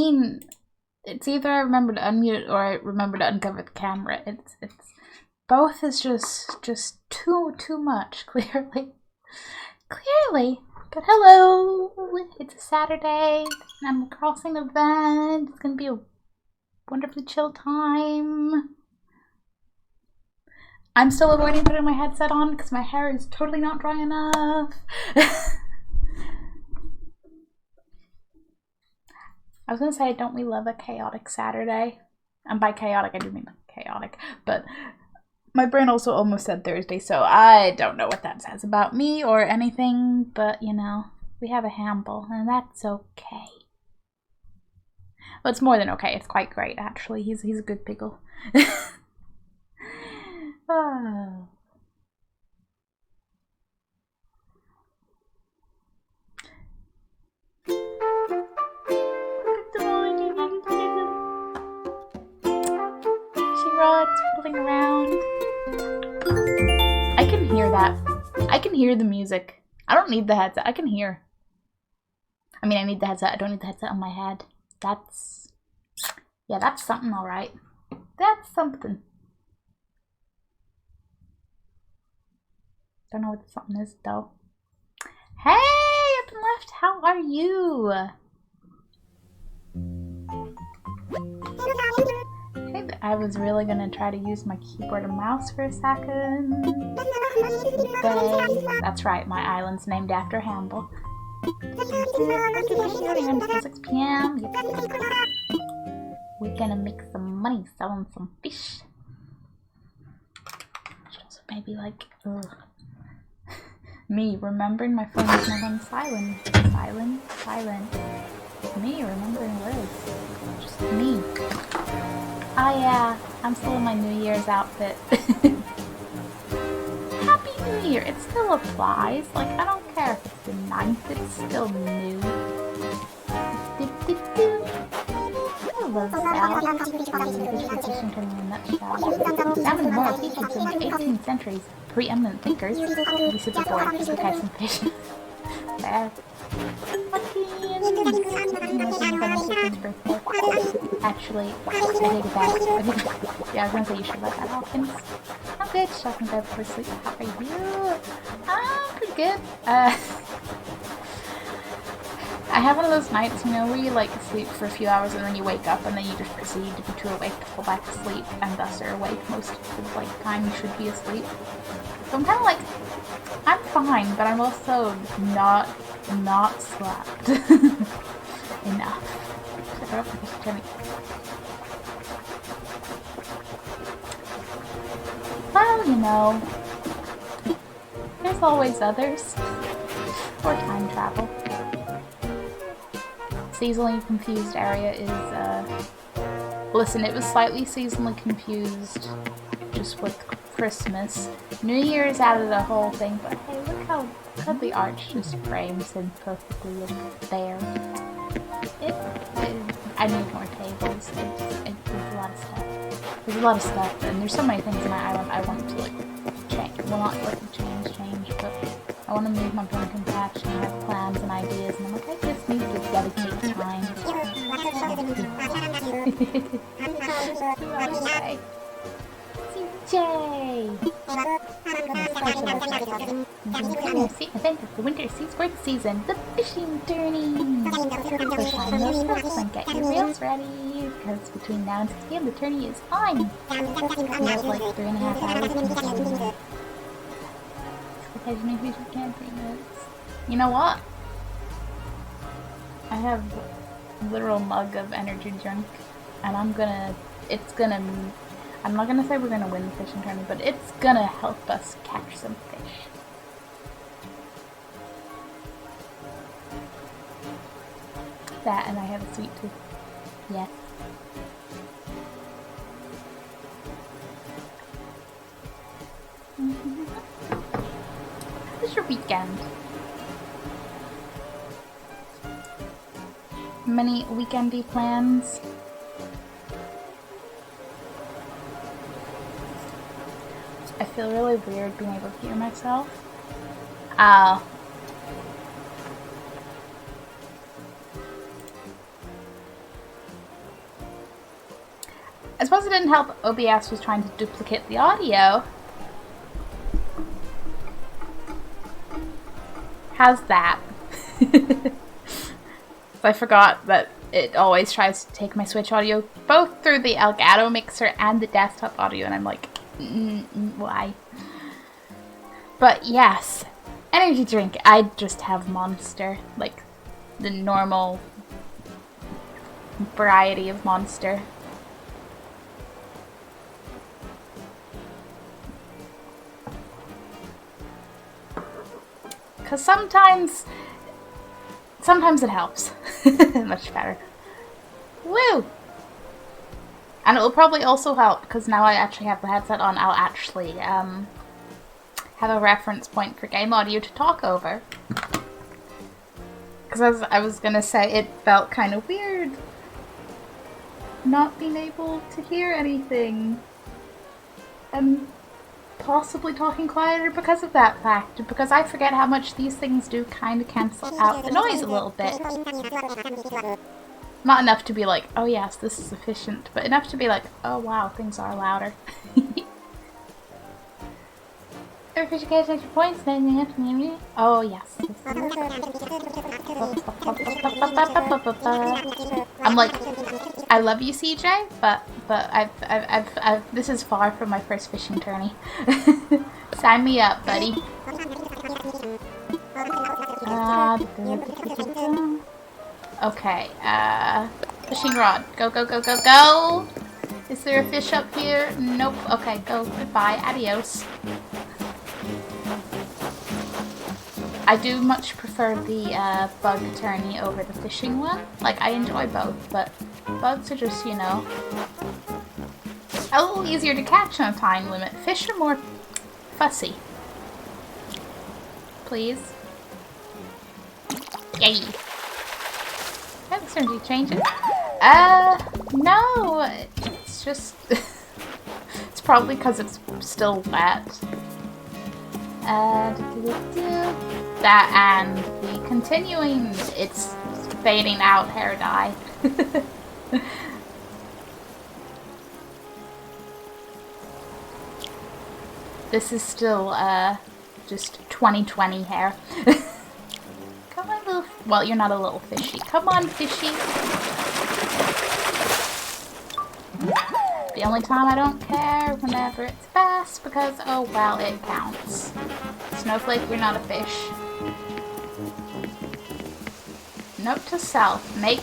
mean, it's either I remember to unmute or I remember to uncover the camera. It's both is just too much, clearly. Clearly. But hello! It's a Saturday. I'm crossing a vent. It's gonna be a wonderfully chill time. I'm still avoiding putting my headset on because my hair is totally not dry enough. I was gonna say, don't we love a chaotic Saturday? And by chaotic, I do mean chaotic. But my brain also almost said Thursday, so I don't know what that says about me or anything. But, you know, we have a Hamble, and that's okay. Well, it's more than okay. It's quite great, actually. He's a good pickle. Oh. She rolling around. I can hear that. I can hear the music. I don't need the headset. I can hear. I mean, I need the headset. I don't need the headset on my head. That's... yeah, that's something, alright. That's something. Don't know what the something is, though. Hey, up and left, how are you? Hey, I was really gonna try to use my keyboard and mouse for a second. That's right, my island's named after Hamble. 6 p.m. We're gonna make some money selling some fish. Should also maybe like, ugh. Me remembering my phone is not on silent. Silent. Me remembering words. Just me. Oh yeah, I'm still in my New Year's outfit. Happy New Year! It still applies. Like, I don't care if it's the 9th, it's still new. I love Sal. Salmon and moral teachings in the 18th century's preeminent thinkers. I'll be super bored just to catch some fish. There. Actually, I take it back. Yeah, I was gonna say you should let that happen. I'm good. Shopping bed before sleep. How are you? I'm pretty good. I have one of those nights, you know, where you like sleep for a few hours and then you wake up and then you just proceed to be too awake to fall back to sleep and thus are awake most of the like time you should be asleep. So I'm kind of like, I'm fine, but I'm also not slept enough. Well, you know, there's always others. Or time travel. Seasonally confused area is, listen, it was slightly seasonally confused just with Christmas. New Year's added a whole thing, but hey, look how the arch just frames him perfectly there. I need more tables. There's a lot of stuff. There's a lot of stuff, and there's so many things in my island I want to, like, change. Well, not, like, change, but I want to move my pumpkin patch, and I have plans and ideas, and I'm like, I just need to dedicate time. CJ! I think it's the winter sports season, the fishing tourney! So find those hooks and get your reels ready, because between now and 6 p.m. the tourney is on! We have like 3.5 hours in the tourney. Occasionally we should camping notes. You know what? I have a literal mug of energy drink, and I'm not gonna say we're gonna win the fishing tourney, but it's gonna help us catch some fish. That, and I have a sweet tooth. Yes. How was your weekend? Many weekendy plans? I feel really weird being able to hear myself. Oh. suppose it didn't help OBS was trying to duplicate the audio. How's that? I forgot that it always tries to take my Switch audio both through the Elgato mixer and the desktop audio, and I'm like, why? But yes, energy drink. I just have Monster, like the normal variety of Monster. Because sometimes it helps. Much better. Woo! And it will probably also help, because now I actually have the headset on, I'll actually have a reference point for game audio to talk over. Because as I was gonna say, it felt kind of weird not being able to hear anything. And possibly talking quieter because of that fact, because I forget how much these things do kind of cancel out the noise a little bit. Not enough to be like, oh yes, this is efficient, but enough to be like, oh wow, things are louder. Verification points, oh yes. I'm like, I love you, CJ, but I've this is far from my first fishing tourney. Sign me up, buddy. Okay, fishing rod. Go, go, go, go, go! Is there a fish up here? Nope. Okay, go. Goodbye. Adios. I do much prefer the bug tourney over the fishing one. Like, I enjoy both, but bugs are just, you know, a little easier to catch on a time limit. Fish are more fussy. Please. Yay! That certainly changes. No! It's just... it's probably because it's still wet. That and the continuing, it's fading out hair dye. This is still just 2020 hair. Come on, little. Well, you're not a little fishy. Come on, fishy. The only time I don't care whenever it's bass, because oh well, it counts. Snowflake, you're not a fish. Note to self: make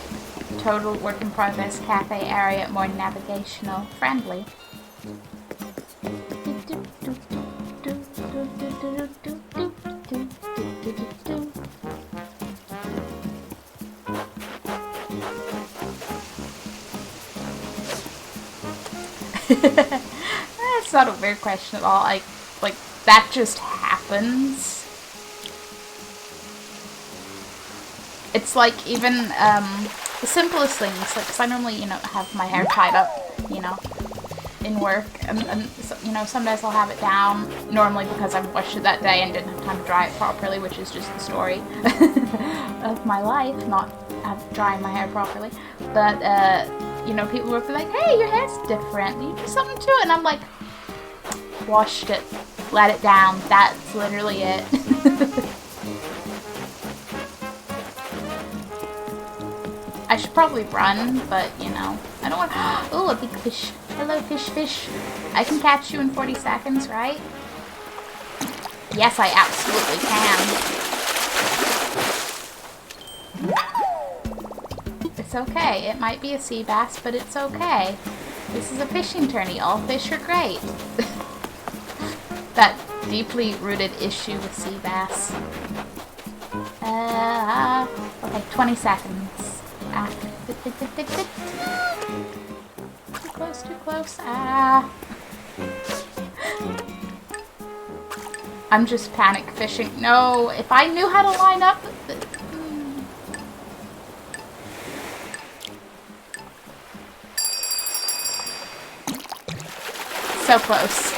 total work in progress cafe area more navigational friendly. That's not a weird question at all. Like that just happens. It's like even the simplest things, like, because I normally, you know, have my hair tied up, you know, in work, and so, you know, some days I'll have it down, normally because I've washed it that day and didn't have time to dry it properly, which is just the story of my life, not drying my hair properly. But you know, people will be like, hey, your hair's different, you do something to it, and I'm like, washed it, let it down, that's literally it. I should probably run, but, you know, I don't want... Oh, a big fish. Hello, fish, fish. I can catch you in 40 seconds, right? Yes, I absolutely can. It's okay. It might be a sea bass, but it's okay. This is a fishing tourney. All fish are great. That deeply rooted issue with sea bass. Okay, 20 seconds. Too close, too close. I'm just panic fishing. No, if I knew how to line up. So close.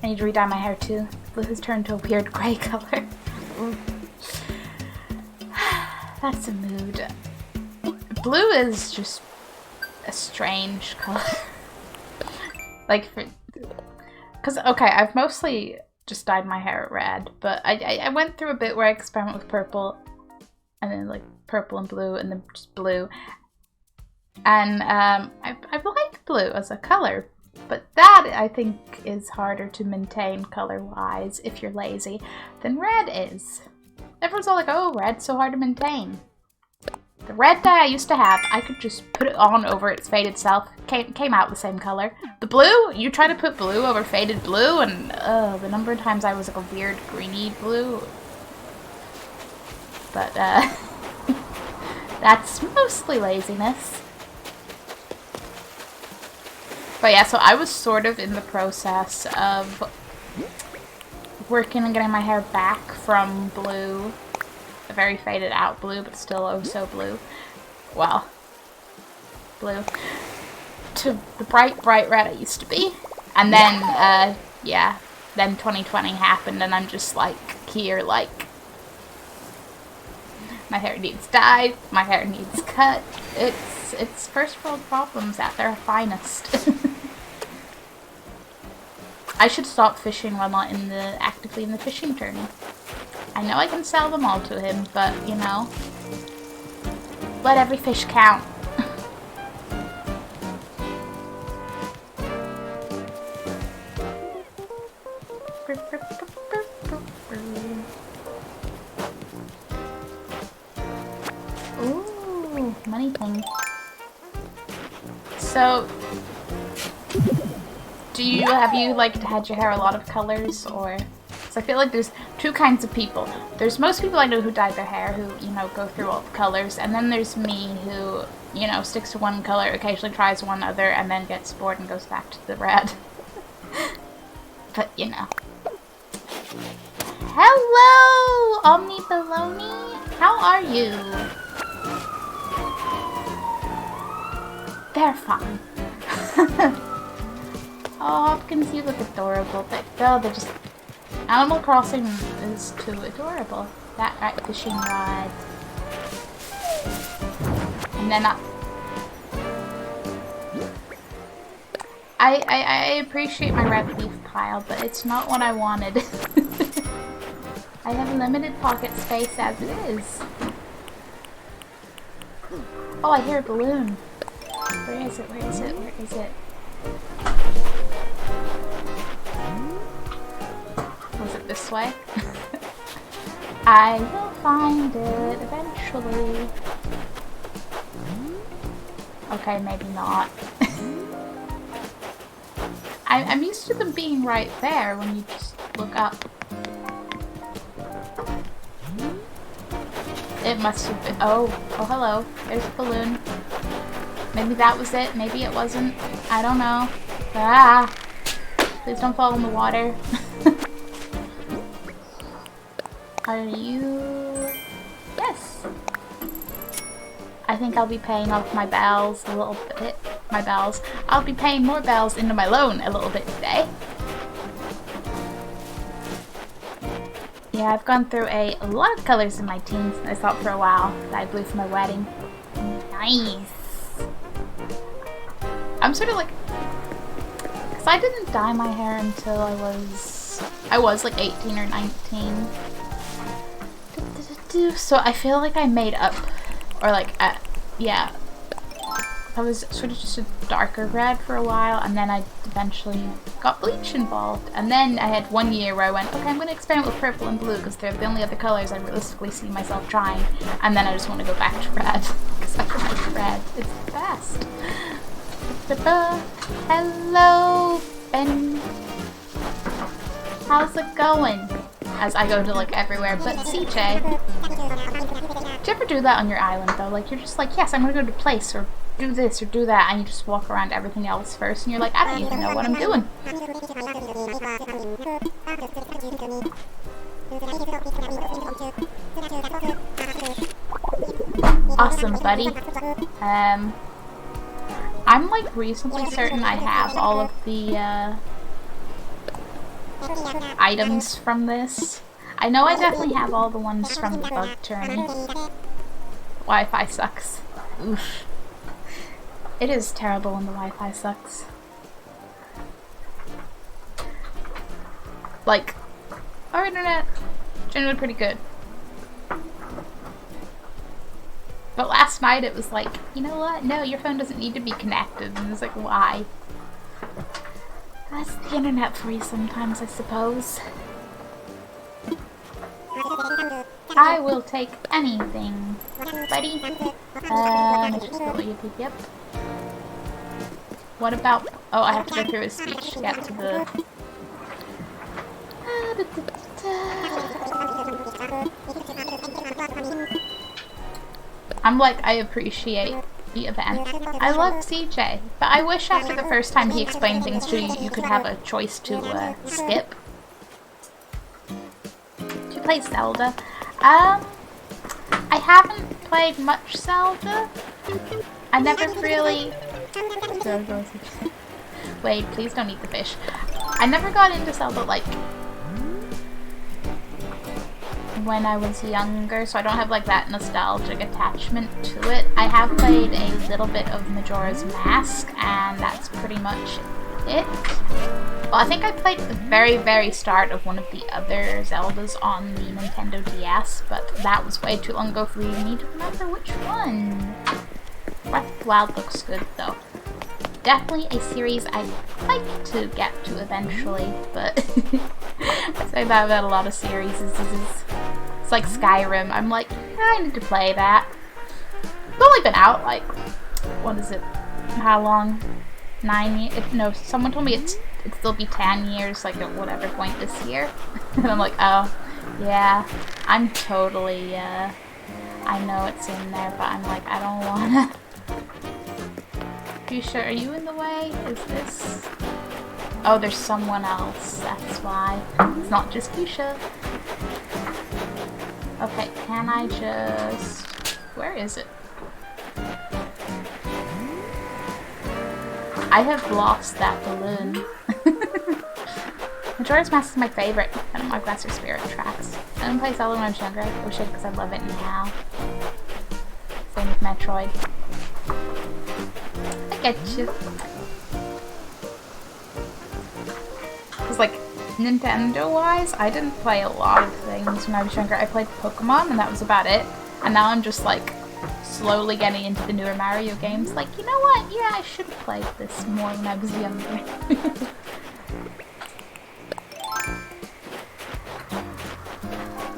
I need to re-dye my hair too. Blue has turned to a weird gray color. That's a mood. Blue is just a strange color. Like, because, okay, I've mostly just dyed my hair red, but I went through a bit where I experimented with purple, and then like purple and blue, and then just blue. And I like blue as a color, but that I think is harder to maintain color-wise if you're lazy than red is. Everyone's all like, oh, red's so hard to maintain. The red dye I used to have, I could just put it on over its faded self. Came out the same color. The blue, you try to put blue over faded blue, and the number of times I was like a weird greeny blue. But that's mostly laziness. But yeah, so I was sort of in the process of working and getting my hair back from blue, a very faded out blue, but still oh so blue, well, blue, to the bright red I used to be. And then, yeah, then 2020 happened, and I'm just like, here, like, my hair needs dyed, my hair needs cut. It's first world problems at their finest. I should stop fishing while not actively in the fishing tourney. I know I can sell them all to him, but, you know, let every fish count. Ooh, money thing. So, have you like had your hair a lot of colors, or? So I feel like there's two kinds of people. There's most people I know who dye their hair, who, you know, go through all the colors, and then there's me who, you know, sticks to one color, occasionally tries one other, and then gets bored and goes back to the red. But, you know. Hello, Omni Baloney! How are you? They're fine. Oh, Hopkins, you look adorable. They're just... Animal Crossing is too adorable. That right, fishing rod. And then I appreciate my red leaf pile, but it's not what I wanted. I have limited pocket space as it is. Oh, I hear a balloon. Where is it? Where is it? Where is it? Was it this way? I will find it eventually. Okay, maybe not. I'm used to them being right there when you just look up. It must have been. Oh, hello. There's a balloon. Maybe that was it. Maybe it wasn't. I don't know. Ah! Please don't fall in the water. Are you... Yes. I think I'll be paying off my bells a little bit. My bells. I'll be paying more bells into my loan a little bit today. Yeah, I've gone through a lot of colors in my teens. I thought for a while dyed blue for my wedding. Nice. I'm sort of like... Because I didn't dye my hair until I was like 18 or 19. So I feel like I made up, or like, yeah, I was sort of just a darker red for a while, and then I eventually got bleach involved, and then I had 1 year where I went, okay, I'm going to experiment with purple and blue, because they're the only other colors I realistically see myself trying, and then I just want to go back to red, because I like red, it's the best. Hello, Ben. How's it going? As I go to like everywhere but CJ. Do you ever do that on your island though? Like you're just like, yes, I'm gonna go to place or do this or do that, and you just walk around everything else first, and you're like, I don't even know what I'm doing. Awesome, buddy. I'm like reasonably certain I have all of the items from this. I know I definitely have all the ones from the bug tourney. Wi-Fi sucks. Oof. It is terrible when the Wi-Fi sucks. Like, our internet, generally pretty good. But last night it was like, you know what? No, your phone doesn't need to be connected. And it's like, why? That's the internet for you sometimes, I suppose. I will take anything, buddy. Just go yep. What about? Oh, I have to go through his speech to get to the. I'm like, I appreciate the event. I love CJ, but I wish after the first time he explained things to you, you could have a choice to skip. Do you play Zelda? I haven't played much Zelda. I never really... Wait, please don't eat the fish. I never got into Zelda, like, when I was younger, so I don't have, like, that nostalgic attachment to it. I have played a little bit of Majora's Mask, and that's pretty much it. Well, I think I played the very, very start of one of the other Zeldas on the Nintendo DS, but that was way too long ago for me to remember which one. Breath of the Wild looks good, though. Definitely a series I'd like to get to eventually, but I say that about a lot of series. It's like Skyrim. I'm like, I need to play that. It's only been out, like, what is it? How long? 9 years? No, someone told me it'd still be 10 years, like, at whatever point this year. And I'm like, oh, yeah, I'm totally, I know it's in there, but I'm like, I don't wanna. Fuchsia, are you in the way? Is this... Oh, there's someone else, that's why. It's not just Fuchsia. Okay, can I just... Where is it? I have lost that balloon. Majora's Mask is my favorite, and my Glass of Spirit tracks. I didn't play Zelda when I was younger. I wish I did because I love it now. Same with Metroid. I get you. Because, like, Nintendo-wise, I didn't play a lot of things when I was younger. I played Pokemon, and that was about it. And now I'm just, like, slowly getting into the newer Mario games. Like, you know what? Yeah, I should have played this more when I was younger.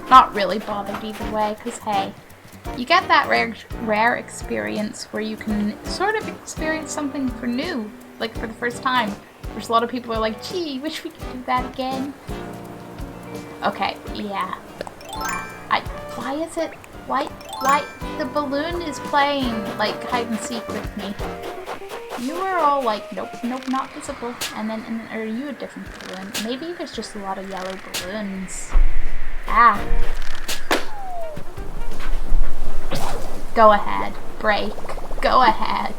Not really bothered either way, because, hey, you get that rare experience where you can sort of experience something for new, like for the first time. There's a lot of people who are like, gee, wish we could do that again. Okay, yeah. Why is it, why, the balloon is playing, like, hide and seek with me. You are all like, nope, not visible. And then, are you a different balloon? Maybe there's just a lot of yellow balloons. Ah. Go ahead. Break. Go ahead.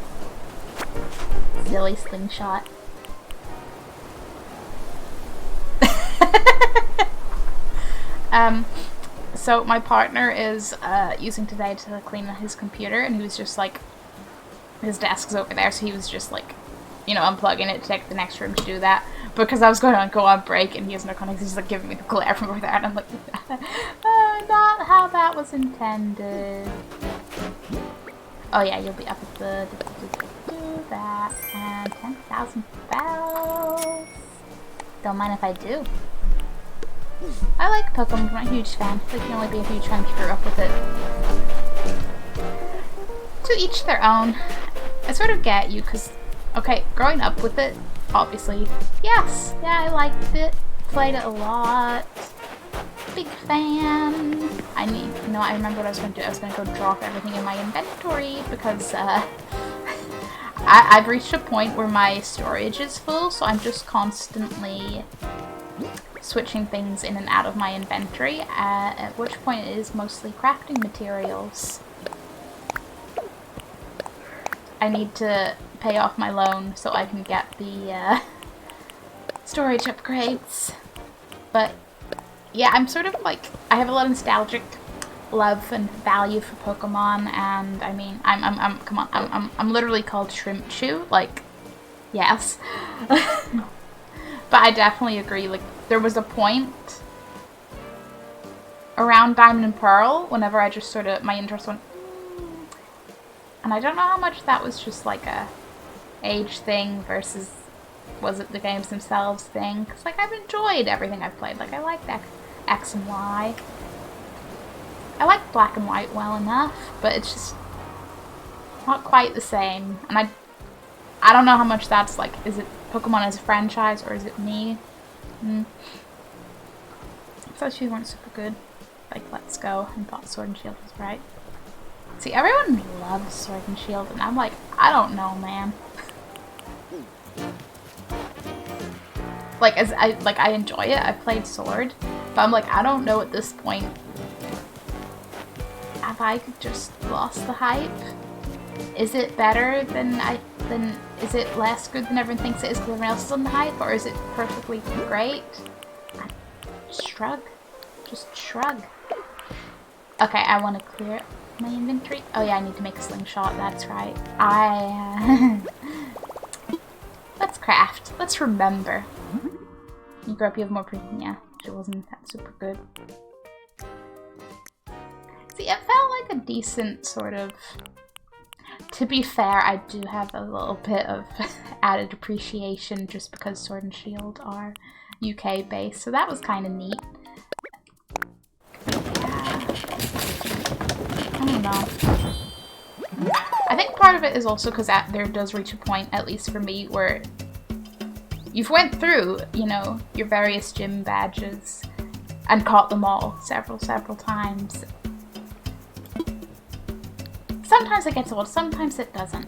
Silly slingshot. So my partner is using today to clean his computer, and he was just like, his desk's over there, so he was just like, you know, unplugging it to take the next room to do that. Because I was going to go on break, and he has no context, he's just like giving me the glare from over there, and I'm like, not how that was intended. Oh yeah, you'll be up at the that, and 10,000 bells. Don't mind if I do. I like Pokemon, I'm not a huge fan. I can only be a huge fan if you grew up with it. To each their own. I sort of get you, because, okay, growing up with it, obviously, yes, yeah, I liked it, played it a lot, big fan. I remember what I was going to do. I was going to go drop everything in my inventory, because, I've reached a point where my storage is full, so I'm just constantly switching things in and out of my inventory, at which point it is mostly crafting materials. I need to pay off my loan so I can get the storage upgrades. But yeah, I'm sort of like, I have a lot of nostalgic love and value for Pokemon, and I mean, I'm literally called Shrimp Chew, like, yes. But I definitely agree, like, there was a point around Diamond and Pearl, whenever I just sort of, my interest went, and I don't know how much that was just like a age thing versus was it the games themselves thing, because like I've enjoyed everything I've played, like I liked X and Y. I like Black and White well enough, but it's just not quite the same, and I don't know how much that's like, is it Pokemon as a franchise or is it me? Those two weren't super good. Like Let's Go and thought Sword and Shield was right. See, everyone loves Sword and Shield, and I'm like, I don't know, man. Like, I enjoy it. I played Sword, but I'm like, I don't know at this point. Have I just lost the hype? Is it better than is it less good than everyone thinks it is because everyone else is on the hype, or is it perfectly great? Shrug. Just shrug. Okay, I want to clear my inventory. Oh yeah, I need to make a slingshot, that's right. Let's craft. Let's remember. You grew up, you have more proof. Yeah, it wasn't that super good. See, it felt like a decent sort of... To be fair, I do have a little bit of added appreciation just because Sword and Shield are UK based, so that was kind of neat. I don't know. I think part of it is also because there does reach a point, at least for me, where you've went through, you know, your various gym badges and caught them all several times. Sometimes it gets old, sometimes it doesn't.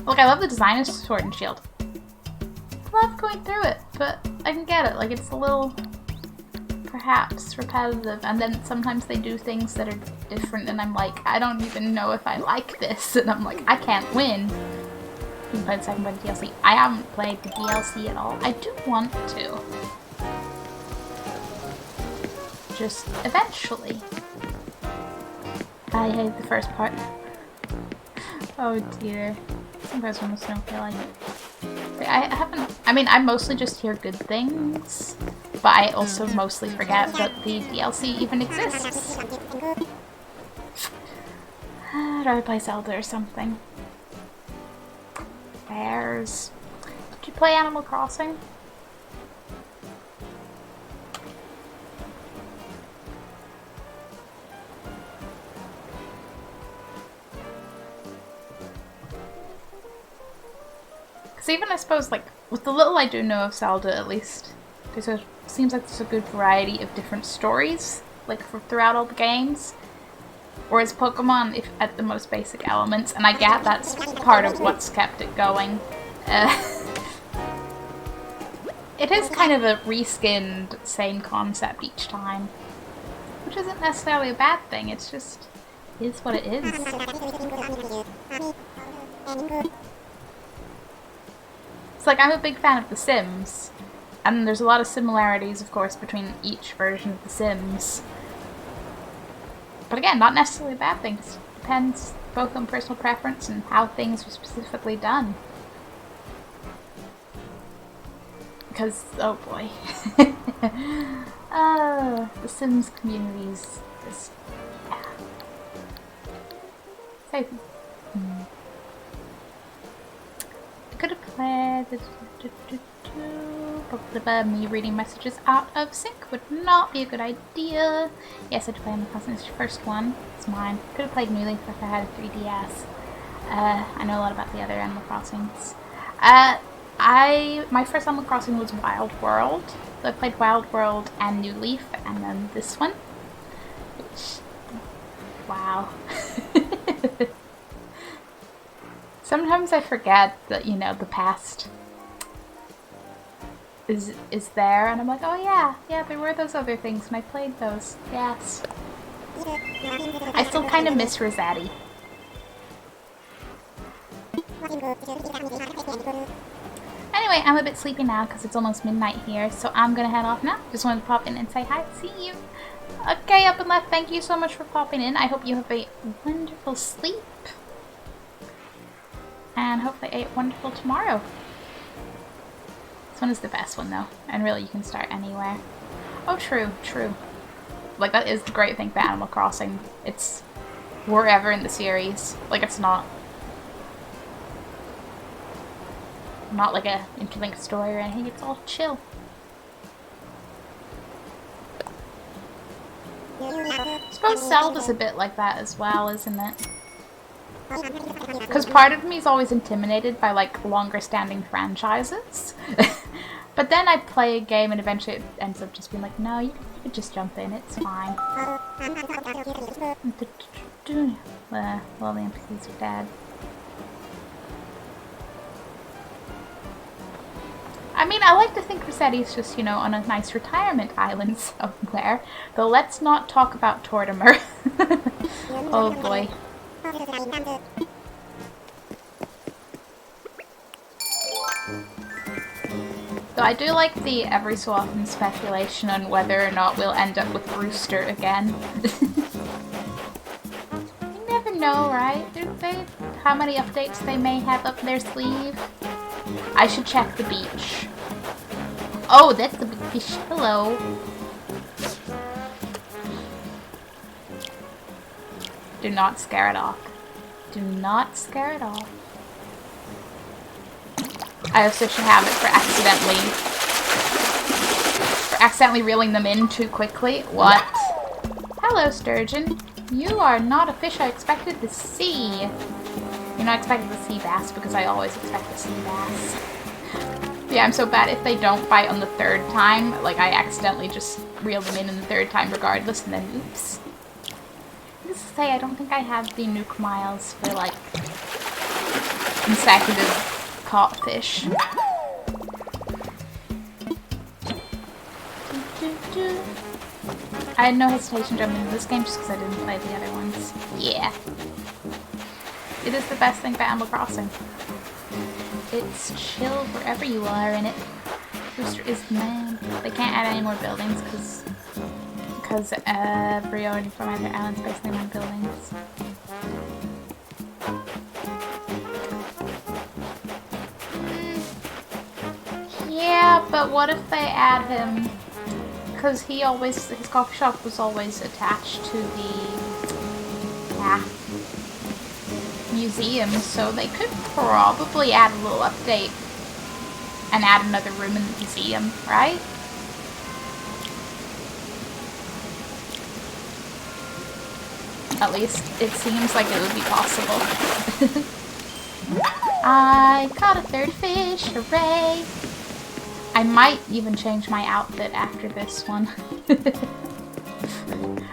Like, I love the design of Sword and Shield. I love going through it, but I can get it. Like, it's a little, perhaps, repetitive. And then sometimes they do things that are different, and I'm like, I don't even know if I like this. And I'm like, I can't win. You can play the second part of the DLC. I haven't played the DLC at all. I do want to. Just eventually. I hate the first part. Oh dear. Sometimes when the snow feel like it. I mean, I mostly just hear good things, but I also mostly forget that the DLC even exists. I'd rather play Zelda or something. Bears. Did you play Animal Crossing? Even I suppose, like, with the little I do know of Zelda, at least, seems like there's a good variety of different stories, like, throughout all the games. Whereas Pokemon, if at the most basic elements, and I get that's part of what's kept it going. It is kind of a reskinned, same concept each time, which isn't necessarily a bad thing. It's just is what it is. Like, I'm a big fan of The Sims, and there's a lot of similarities, of course, between each version of The Sims. But again, not necessarily a bad thing. It just depends both on personal preference and how things are specifically done. Because, oh boy. The Sims communities just, yeah. So, could have played me reading messages out of sync would not be a good idea. Yes, I did play Animal Crossing. It's your first one. It's mine. Could have played New Leaf if I had a 3DS. I know a lot about the other Animal Crossings. My first Animal Crossing was Wild World. So I played Wild World and New Leaf, and then this one. Which, wow. Sometimes I forget that, you know, the past is there, and I'm like, oh yeah, there were those other things, and I played those, yes. I still kind of miss Rossetti. Anyway, I'm a bit sleepy now because it's almost midniit here, so I'm gonna head off now. Just wanted to pop in and say hi, see you. Okay, up and left, thank you so much for popping in. I hope you have a wonderful sleep. And hopefully a wonderful tomorrow. This one is the best one though. And really you can start anywhere. Oh, true, true. Like, that is the great thing about Animal Crossing. It's wherever in the series. Like, it's not like a interlinked story or anything. It's all chill. I suppose Zelda's a bit like that as well, isn't it? Because part of me is always intimidated by, like, longer standing franchises. But then I play a game and eventually it ends up just being like, no, you could just jump in, it's fine. Well, the NPCs are dead. I mean, I like to think Rossetti's just, you know, on a nice retirement island somewhere. Though let's not talk about Tortimer. Oh boy. So I do like the every so often speculation on whether or not we'll end up with Rooster again. You never know, right? How many updates they may have up their sleeve. I should check the beach. Oh, that's the big fish. Hello. Do not scare it off. Do not scare it off. I have such a habit for accidentally reeling them in too quickly. What? Hello, sturgeon. You are not a fish I expected to see. You're not expecting to see bass because I always expect to see bass. Yeah, I'm so bad if they don't bite on the third time. Like, I accidentally just reel them in the third time regardless, and then oops. Needless to say, I don't think I have the nuke miles for, like, consecutive caught fish. I had no hesitation jumping into this game just because I didn't play the other ones. Yeah. It is the best thing about Animal Crossing. It's chill wherever you are in it. Rooster is the man. They can't add any more buildings because everyone from either island's basically on buildings. Yeah, but what if they add him? Because his coffee shop was always attached to the museum, so they could probably add a little update and add another room in the museum, right? At least it seems like it would be possible. I caught a third fish, hooray! I might even change my outfit after this one.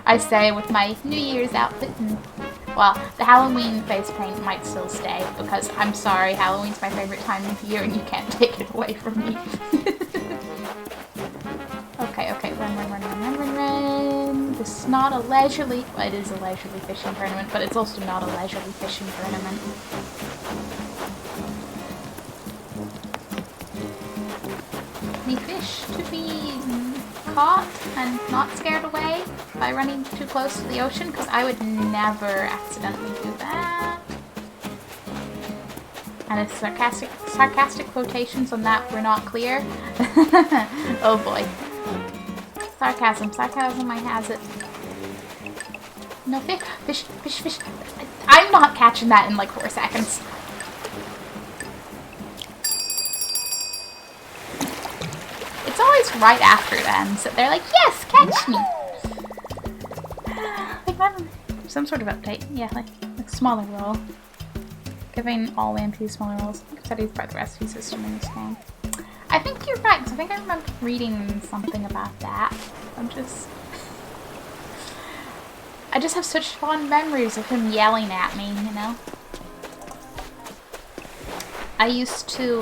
I say with my New Year's outfit and, well, the Halloween face paint might still stay because I'm sorry, Halloween's my favorite time of year and you can't take it away from me. Okay, run. This is not a leisurely, well, it is a leisurely fishing tournament, but it's also not a leisurely fishing tournament. Any fish to be caught and not scared away by running too close to the ocean, because I would never accidentally do that. And if sarcastic quotations on that were not clear, oh boy. Sarcasm, I has it. No fish. I'm not catching that in like 4 seconds. It's always right after it ends that they're like, yes, catch me! Like, some sort of update. Yeah, like smaller role. Giving all MPs smaller roles. I think I've studied about the recipe system in this game. I think you're right, because I think I remember reading something about that. I just have such fond memories of him yelling at me, you know? I used to,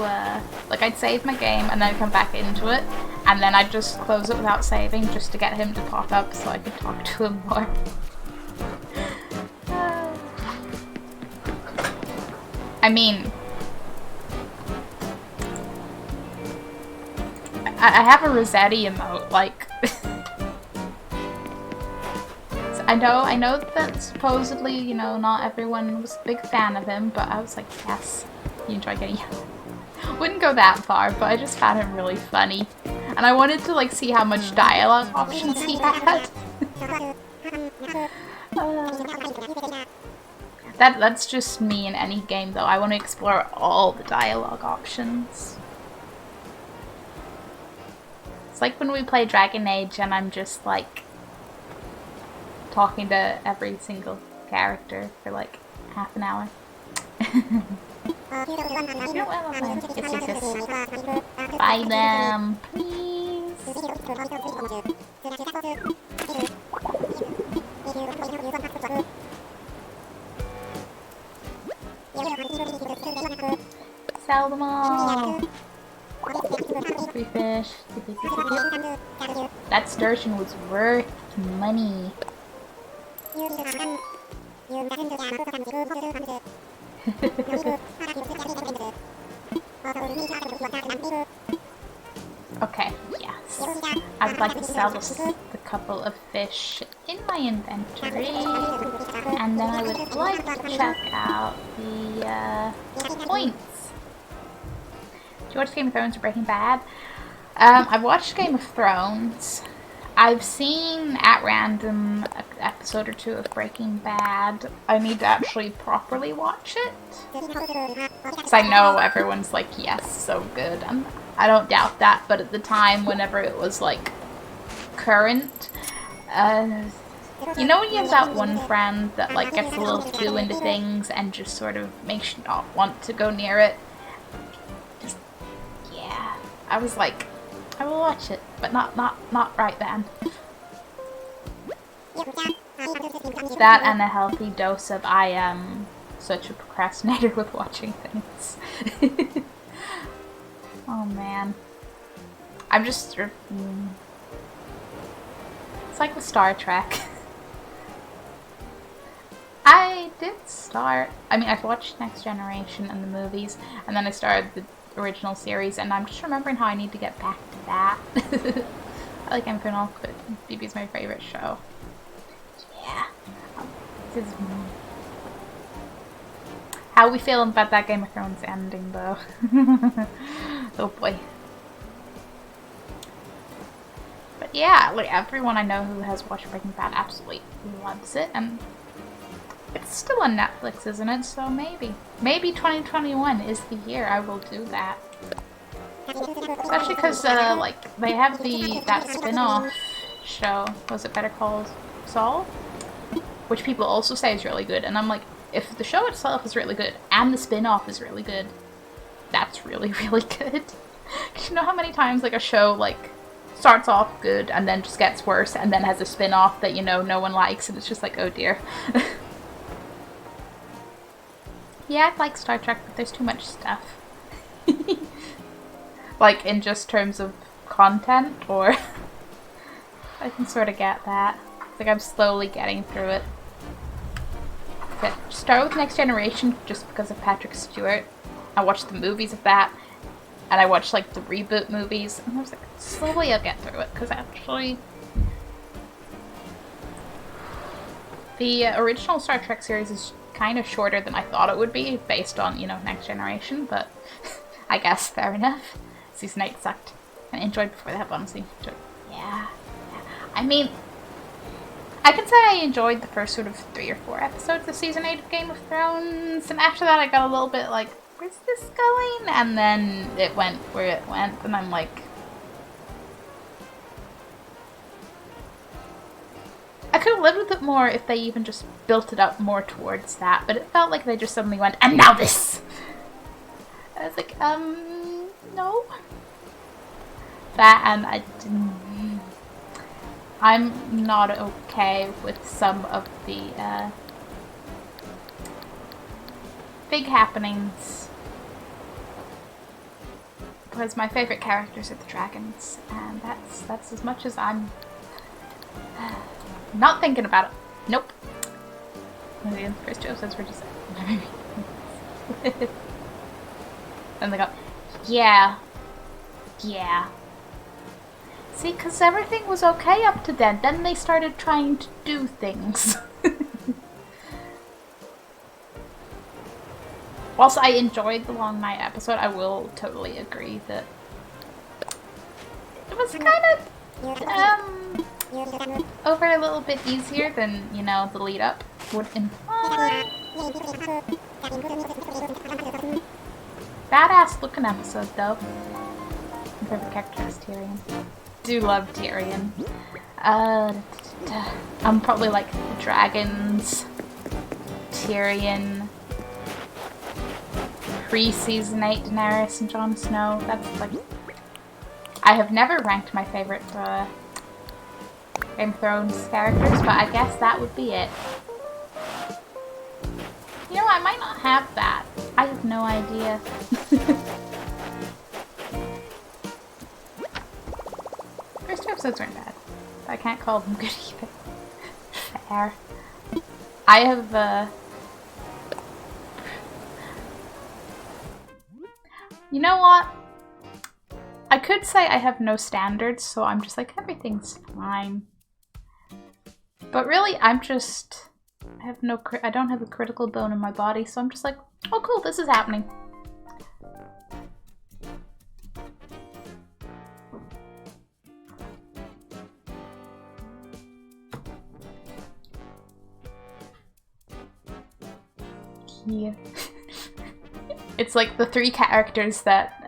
like, I'd save my game and then I'd come back into it, and then I'd just close it without saving just to get him to pop up so I could talk to him more. I mean, I have a Rossetti emote, like, I know that supposedly, you know, not everyone was a big fan of him, but I was like, yes, you enjoy getting Wouldn't go that far, but I just found him really funny. And I wanted to like see how much dialogue options he had. That's just me in any game though. I want to explore all the dialogue options. It's like when we play Dragon Age and I'm just like talking to every single character for like half an hour. Buy them, please. Sell them all. Free fish. That sturgeon was worth money. Okay, yes. I'd like to sell the couple of fish in my inventory, and then I would like to check out the points. Do you watch Game of Thrones or Breaking Bad? I've watched Game of Thrones. I've seen at random an episode or two of Breaking Bad. I need to actually properly watch it. Because I know everyone's like, yes, so good. And I don't doubt that, but at the time, whenever it was like current, you know when you have that one friend that like gets a little too into things and just sort of makes you not want to go near it? Just, yeah. I was like, I will watch it, but not right then. That and a healthy dose of I am such a procrastinator with watching things. Oh man. I'm just... It's like with Star Trek. I did start... I mean, I've watched Next Generation and the movies, and then I started the original series, and I'm just remembering how I need to get back to that. I like Game of Thrones, but BB's my favorite show. Yeah. How are we feeling about that Game of Thrones ending, though? Oh boy. But yeah, like everyone I know who has watched Breaking Bad absolutely loves it, and it's still on Netflix, isn't it? So maybe 2021 is the year I will do that. Especially because like they have that spin-off show. Was it Better Call Saul? Which people also say is really good, and I'm like, if the show itself is really good and the spin-off is really good, that's really, really good. Cause you know how many times like a show like starts off good and then just gets worse and then has a spin-off that, you know, no one likes, and it's just like, oh dear. Yeah, I'd like Star Trek, but there's too much stuff. Like, in just terms of content, or... I can sort of get that. It's like I'm slowly getting through it. Okay, start with Next Generation just because of Patrick Stewart. I watched the movies of that, and I watched, like, the reboot movies, and I was like, slowly I'll get through it, because actually... The original Star Trek series is kind of shorter than I thought it would be, based on, you know, Next Generation, but I guess fair enough. Season 8 sucked. I enjoyed before that, but honestly, yeah. I mean, I can say I enjoyed the first sort of 3 or 4 episodes of Season 8 of Game of Thrones, and after that I got a little bit like, where's this going? And then it went where it went, and I'm like... I could have lived with it more if they even just built it up more towards that, but it felt like they just suddenly went, and now this! I was like, no. That, and I didn't... I'm not okay with some of the, big happenings. Because my favorite characters are the dragons, and that's as much as I'm... not thinking about it. Nope. The first 2 episodes were just... Then they go, yeah. See, because everything was okay up to then. Then they started trying to do things. Whilst I enjoyed the long night episode, I will totally agree that it was kind of over a little bit easier than, you know, the lead up would imply. Badass looking episode though. My favorite character is Tyrion. Do love Tyrion. I'm probably like dragons, Tyrion, pre-season 8 Daenerys and Jon Snow. That's like, I have never ranked my favorite Game of Thrones characters, but I guess that would be it. You know, I might not have that. I have no idea. First two episodes weren't bad. I can't call them good either. Fair. I have, you know what? I could say I have no standards, so I'm just like, everything's fine. But really, I'm just, I don't have a critical bone in my body, so I'm just like, oh cool, this is happening. Yeah. It's like the three characters that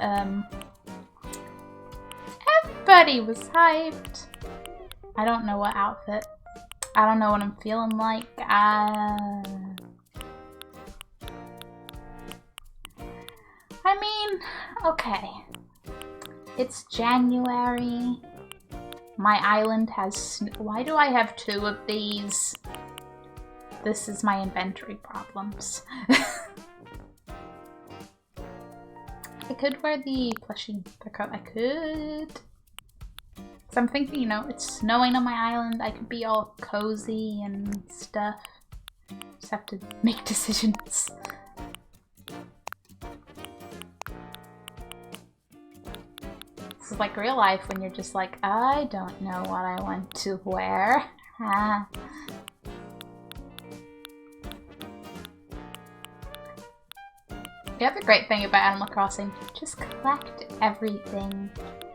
everybody was hyped. I don't know what outfit. I don't know what I'm feeling like. I mean, okay. It's January. My island has why do I have two of these? This is my inventory problems. I could wear the plushy coat. I could. So I'm thinking, you know, it's snowing on my island. I could be all cozy and stuff. Just have to make decisions. This is like real life when you're just like, I don't know what I want to wear. The other great thing about Animal Crossing, just collect everything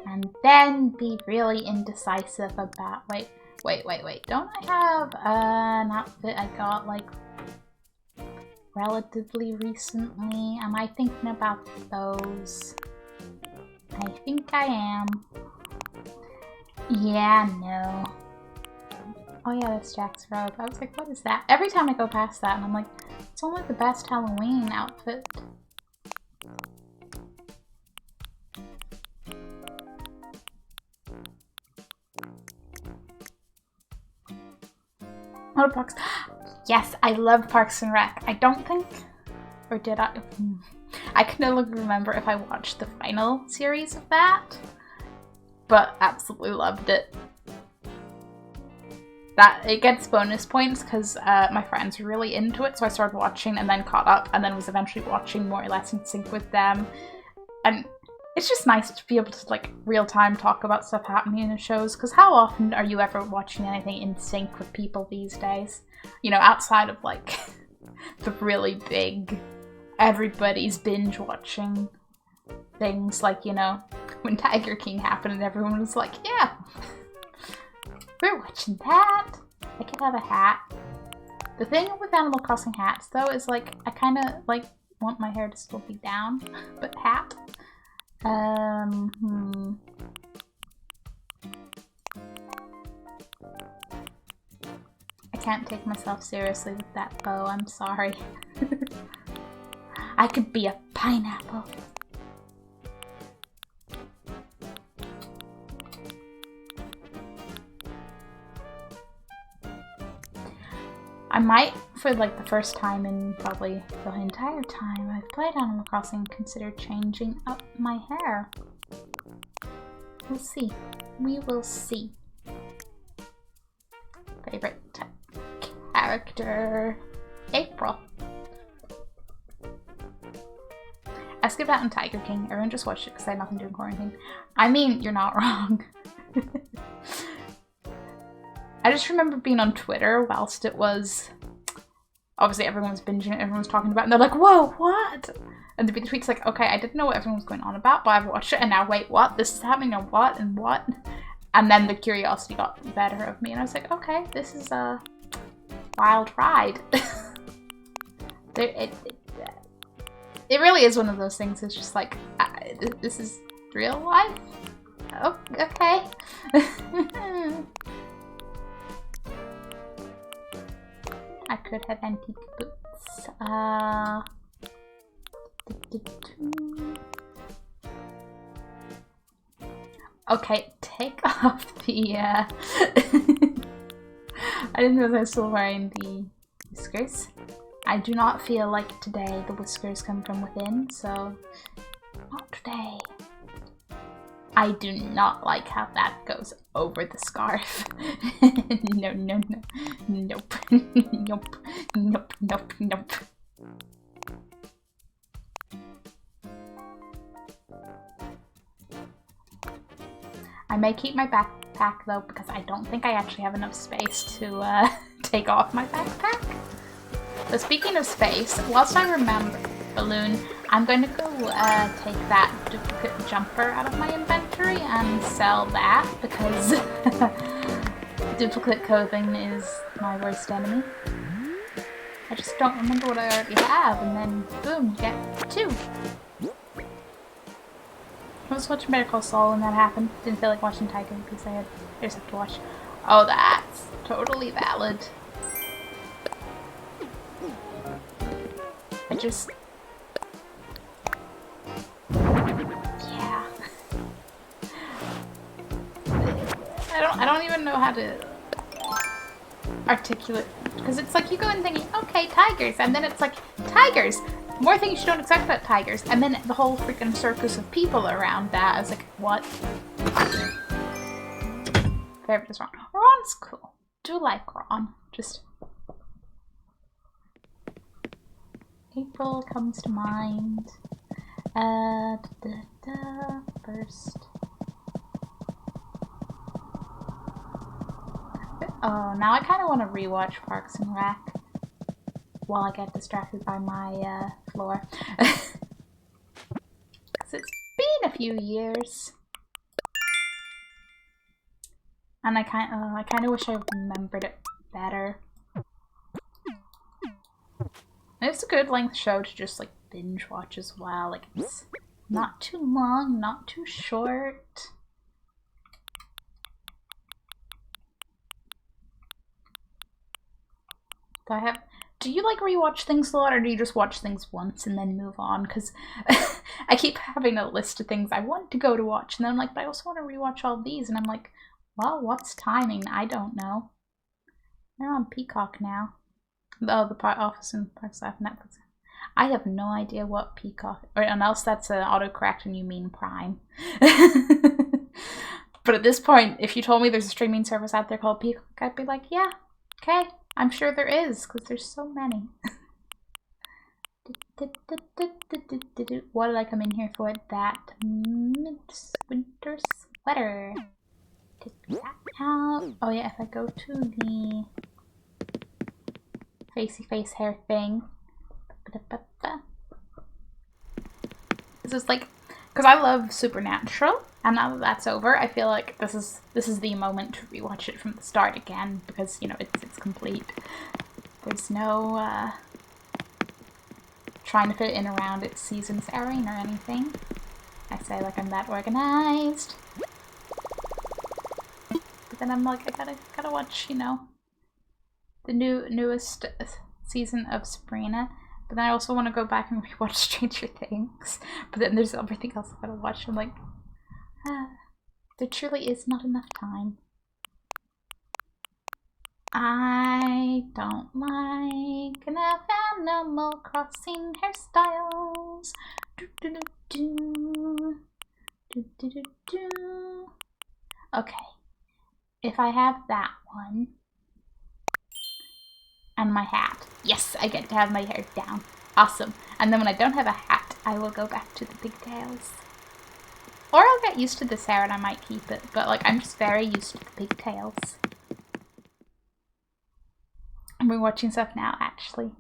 and then be really indecisive about, wait, don't I have an outfit I got like relatively recently? Am I thinking about those? I think I am. Yeah, no. Oh yeah, that's Jack's robe. I was like, what is that? Every time I go past that and I'm like, it's only the best Halloween outfit. What a Parks. Yes, I love Parks and Rec. I don't think, or did I? I can no longer remember if I watched the final series of that, but absolutely loved it. That it gets bonus points because my friends were really into it, so I started watching and then caught up, and then was eventually watching more or less in sync with them. And it's just nice to be able to like real time talk about stuff happening in the shows, because how often are you ever watching anything in sync with people these days? You know, outside of like the really big, everybody's binge watching things, like, you know, when Tiger King happened and everyone was like, yeah, we're watching that. I could have a hat. The thing with Animal Crossing hats though is like, I kind of like want my hair to still be down, but hat. I can't take myself seriously with that bow, I'm sorry. I could be a pineapple. I might, for like the first time in probably the entire time I've played Animal Crossing, consider changing up my hair. We'll see. We will see. Favorite character? April. I skipped out on Tiger King. Everyone just watched it because I had nothing to do in quarantine. I mean, you're not wrong. I just remember being on Twitter whilst it was... Obviously everyone was binging it, everyone was talking about it, and they're like, whoa, what? And there'd be the tweets like, okay, I didn't know what everyone was going on about, but I've watched it, and now wait, what? This is happening, and what, and what? And then the curiosity got the better of me, and I was like, okay, this is a wild ride. It really is one of those things, it's just like, this is real life? Oh, okay. I could have antique boots. Okay, take off the, I didn't know I was still wearing the whiskers. I do not feel like today the whiskers come from within, so not today. I do not like how that goes over the scarf. No, no, no. Nope. Nope. Nope, nope, nope. I may keep my backpack though, because I don't think I actually have enough space to take off my backpack. So speaking of space, whilst I remember Balloon, I'm going to go take that duplicate jumper out of my inventory and sell that, because duplicate clothing is my worst enemy. I just don't remember what I already have, and then boom, get 2. I was watching Better Call Saul when that happened. Didn't feel like watching Tiger because I just have to watch. Oh, that's totally valid. I just... yeah. I don't even know how to articulate, because it's like you go in thinking, okay, tigers, and then it's like, tigers! More things you don't expect about tigers, and then the whole freaking circus of people around that. I was like, what? Favorite is Ron. Ron's cool. Do like Ron. Just... April comes to mind. First. Oh, now I kind of want to rewatch Parks and Rec while I get distracted by my floor. Because it's been a few years. And I kind of wish I remembered it better. It's a good length show to just like binge watch as well. Like it's not too long, not too short. Do you like rewatch things a lot, or do you just watch things once and then move on? Because I keep having a list of things I want to go to watch, and then I'm like, but I also want to rewatch all these, and I'm like, well, what's timing? I don't know. They're on Peacock now. Oh, the Office and Parks Life Netflix. I have no idea what Peacock, or unless that's an autocorrect and you mean Prime. But at this point, if you told me there's a streaming service out there called Peacock, I'd be like, yeah, okay. I'm sure there is, because there's so many. What did I come in here for? That winter sweater. Take that out. Oh yeah, if I go to the facey face hair thing. This is like, because I love Supernatural, and now that that's over, I feel like this is the moment to rewatch it from the start again, because you know it's complete. There's no trying to fit it in around its season's airing or anything. I say like I'm that organized, but then I'm like I gotta watch, you know, the newest season of Sabrina. But then I also want to go back and rewatch Stranger Things. But then there's everything else I gotta watch. I'm like, there truly is not enough time. I don't like enough Animal Crossing hairstyles. Okay. If I have that one. And my hat. Yes, I get to have my hair down. Awesome. And then when I don't have a hat, I will go back to the pigtails. Or I'll get used to this hair and I might keep it, but like I'm just very used to the pigtails. And we're watching stuff now, actually.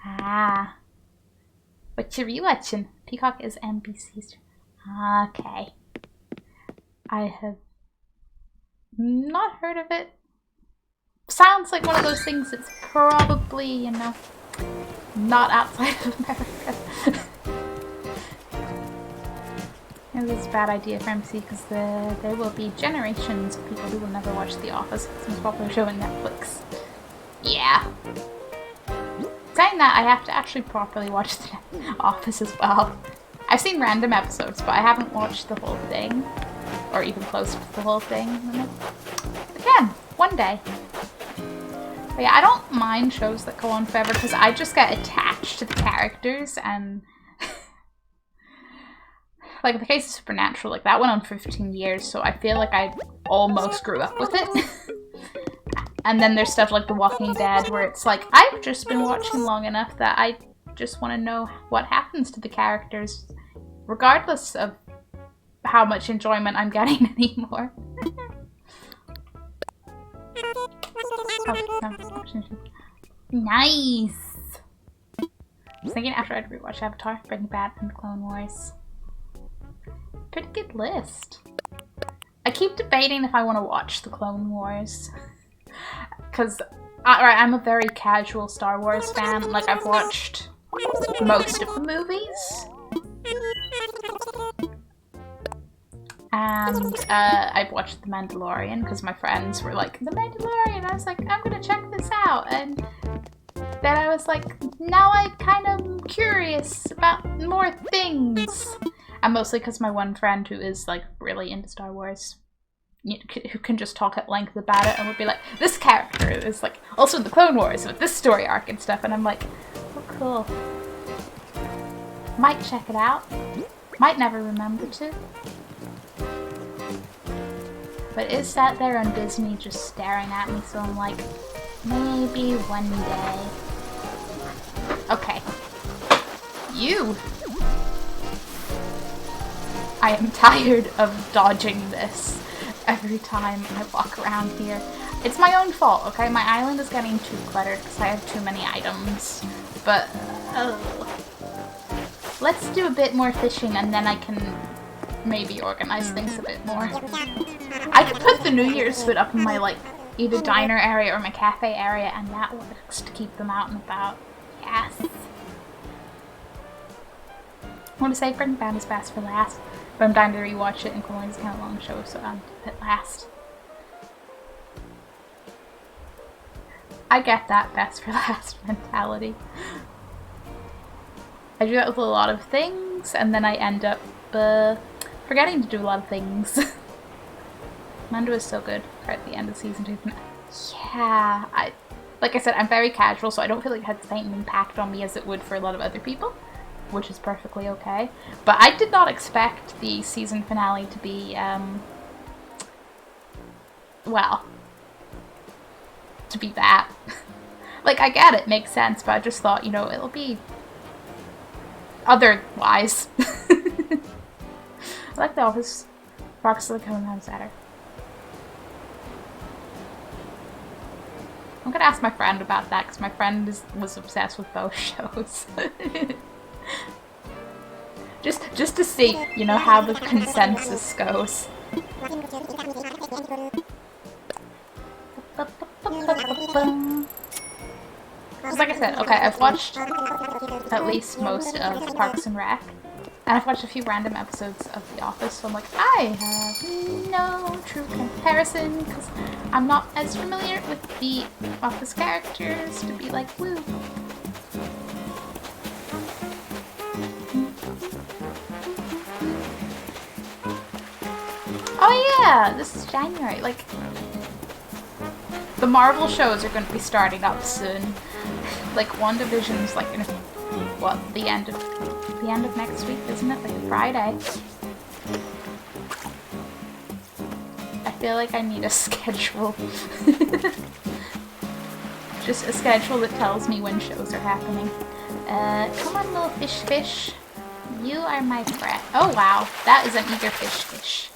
Ah. What you rewatching? Peacock is NBC's. Okay. I have not heard of it. Sounds like one of those things that's probably, you know, not outside of America. It was a bad idea for MC because there will be generations of people who will never watch The Office. It's the most popular show on Netflix. Yeah. Saying that, I have to actually properly watch The Office as well. I've seen random episodes, but I haven't watched the whole thing. Or even close to the whole thing. Again, one day. But yeah, I don't mind shows that go on forever because I just get attached to the characters and... like, in the case of Supernatural, like, that went on for 15 years, so I feel like I almost grew up with it. And then there's stuff like The Walking Dead, where it's like, I've just been watching long enough that I just want to know what happens to the characters, regardless of how much enjoyment I'm getting anymore. Nice! I was thinking after I'd rewatch Avatar, Breaking Bad, and Clone Wars. Pretty good list. I keep debating if I want to watch the Clone Wars. Because, I'm a very casual Star Wars fan. Like, I've watched most of the movies. And I've watched The Mandalorian because my friends were like, The Mandalorian! I was like, I'm gonna check this out. And then I was like, now I'm kind of curious about more things. And mostly because my one friend who is like really into Star Wars, who can just talk at length about it and would be like, this character is like also in the Clone Wars with this story arc and stuff. And I'm like, oh cool. Might check it out. Might never remember to. But it sat there on Disney just staring at me, so I'm like, maybe one day. Okay. You! I am tired of dodging this every time I walk around here. It's my own fault, okay? My island is getting too cluttered because I have too many items. But, let's do a bit more fishing and then I can maybe organize things a bit more. I could put the New Year's food up in my, like, either diner area or my cafe area, and that works to keep them out and about. Yes! I want to say Breaking Bad is best for last, but I'm dying to rewatch it, and Clone Wars is kind of a long show, so I'll keep it last. I get that best for last mentality. I do that with a lot of things, and then I end up forgetting to do a lot of things. Mando is so good at the end of season 2. Yeah, like I said, I'm very casual, so I don't feel like it had the same impact on me as it would for a lot of other people, which is perfectly okay. But I did not expect the season finale to be, well, to be that. Like, I get it, makes sense, but I just thought, you know, it'll be otherwise. I like The Office. Fox like how times better. I'm gonna ask my friend about that because my friend was obsessed with both shows. just to see, you know, how the consensus goes. Because like I said, okay, I've watched at least most of Parks and Rec. And I've watched a few random episodes of The Office, so I'm like, I have no true comparison, because I'm not as familiar with the Office characters to be like, woo. Oh yeah, this is January, like, the Marvel shows are going to be starting up soon. Like, WandaVision's like, in what, the end of next week, isn't it? Like a Friday. I feel like I need a schedule. Just a schedule that tells me when shows are happening. Come on, little fish. You are my friend. Oh wow, that is an eager fish.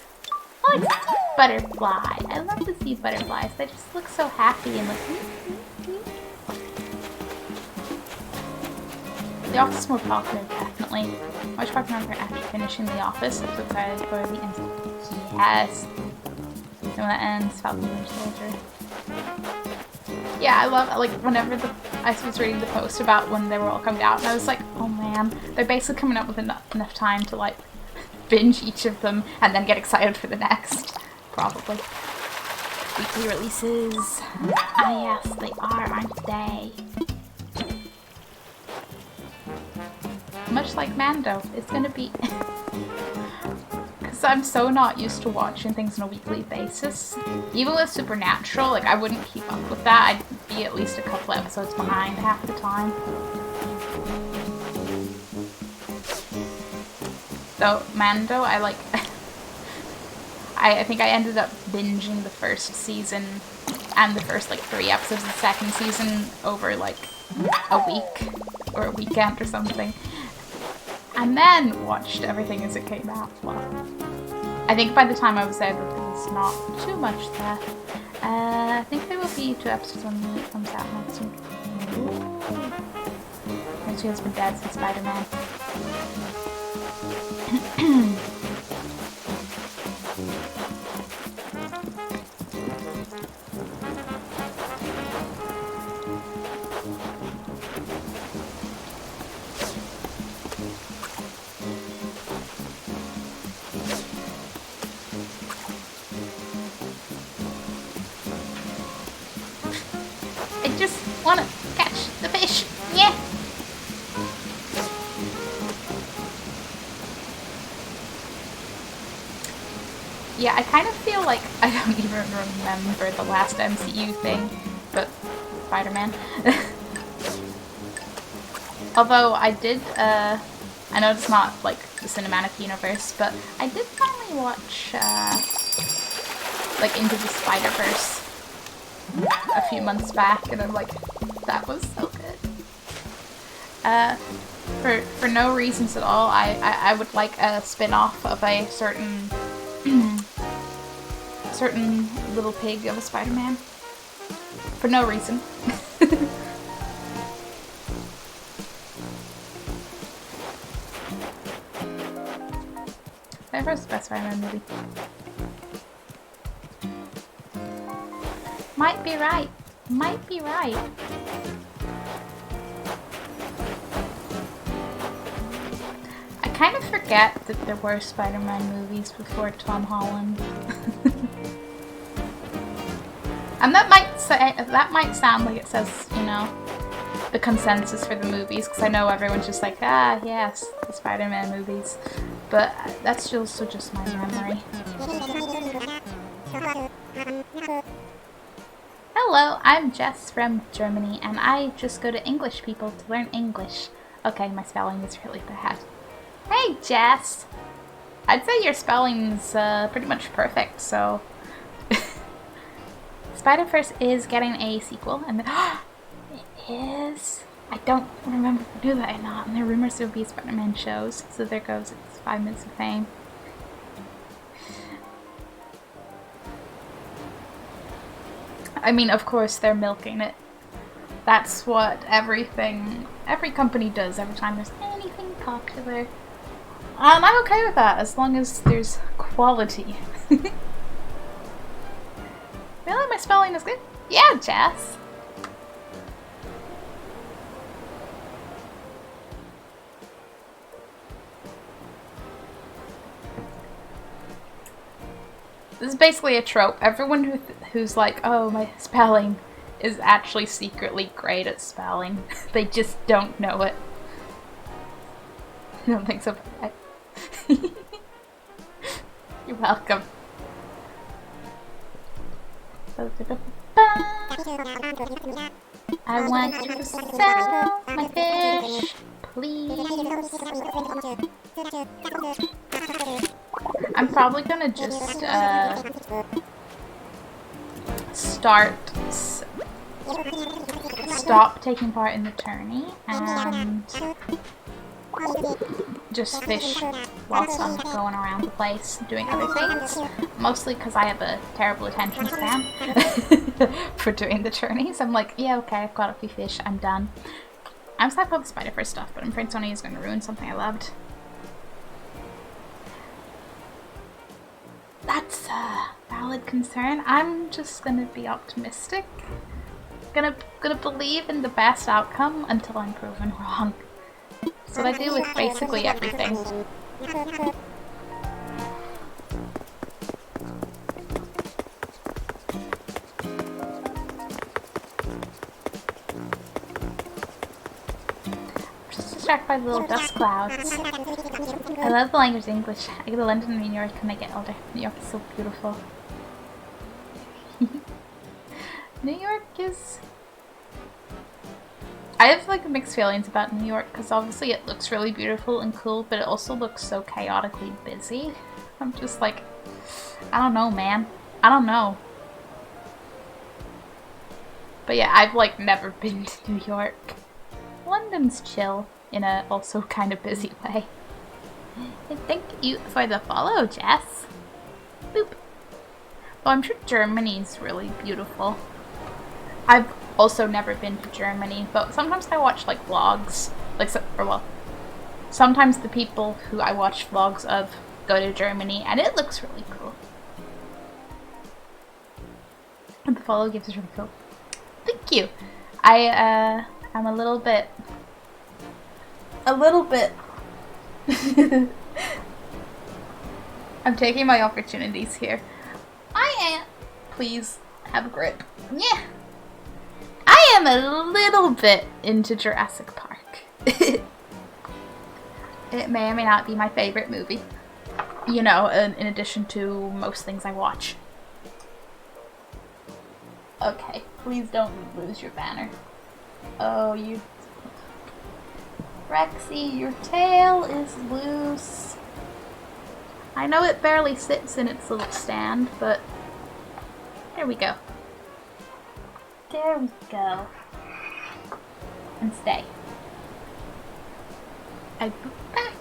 Oh, it's a butterfly. I love to see butterflies. They just look so happy and like. The Office is more popular, definitely. Much popular after finishing The Office. I'm so excited for the end. Yes. And when that ends, Falcon and Winter Soldier. Yeah, I love, like, whenever I was reading the post about when they were all coming out, and I was like, oh man, they're basically coming up with enough time to, like, binge each of them and then get excited for the next. Probably. Weekly releases. Ah, yes, they are, aren't they? Much like Mando, it's gonna be. Because I'm so not used to watching things on a weekly basis. Even with Supernatural, like, I wouldn't keep up with that. I'd be at least a couple episodes behind half the time. So, Mando, I like. I think I ended up binging the first season and the first, like, 3 episodes of the second season over, like, a week or a weekend or something. And then watched everything as it came out. Well, I think by the time I was there, there was not too much there. I think there will be 2 episodes when it comes out next week. And she has been dead since Spider-Man. I just want to catch the fish. Yeah. Yeah, I kind of feel like I don't even remember the last MCU thing, but Spider-Man. Although I did, I know it's not like the cinematic universe, but I did finally watch, like Into the Spider-Verse a few months back, and I'm like, that was so good. For no reasons at all, I would like a spin-off of a certain certain little pig of a Spider-Man. For no reason. Spider-Verse is the best Spider-Man movie. Might be right. Might be right. I kind of forget that there were Spider-Man movies before Tom Holland. And that might sound like it says, you know, the consensus for the movies, because I know everyone's just like, ah, yes, the Spider-Man movies. But that's also just my memory. Hello, I'm Jess from Germany, and I just go to English people to learn English. Okay, my spelling is really bad. Hey, Jess! I'd say your spelling's pretty much perfect, so... Spider-Verse is getting a sequel, and it is... I don't remember if I knew that or not, and there are rumors there will be Spider-Man shows, so there goes, it's 5 Minutes of Fame. I mean, of course, they're milking it. That's what every company does every time there's anything popular. And I'm okay with that, as long as there's quality. Really? My spelling is good? Yeah, Jess! This is basically a trope. Everyone who's like, oh, my spelling is actually secretly great at spelling. They just don't know it. I don't think so. You're welcome. I want you to sell my fish, please. I'm probably gonna just stop taking part in the tourney and just fish whilst I'm going around the place doing other things. Mostly because I have a terrible attention span for doing the journeys. I'm like, yeah, okay, I've got a few fish, I'm done. I'm sad about the Spider-Verse stuff, but I'm afraid Sony is going to ruin something I loved. That's a valid concern. I'm just gonna be optimistic. Gonna believe in the best outcome until I'm proven wrong. That's what I do with basically everything. Just distracted by the little dust clouds. I love the language English. I go to London and New York when I get older. New York is so beautiful. New York is... I have like mixed feelings about New York because obviously it looks really beautiful and cool, but it also looks so chaotically busy. I'm just like, I don't know, man. I don't know. But yeah, I've like never been to New York. London's chill in a also kind of busy way. Thank you for the follow, Jess. Boop. Oh, I'm sure Germany's really beautiful. I've also never been to Germany, but sometimes I watch like vlogs, like, or well, sometimes the people who I watch vlogs of go to Germany, and it looks really cool. And the follow gives is really cool. Thank you. I am a little bit. I'm taking my opportunities here. I am. Please have a grip. Yeah. I am a little bit into Jurassic Park. It may or may not be my favorite movie. You know, in addition to most things I watch. Okay, please don't lose your banner. Oh, you... Rexy, your tail is loose. I know it barely sits in its little stand, but... There we go. There we go. And stay. I boop back.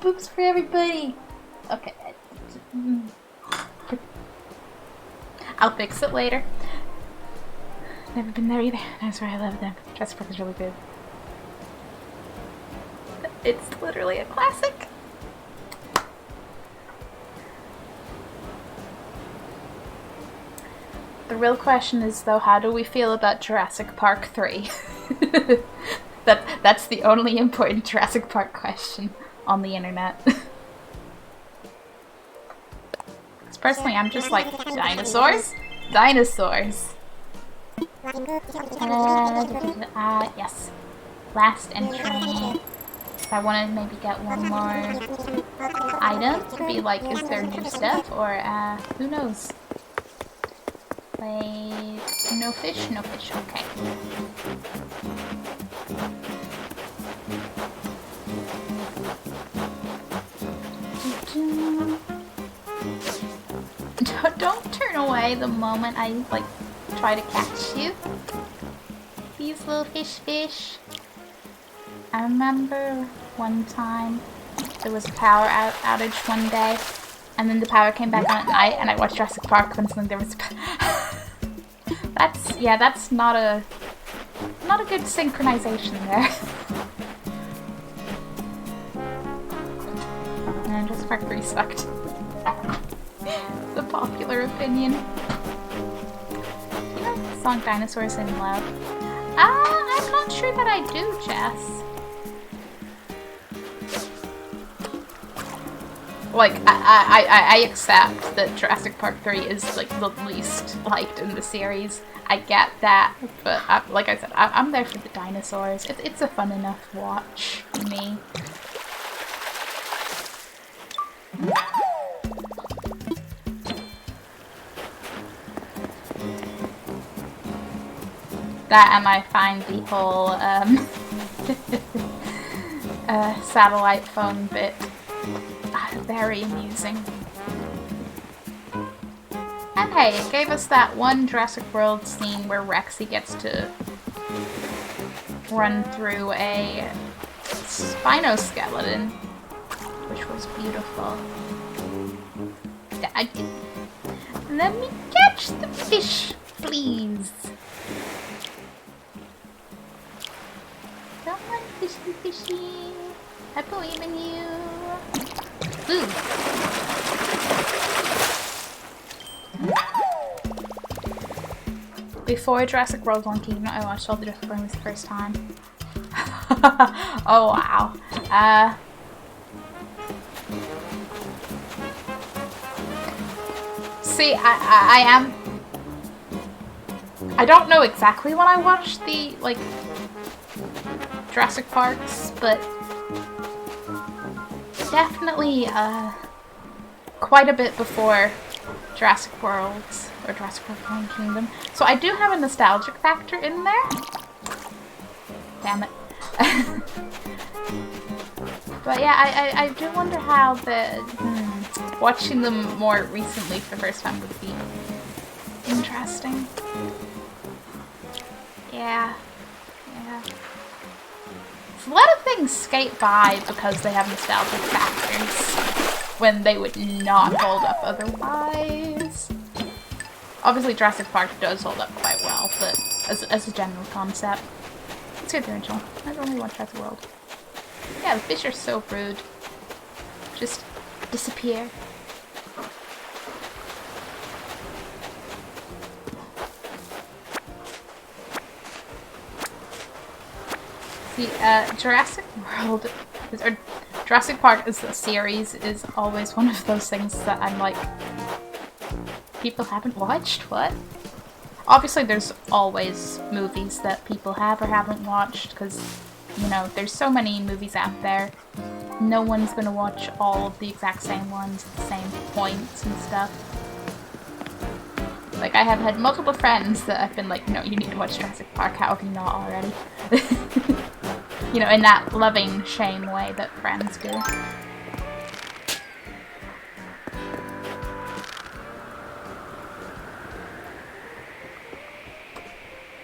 Boops for everybody. Okay. I'll fix it later. Never been there either. That's where I love them. Jurassic Park is really good. It's literally a classic. The real question is, though, how do we feel about Jurassic Park 3? That's the only important Jurassic Park question on the internet. Because personally, I'm just like, dinosaurs? Dinosaurs. Yes. Last entry. I want to maybe get one more item to be like, is there new stuff? Or, who knows? Wait, no fish? No fish, okay. Don't turn away the moment I, like, try to catch you. These little fish. I remember one time there was a power outage one day, and then the power came back on at night, and I watched Jurassic Park when suddenly there was that's not a good synchronization there. And Jurassic Park 3 sucked. The popular opinion. You know the song Dinosaurs in Love? I'm not sure that I do, Jess. Like, I accept that Jurassic Park 3 is, like, the least liked in the series. I get that, but like I said, I'm there for the dinosaurs. It's a fun enough watch for me. That, and I find the whole satellite phone bit very amusing. And hey, it gave us that one Jurassic World scene where Rexy gets to run through a Spinoskeleton, which was beautiful. Let me catch the fish, please. Come on, fishy, fishy. I believe in you. Ooh. Before Jurassic World on Kingdom, I watched all the Jurassic World movies the first time. Oh wow. See, I don't know exactly when I watched the like Jurassic Parks, but definitely quite a bit before Jurassic World or Jurassic World Fallen Kingdom. So I do have a nostalgic factor in there. Damn it. But yeah, I do wonder how watching them more recently for the first time would be interesting. Yeah. So a lot of things skate by because they have nostalgic factors when they would not hold up otherwise. Obviously Jurassic Park does hold up quite well, but as a general concept. Let's get the original. I don't really watch Jurassic World. Yeah, the fish are so rude. Just disappear. See, Jurassic World, or Jurassic Park as a series is always one of those things that I'm like, people haven't watched? What? Obviously there's always movies that people have or haven't watched, because, you know, there's so many movies out there. No one's gonna watch all of the exact same ones at the same points and stuff. Like, I have had multiple friends that I've been like, no, you need to watch Jurassic Park, how have you not already? You know, in that loving shame way that friends do.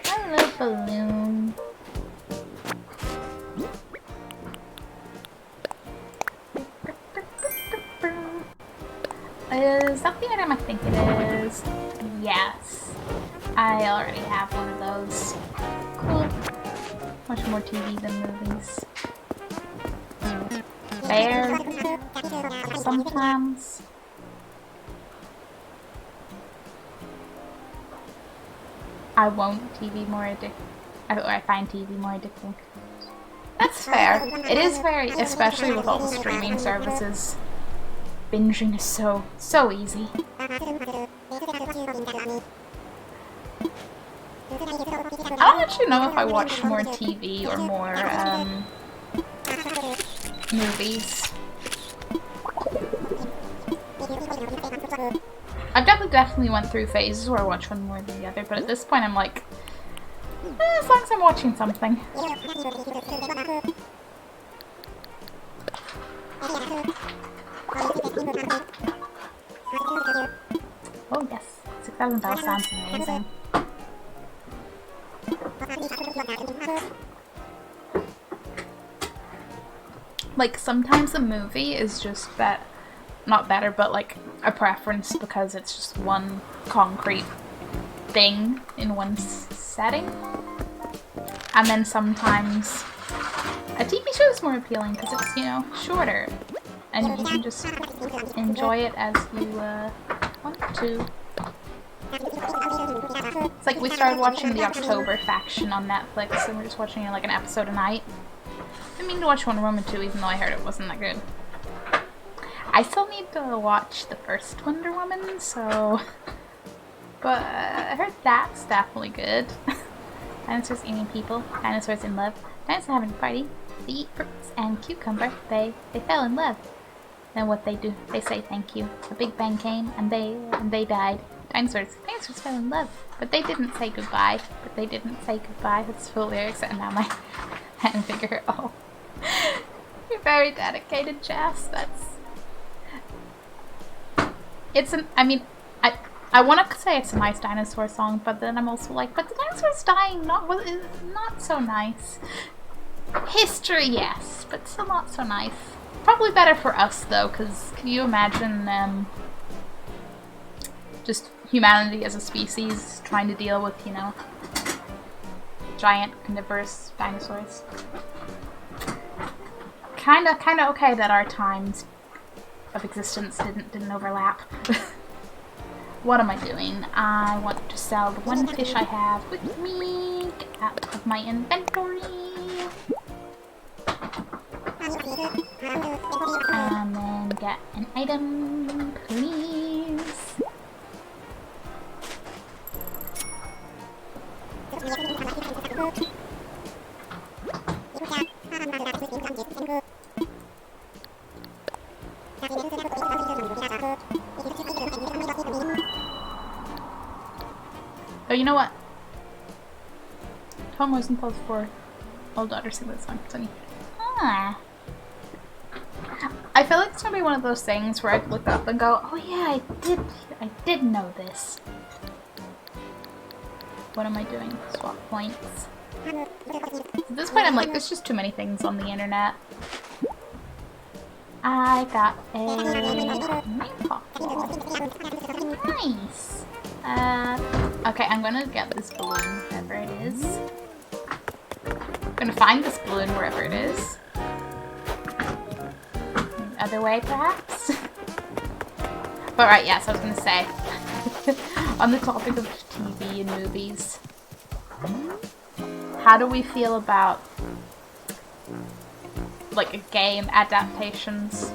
Hello, balloon. Is that the item I think it is? Yes. I already have one of those. Cool. Much more TV than movies. Fair. Sometimes. I won't TV more addictive. Or I find TV more addicting. That's fair. It is very, especially with all the streaming services. Binging is so easy. I don't actually know if I watch more TV or more movies. I've definitely went through phases where I watch one more than the other, but at this point I'm like, as long as I'm watching something. Oh yes, 6,000 bells sounds amazing. Like, sometimes a movie is just not better, but like a preference because it's just one concrete thing in one setting. And then sometimes a TV show is more appealing because it's, you know, shorter. And you can just enjoy it as you want to. It's like we started watching the October Faction on Netflix and we're just watching like an episode a night. I mean to watch Wonder Woman 2 even though I heard it wasn't that good. I still need to watch the first Wonder Woman, so... But I heard that's definitely good. Dinosaurs eating people, dinosaurs in love, dinosaurs having a party, they eat fruits and cucumber, they fell in love. Then what they do, they say thank you. The Big Bang came and they died. Dinosaurs fell in love, but they didn't say goodbye. That's full lyrics, and now my hand figure it all. You're very dedicated, Jess. I want to say it's a nice dinosaur song, but then I'm also like, but the dinosaurs dying not so nice. History, yes, but still not so nice. Probably better for us, though, because can you imagine just humanity as a species trying to deal with, you know, giant carnivorous dinosaurs? Kinda okay that our times of existence didn't overlap. What am I doing? I want to sell the one fish I have with me. Get out of my inventory. And then get an item, please. Oh, you know what? Home was impulse for old daughter sing that song. Sunny. Ah. I feel like it's gonna be one of those things where I look up and go, oh yeah, I did know this. What am I doing? Swap points. At this point I'm like, there's just too many things on the internet. I got a rainbow ball. Nice! Okay, I'm gonna get this balloon wherever it is. I'm gonna find this balloon wherever it is. Other way, perhaps? But right, yes, I was gonna say. On the topic of TV and movies, how do we feel about like game adaptations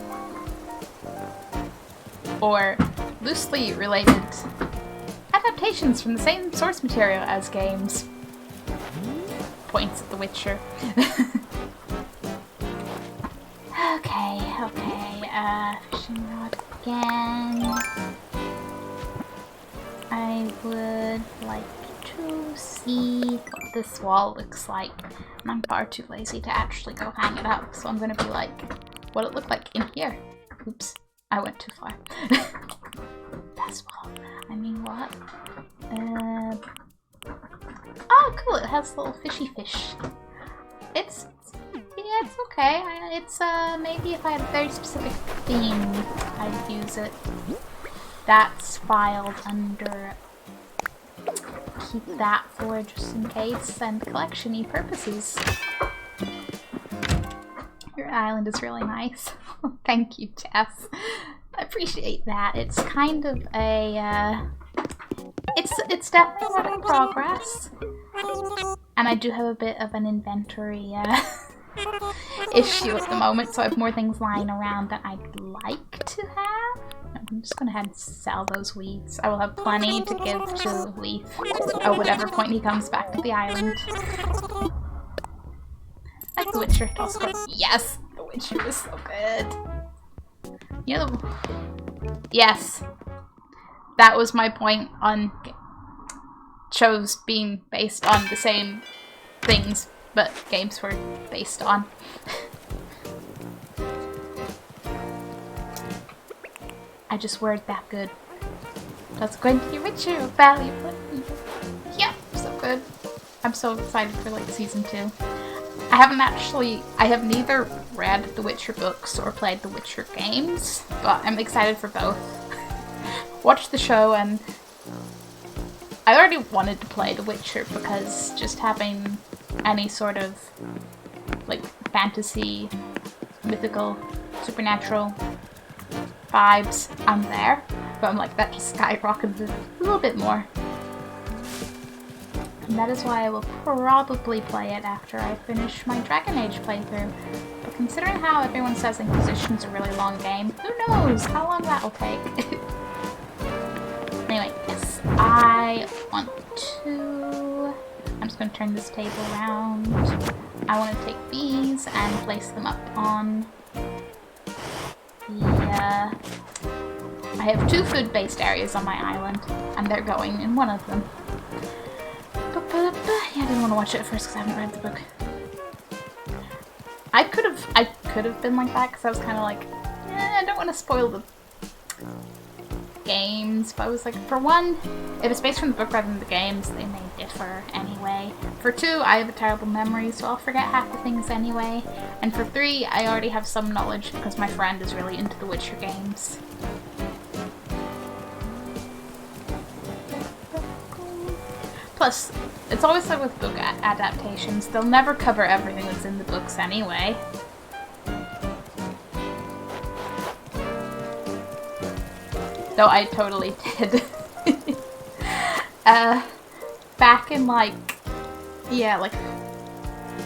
or loosely related adaptations from the same source material as games? Points at The Witcher. Okay, fishing rod again. I would like to see what this wall looks like, and I'm far too lazy to actually go hang it up, so I'm gonna be like, what it looked like in here. Oops, I went too far. This wall. I mean, what? Oh, cool! It has little fishy fish. Yeah, it's okay. It's maybe if I had a very specific theme, I'd use it. That's filed under keep that for just in case and collection-y purposes. Your island is really nice. Thank you, Jess. I appreciate that. It's kind of a it's definitely work in progress. And I do have a bit of an inventory issue at the moment, so I have more things lying around that I'd like to have. I'm just gonna head and sell those weeds. I will have plenty to give to Leaf at whatever point he comes back to the island. Like The Witcher. Yes! The Witcher is so good. You know, yes. That was my point on shows being based on the same things, but games were based on. I just worded that good. That's going to be richer, valuable. Yeah, so good. I'm so excited for like season 2. I have neither read the Witcher books or played the Witcher games, but I'm excited for both. Watched the show and I already wanted to play the Witcher because just having any sort of like fantasy, mythical, supernatural vibes, I'm there. But I'm like, that just skyrocketed a little bit more. And that is why I will probably play it after I finish my Dragon Age playthrough. But considering how everyone says Inquisition's a really long game, who knows how long that will take. Anyway, yes, I want to... I'm just going to turn this table around. I want to take these and place them up on the... I have 2 food-based areas on my island, and they're going in one of them. Yeah, I didn't want to watch it at first because I haven't read the book. I could have been like that because I was kind of like, I don't want to spoil games, but I was like, for one, if it's based from the book rather than the games, they may differ anyway. For two, I have a terrible memory, so I'll forget half the things anyway. And for three, I already have some knowledge because my friend is really into the Witcher games. Plus, it's always like with book adaptations, they'll never cover everything that's in the books anyway. Though I totally did. Back in like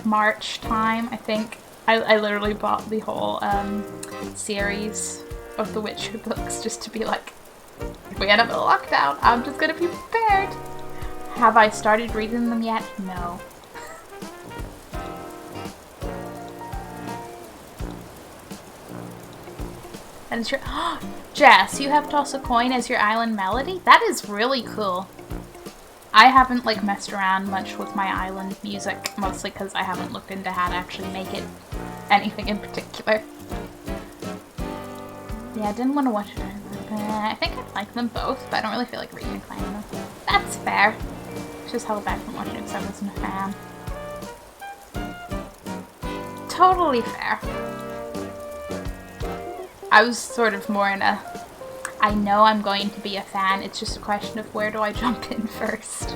March time, I think, I literally bought the whole series of the Witcher books just to be like, if we end up in a lockdown, I'm just gonna be prepared. Have I started reading them yet? No. And it's your Jess, you have Toss a Coin as your island melody? That is really cool. I haven't like messed around much with my island music, mostly because I haven't looked into how to actually make it anything in particular. Yeah, I didn't want to watch it. I think I like them both, but I don't really feel like reading and playing them. That's fair. Just held back from watching it because I wasn't a fan. Totally fair. I was sort of more in a, I know I'm going to be a fan, it's just a question of where do I jump in first.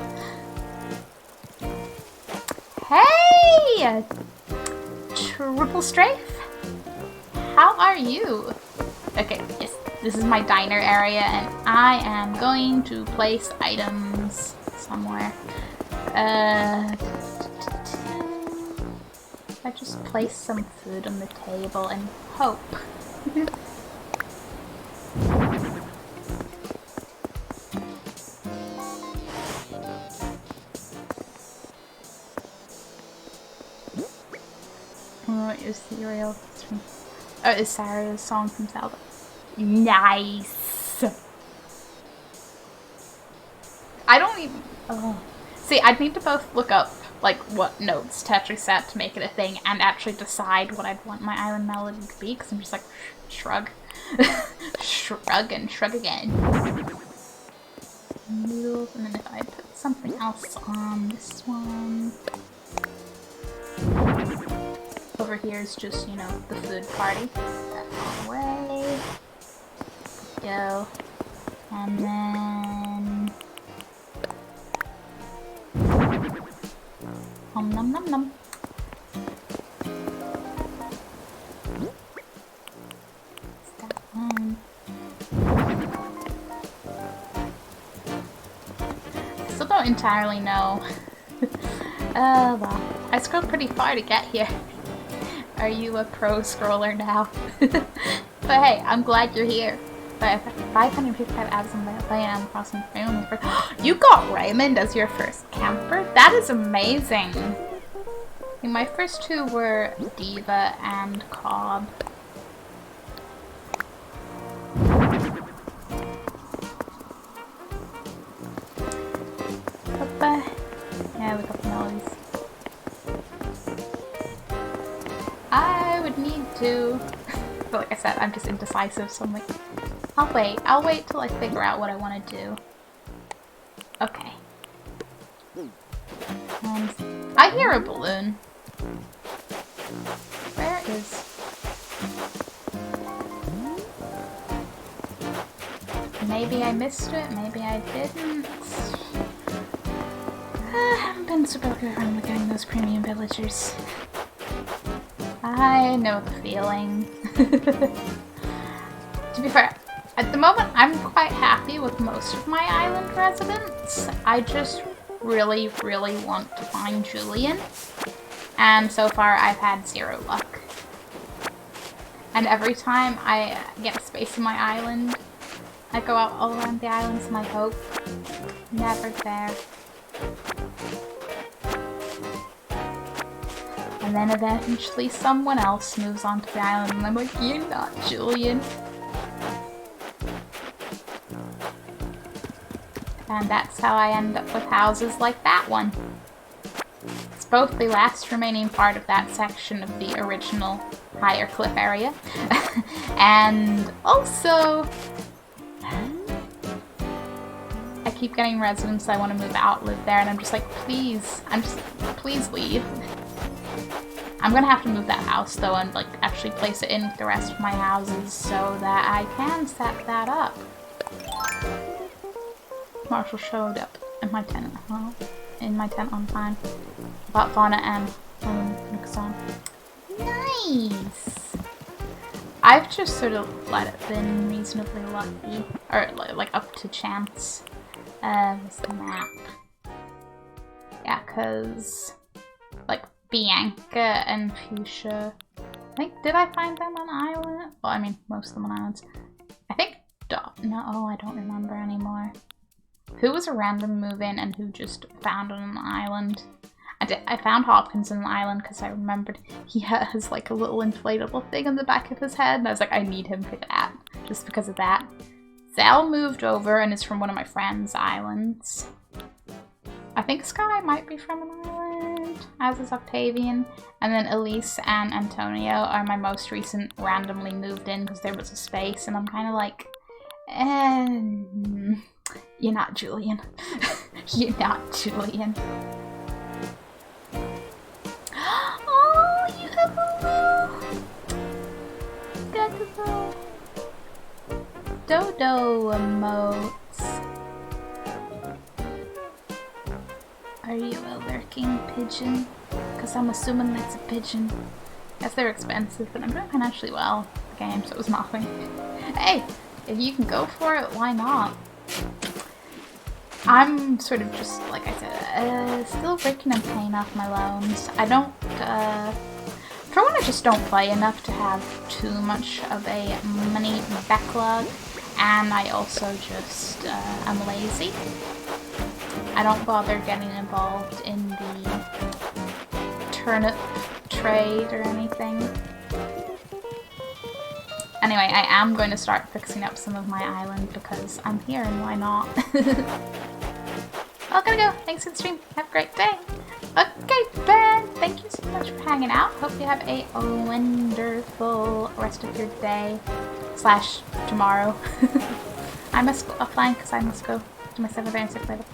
Hey! Triple Strafe? How are you? Okay, yes, this is my diner area and I am going to place items somewhere. I just place some food on the table and hope. What is cereal? Oh, it's Sarah's song from Zelda. Nice! I don't even... Oh. See, I'd need to both look up, like, what notes to actually set to make it a thing and actually decide what I'd want my island melody to be, because I'm just like, shrug. Shrug and shrug again. Noodles, and then if I put something else on this one... Over here is just, you know, the food party. That way. Go. And then... Nom nom nom nom. That one. I still don't entirely know. Well, I scrolled pretty far to get here. Are you a pro scroller now? But hey, I'm glad you're here. But 555 abs on the plane, I'm crossing Raymond first. You got Raymond as your first camper? That is amazing! I think my first two were Diva and Cobb. Yeah, look up melodies. I would need to... But like I said, I'm just indecisive, so I'm like, I'll wait till I figure out what I want to do. Okay. I hear a balloon. Where is... Maybe I missed it, maybe I didn't. I haven't been super good around getting those premium villagers. I know the feeling. To be fair, at the moment I'm quite happy with most of my island residents. I just really, really want to find Julian. And so far I've had 0 luck. And every time I get space in my island, I go out all around the islands and I hope. Never there. And then eventually someone else moves onto the island and I'm like, you're not Julian. And that's how I end up with houses like that one. It's both the last remaining part of that section of the original higher cliff area. And also keep getting residents I want to move out, live there, and I'm just like, please, please leave. I'm gonna have to move that house though and like actually place it in with the rest of my houses so that I can set that up. Marshall showed up in my tent. In my tent on time. About Fauna and Nixon. Nice! I've just sort of let it been reasonably lucky. Or like up to chance. What's the map? Yeah, cause like Bianca and Fuchsia. I think, did I find them on island? Well, I mean, most of them on islands. I think no, I don't remember anymore. Who was a random move-in and who just found on an island? I found Hopkins on an island because I remembered he has like a little inflatable thing on the back of his head, and I was like, I need him for that, just because of that. Zell moved over and is from one of my friend's islands. I think Sky might be from an island, as is Octavian. And then Elise and Antonio are my most recent randomly moved in because there was a space, and I'm kind of like, you're not Julian. You're not Julian. Oh, you have a little... Got the little... Dodo emotes. Are you a lurking pigeon? Because I'm assuming that's a pigeon. Guess they're expensive, but I'm doing financially well in the game, so it was nothing. Hey! If you can go for it, why not? I'm sort of just, like I said, still breaking and paying off my loans. I don't, for one, I just don't play enough to have too much of a money backlog, and I also just, I'm lazy. I don't bother getting involved in the turnip trade or anything. Anyway, I am going to start fixing up some of my island because I'm here and why not? Well, gotta go. Thanks for the stream. Have a great day. Okay, Ben, thank you so much for hanging out. Hope you have a wonderful rest of your day / tomorrow. I must go offline because I must go to my 7th and 6th level.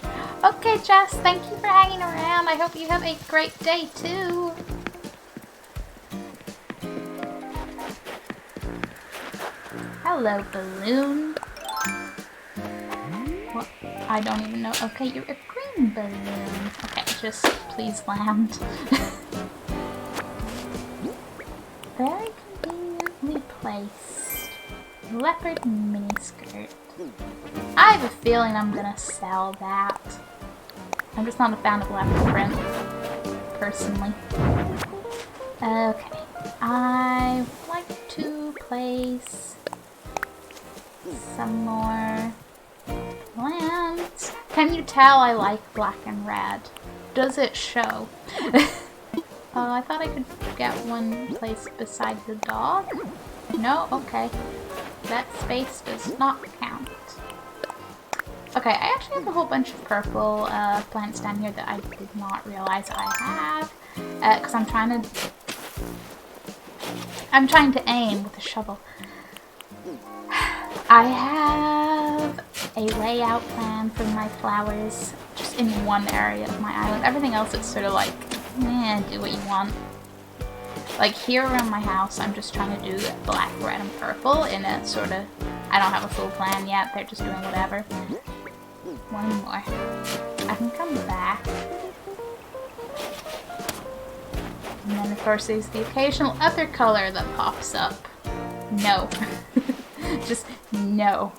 Okay, Jess, thank you for hanging around. I hope you have a great day too. Hello, balloon. What? I don't even know. Okay, you're a green balloon. Okay, just please land. Very conveniently placed. Leopard miniskirt. I have a feeling I'm gonna sell that. I'm just not a fan of leopard print, personally. Okay, I would like to place some more plants. Can you tell I like black and red? Does it show? I thought I could get one placed beside the dog. No? Okay. That space does not count. Okay, I actually have a whole bunch of purple plants down here that I did not realize I have. Because I'm trying to aim with a shovel. I have a layout plan for my flowers just in one area of my island. Everything else it's sort of like, do what you want. Like here around my house, I'm just trying to do black, red, and purple in a sort of, I don't have a full plan yet, they're just doing whatever. One more. I can come back. And then of course there's the occasional other color that pops up. No. Just no.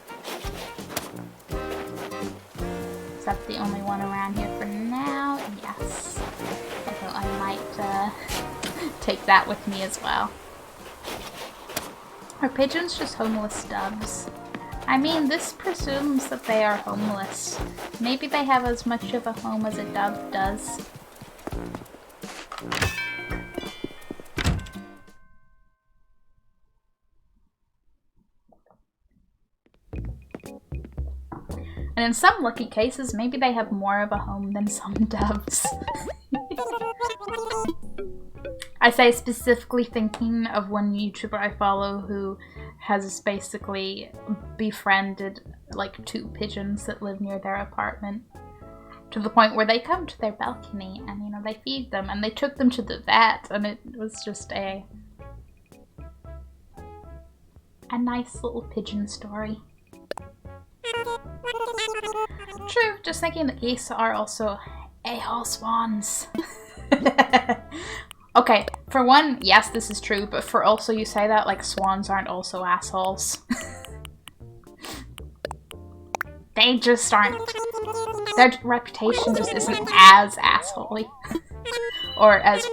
Is that the only one around here for now? Yes. Although I might take that with me as well. Are pigeons just homeless doves? I mean, this presumes that they are homeless. Maybe they have as much of a home as a dove does. And in some lucky cases, maybe they have more of a home than some doves. I say specifically thinking of one YouTuber I follow who has basically befriended like 2 pigeons that live near their apartment. To the point where they come to their balcony and, you know, they feed them, and they took them to the vet, and it was just a nice little pigeon story. True, just thinking that geese are also a-hole swans. Okay, for one, yes, this is true, but for also you say that like swans aren't also assholes. They just aren't. Their reputation just isn't as assholey. Or as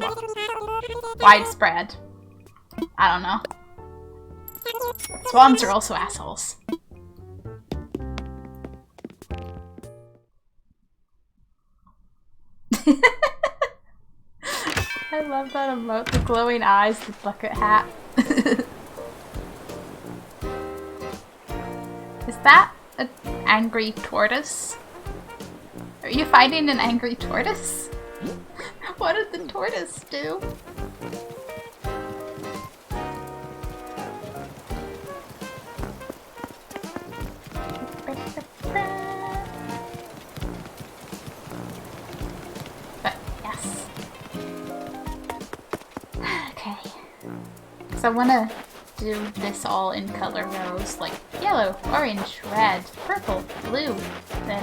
widespread. I don't know. Swans are also assholes. I love that emote, the glowing eyes, the bucket hat. Is that an angry tortoise? Are you fighting an angry tortoise? What did the tortoise do? But yes. Okay. So I want to do this all in color rows, like yellow, orange, red, purple, blue, then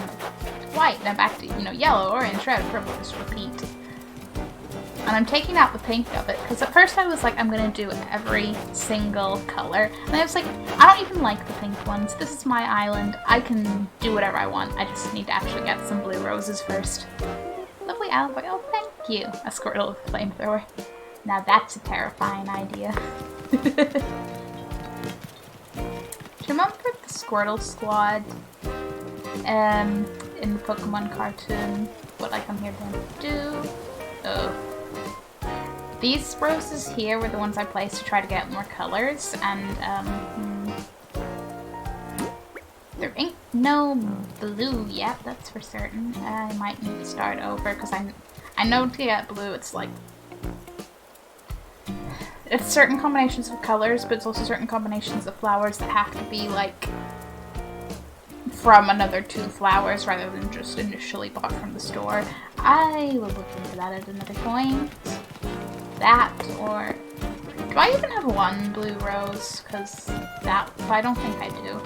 white, then back to, you know, yellow, orange, red, purple, just repeat. And I'm taking out the pink of it, because at first I was like, I'm gonna do every single color. And I was like, I don't even like the pink ones. This is my island. I can do whatever I want. I just need to actually get some blue roses first. Lovely Alpha. Oh, thank you. A Squirtle with a flamethrower. Now that's a terrifying idea. Do you remember the Squirtle Squad in the Pokemon cartoon? What I come here to do? Oh. These roses here were the ones I placed to try to get more colors, and there ain't no blue yet, that's for certain. I might need to start over, because I know to get blue it's like... It's certain combinations of colors, but it's also certain combinations of flowers that have to be like from another 2 flowers rather than just initially bought from the store. I will look into that at another point. That, or... Do I even have 1 blue rose? Because that... But I don't think I do.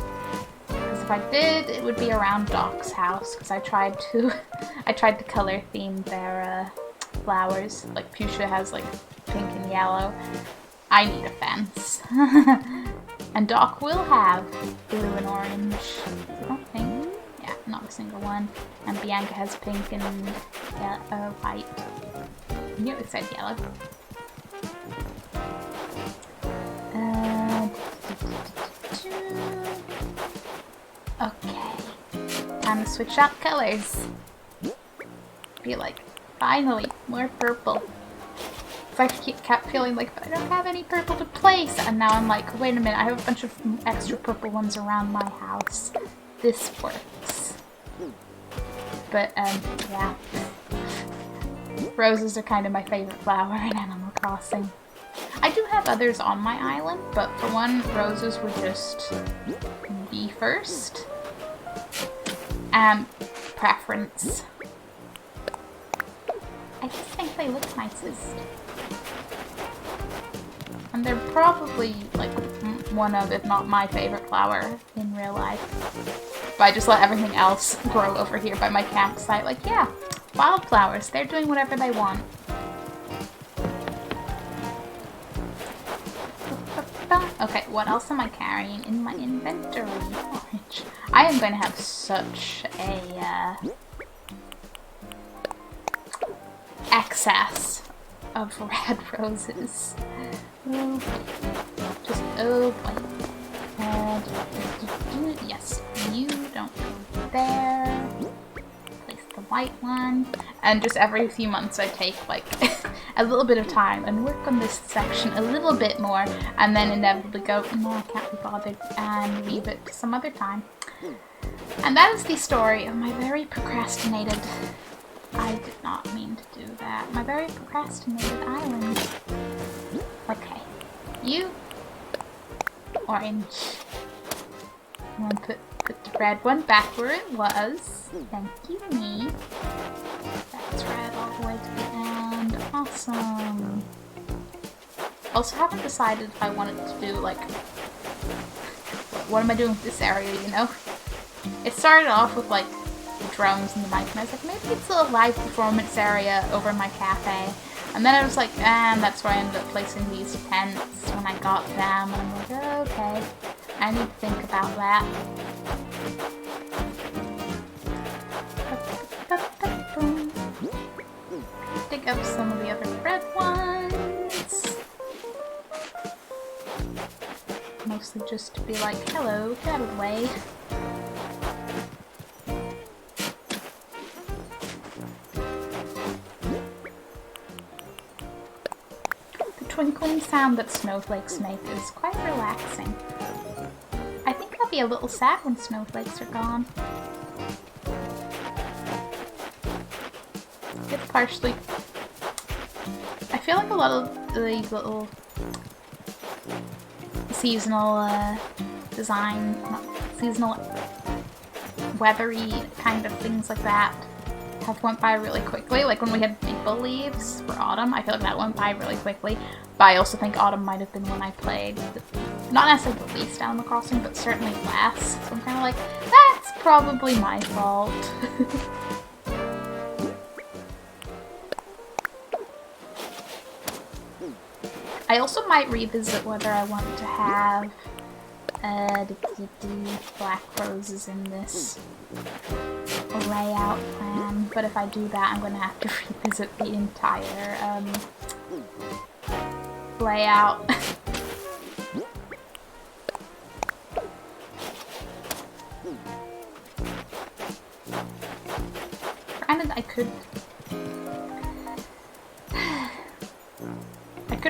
Because if I did, it would be around Doc's house, because I tried to... I tried to color theme their flowers. Like Fuchsia has like pink and yellow. I need a fence. And Doc will have blue and orange. I don't think. Yeah, not a single one. And Bianca has pink and white. I knew it said yellow. Okay. Time to switch out colors. Be like, finally, more purple. I kept feeling like, but I don't have any purple to place, and now I'm like, wait a minute, I have a bunch of extra purple ones around my house. This works. But, yeah. Roses are kind of my favorite flower in Animal Crossing. I do have others on my island, but for one, roses would just be first. Preference. I just think they look nicest. And they're probably, like, one of, if not my favorite flower in real life. But I just let everything else grow over here by my campsite. Like, yeah, wildflowers, they're doing whatever they want. Okay, what else am I carrying in my inventory? Orange. I am going to have such a, excess of red roses. Oh, just, oh boy. Yes, you don't go there. Place the white one. And just every few months I take like a little bit of time and work on this section a little bit more, and then inevitably go, no, I can't be bothered, and leave it to some other time. And that is the story of my very procrastinated... I did not mean to do that. My very procrastinated island. Okay. You. Orange. I'm gonna put Put the red one back where it was. Thank you, me. That's red all the way to the end. Awesome. Also haven't decided if I wanted to do, like, what am I doing with this area, you know? It started off with, like, the drums and the mic, and I was like, maybe it's a live performance area over my cafe. And then I was like, and that's where I ended up placing these tents when I got them. And I'm like, oh, okay, I need to think about that. Dig up some of the other red ones. Mostly just to be like, hello, get out of the way. The twinkling sound that snowflakes make is quite relaxing. I think I'll be a little sad when snowflakes are gone. It's partially... I feel like a lot of these little seasonal seasonal weathery kind of things like that have went by really quickly. Like when we had maple leaves for autumn, I feel like that went by really quickly. But I also think autumn might have been when I played, not necessarily the least Animal Crossing, but certainly less. So I'm kind of like, that's probably my fault. I also might revisit whether I want to have black roses in this layout plan, but if I do that, I'm going to have to revisit the entire layout. Granted, I could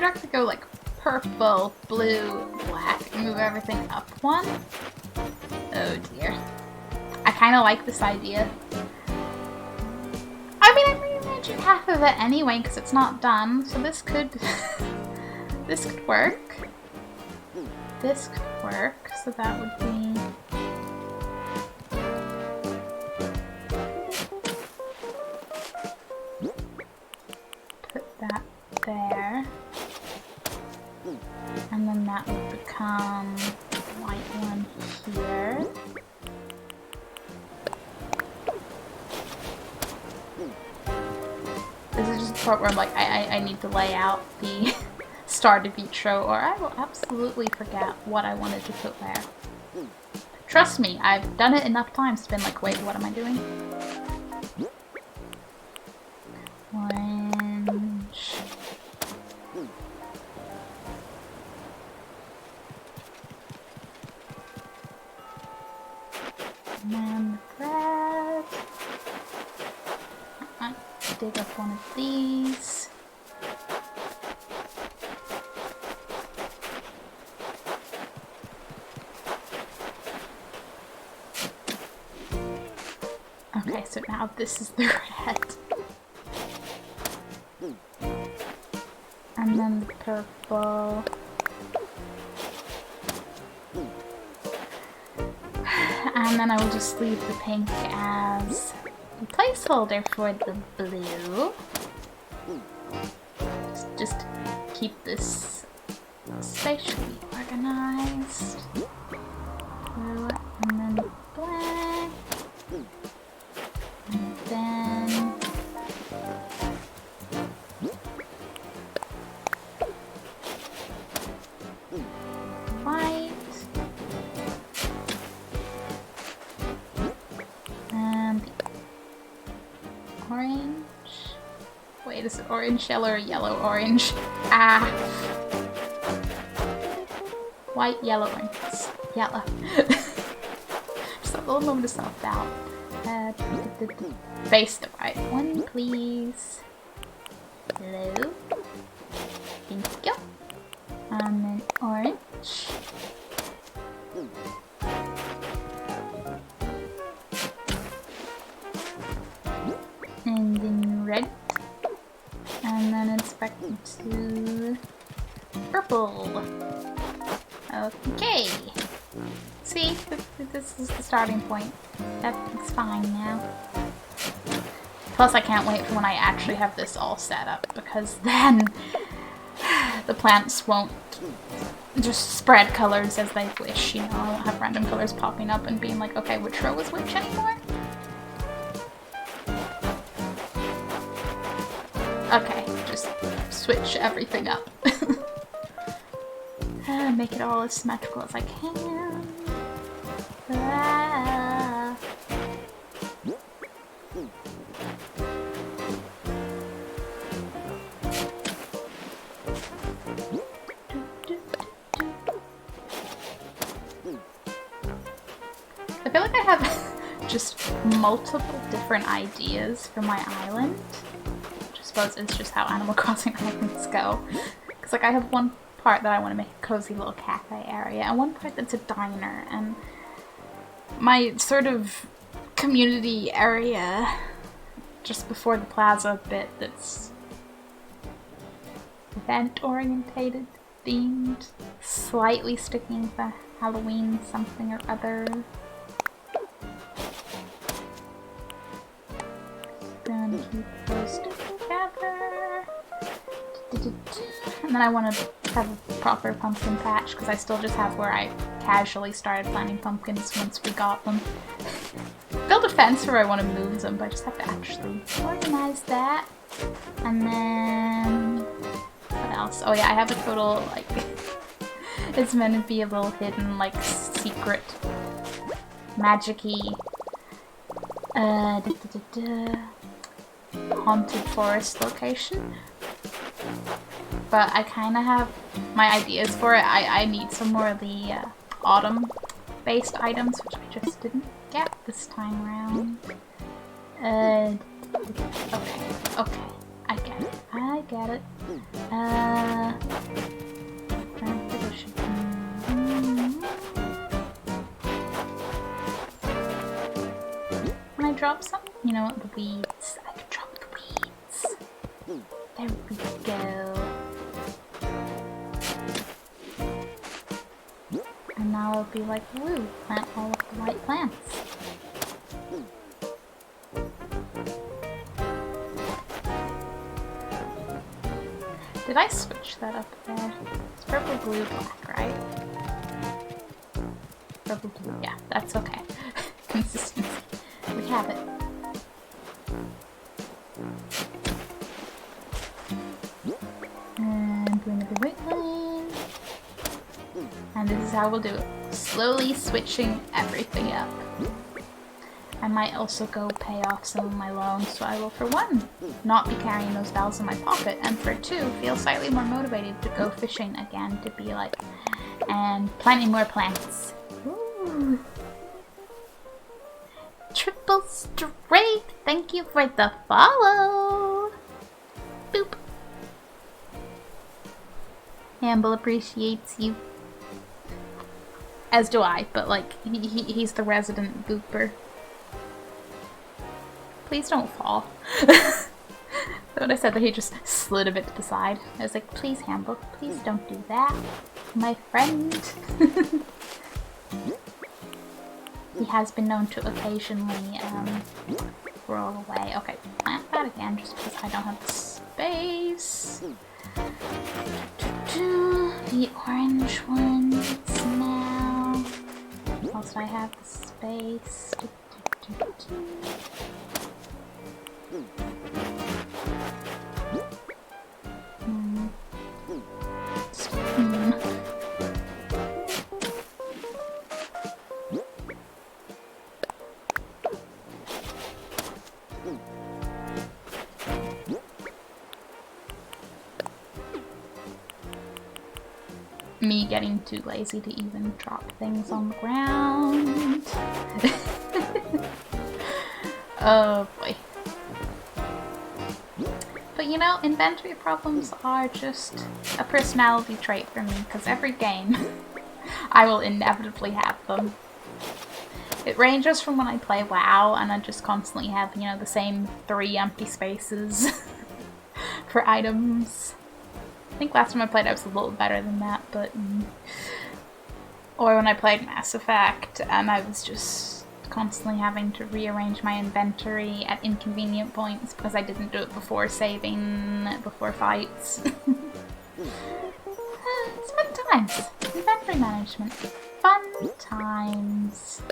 actually go like purple, blue, black, and move everything up one. Oh dear. I kind of like this idea. I mean, I'm rearranging half of it anyway because it's not done, so this could this could work. This could work, so that would be put that there. And then that would become the white one here. This is just the part where I'm like, I need to lay out the start of each row, or I will absolutely forget what I wanted to put there. Trust me, I've done it enough times to be like, wait, what am I doing? Orange. And then red. I might dig up one of these. Okay, so now this is the red. And then the purple. And then I will just leave the pink as a placeholder for the blue. Just keep this spatially organized. Blue, and then black. And then white. And orange. Wait, is it orange yellow or yellow orange? Ah. White, yellow, orange. Yellow. Just a little moment of self-doubt. Face the right one, please. Hello. Thank you. And then orange. And then red. And then it's back to purple. Okay. See? This is the starting point. That's fine now. Plus, I can't wait for when I actually have this all set up, because then the plants won't just spread colors as they wish, you know? I won't have random colors popping up and being like, okay, which row is which anymore? Okay, just switch everything up. Make it all as symmetrical as I can. Ah. I feel like I have just multiple different ideas for my island. Which I suppose is just how Animal Crossing islands go. Because like I have one part that I want to make a cozy little cafe area, and one part that's a diner, and my sort of community area just before the plaza bit that's event orientated, themed, slightly sticking to Halloween something or other. Gonna keep those together. And then I want to have a proper pumpkin patch, because I still just have where I casually started planting pumpkins once we got them. Build a fence where I want to move them, but I just have to actually organize that. And then... what else? Oh yeah, I have a total, like... it's meant to be a little hidden, like, secret magic-y haunted forest location. But I kind of have my ideas for it. I need some more of the autumn-based items, which I just didn't get this time around. Okay, I get it. When I drop some, you know, the weeds. I could drop the weeds. There we go. And now I'll be like, woo, plant all of the white plants. Did I switch that up there? It's purple, blue, black, right? Purple, blue, yeah, that's okay. Consistency. We have it. And bring the white line. And this is how we'll do it. Slowly switching everything up. I might also go pay off some of my loans, so I will, for one, not be carrying those bells in my pocket, and for two, feel slightly more motivated to go fishing again, to be like, and planting more plants. Ooh. Triple straight! Thank you for the follow! Boop! Hamble appreciates you. As do I, but like, he's the resident booper. Please don't fall. When I said that, he just slid a bit to the side. I was like, please, Hamble, please don't do that. My friend. He has been known to occasionally roll away. Okay, plant that again just because I don't have the space. The orange ones now. Whilst I have the space. Me getting too lazy to even drop things on the ground. Oh boy. But you know, inventory problems are just a personality trait for me, because every game I will inevitably have them. It ranges from when I play WoW and I just constantly have, you know, the same 3 empty spaces for items. I think last time I played I was a little better than that, but... Or when I played Mass Effect and I was just constantly having to rearrange my inventory at inconvenient points because I didn't do it before saving, before fights. It's fun times. Inventory management. Fun times.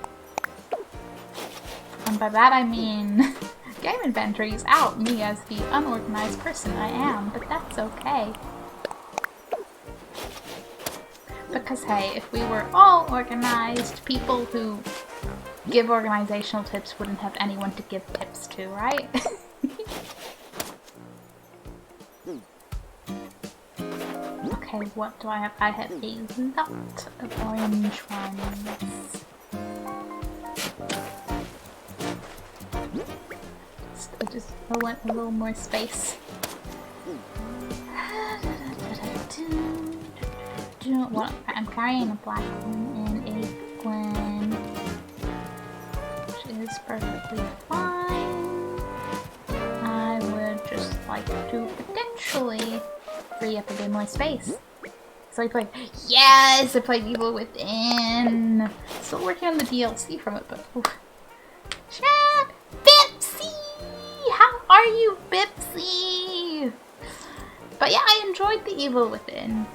And by that I mean game inventories out me as the unorganized person I am, but that's okay. Because hey, if we were all organized, people who give organizational tips wouldn't have anyone to give tips to, right? Okay, what do I have? I have a lot of orange ones. I want a little more space. I'm carrying a black one and a one, which is perfectly fine. I would just like to potentially free up a bit more space. So I played, yes, I played Evil Within. Still working on the DLC from it, but chat, Bipsy, how are you, Bipsy? But yeah, I enjoyed the Evil Within.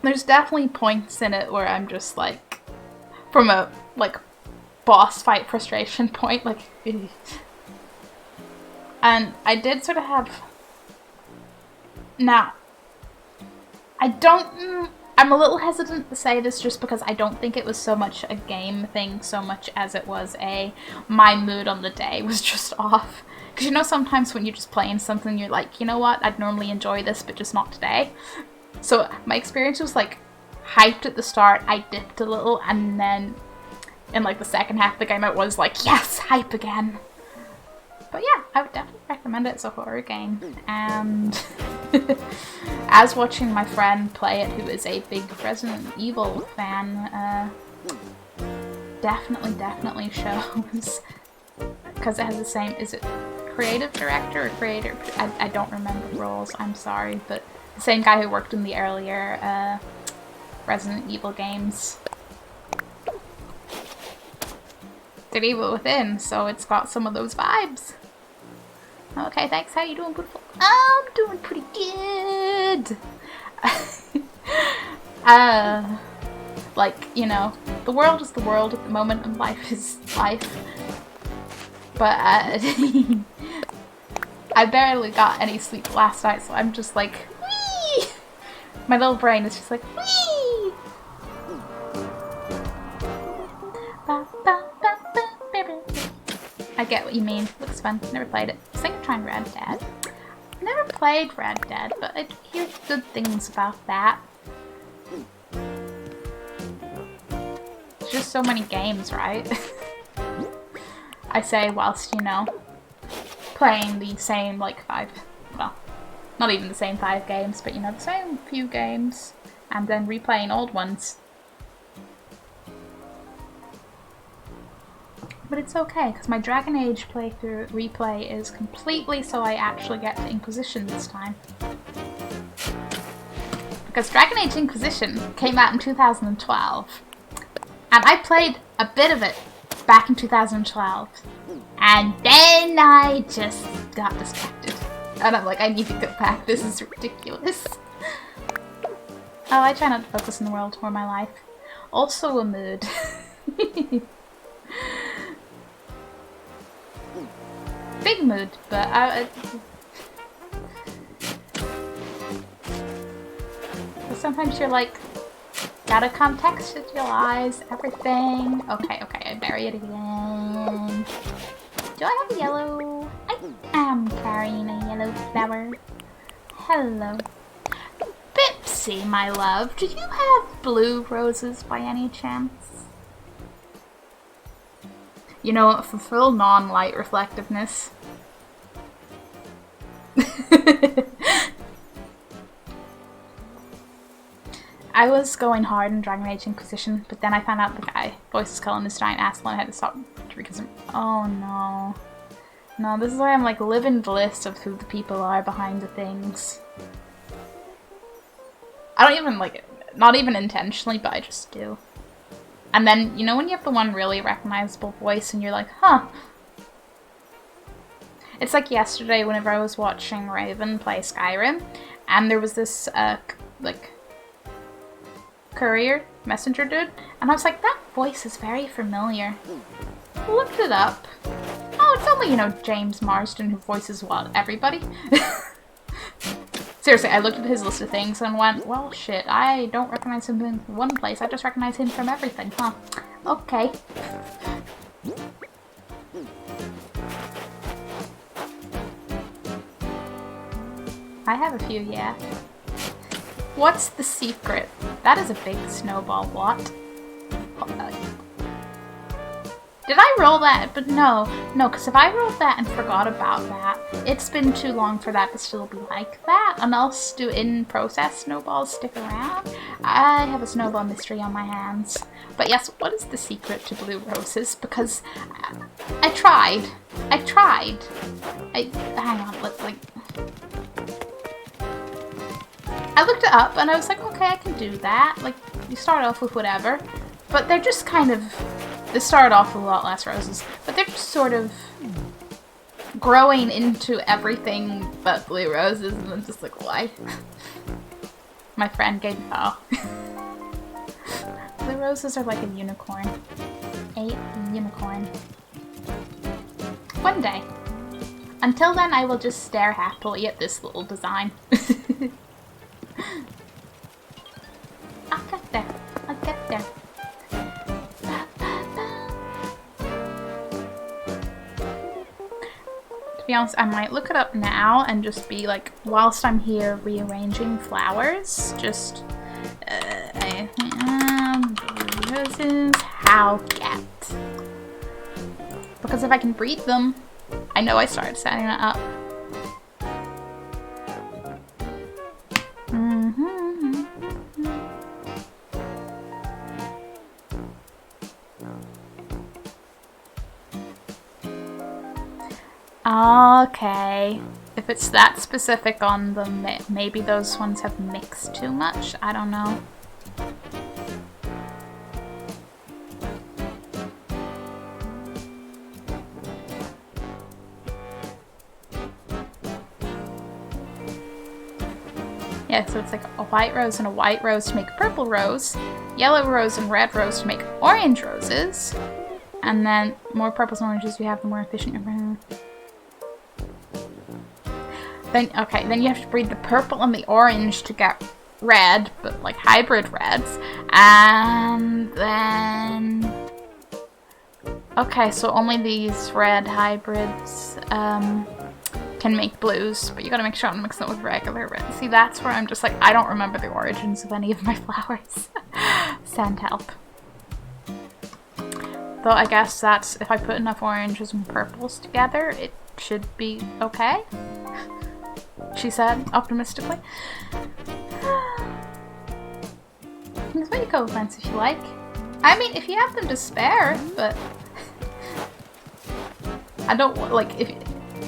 There's definitely points in it where I'm just like, from a like boss fight frustration point, like, and I did sort of have. Now, I'm a little hesitant to say this just because I don't think it was so much a game thing so much as it was my mood on the day was just off. Because you know sometimes when you're just playing something you're like, you know what, I'd normally enjoy this but just not today. So my experience was like hyped at the start, I dipped a little, and then in like the second half of the game it was like, yes, hype again. But yeah, I would definitely recommend it as a horror game. And as watching my friend play it, who is a big Resident Evil fan, definitely shows. Because it has the same, is it creative director or creator? I don't remember the roles, I'm sorry. But the same guy who worked in the earlier Resident Evil games did Evil Within, so it's got some of those vibes. Okay, thanks. How you doing, beautiful? I'm doing pretty good. Like, you know, the world is the world at the moment and life is life. But, I barely got any sleep last night, so I'm just like, whee! My little brain is just like, whee! I get what you mean. Looks fun. Never played it. I think I'm trying Red Dead. Never played Red Dead, but I hear good things about that. There's just so many games, right? I say whilst, you know, playing the same, like, well, not even the same 5 games, but, you know, the same few games, and then replaying old ones. But it's okay, because my Dragon Age playthrough replay is completely so I actually get to Inquisition this time. Because Dragon Age Inquisition came out in 2012, and I played a bit of it back in 2012, and then I just got distracted. And I'm like, I need to get back, this is ridiculous. Oh, I try not to focus on the world or my life. Also a mood. Big mood, but sometimes you're like, gotta contextualize everything. Okay, I bury it again. Do I have a yellow? I am carrying a yellow flower. Hello. Bipsy, my love, do you have blue roses by any chance? You know, for full non-light reflectiveness. I was going hard in Dragon Age Inquisition, but then I found out the guy voices calling this giant asshole and I had to stop because oh no. No, this is why I'm like living the list of who the people are behind the things. I don't even like Not even intentionally, but I just do. And then, you know when you have the one really recognizable voice and you're like, huh. It's like yesterday whenever I was watching Raven play Skyrim, and there was this, like, courier, messenger dude, and I was like, that voice is very familiar. Looked it up. Oh, it's only, you know, James Marsden who voices, what, everybody? Seriously, I looked at his list of things and went, well, shit, I don't recognize him in one place, I just recognize him from everything, huh? Okay. I have a few, yeah. What's the secret? That is a big snowball. What? Did I roll that? But no, because if I rolled that and forgot about that, it's been too long for that to still be like that, unless do in-process snowballs stick around. I have a snowball mystery on my hands. But yes, what is the secret to blue roses? Because I tried. Hang on, I looked it up and I was like, okay, I can do that. Like, you start off with whatever, but they're just kind of, they started off with a lot less roses, but they're just sort of growing into everything but blue roses, and I'm just like, why? My friend gave me, oh. Blue roses are like a unicorn. A unicorn. One day. Until then, I will just stare happily at this little design. I'll get there. I'll get there. To be honest, I might look it up now and just be like, whilst I'm here rearranging flowers, just roses, how get. Because if I can breed them, I know I started setting it up. Okay, if it's that specific on them, maybe those ones have mixed too much, I don't know. Yeah, so it's like a white rose and a white rose to make a purple rose, yellow rose and red rose to make orange roses, and then more purples and oranges you have, the more efficient your... Then, okay, then you have to breed the purple and the orange to get red, but like hybrid reds. And then... Okay, so only these red hybrids can make blues, but you gotta make sure I'm mixing it with regular red. See, that's where I'm just like, I don't remember the origins of any of my flowers. Send help. Though I guess that's, if I put enough oranges and purples together, it should be okay. She said, optimistically. There's many co-plants if you like. I mean, if you have them to spare, but... I don't, like, if...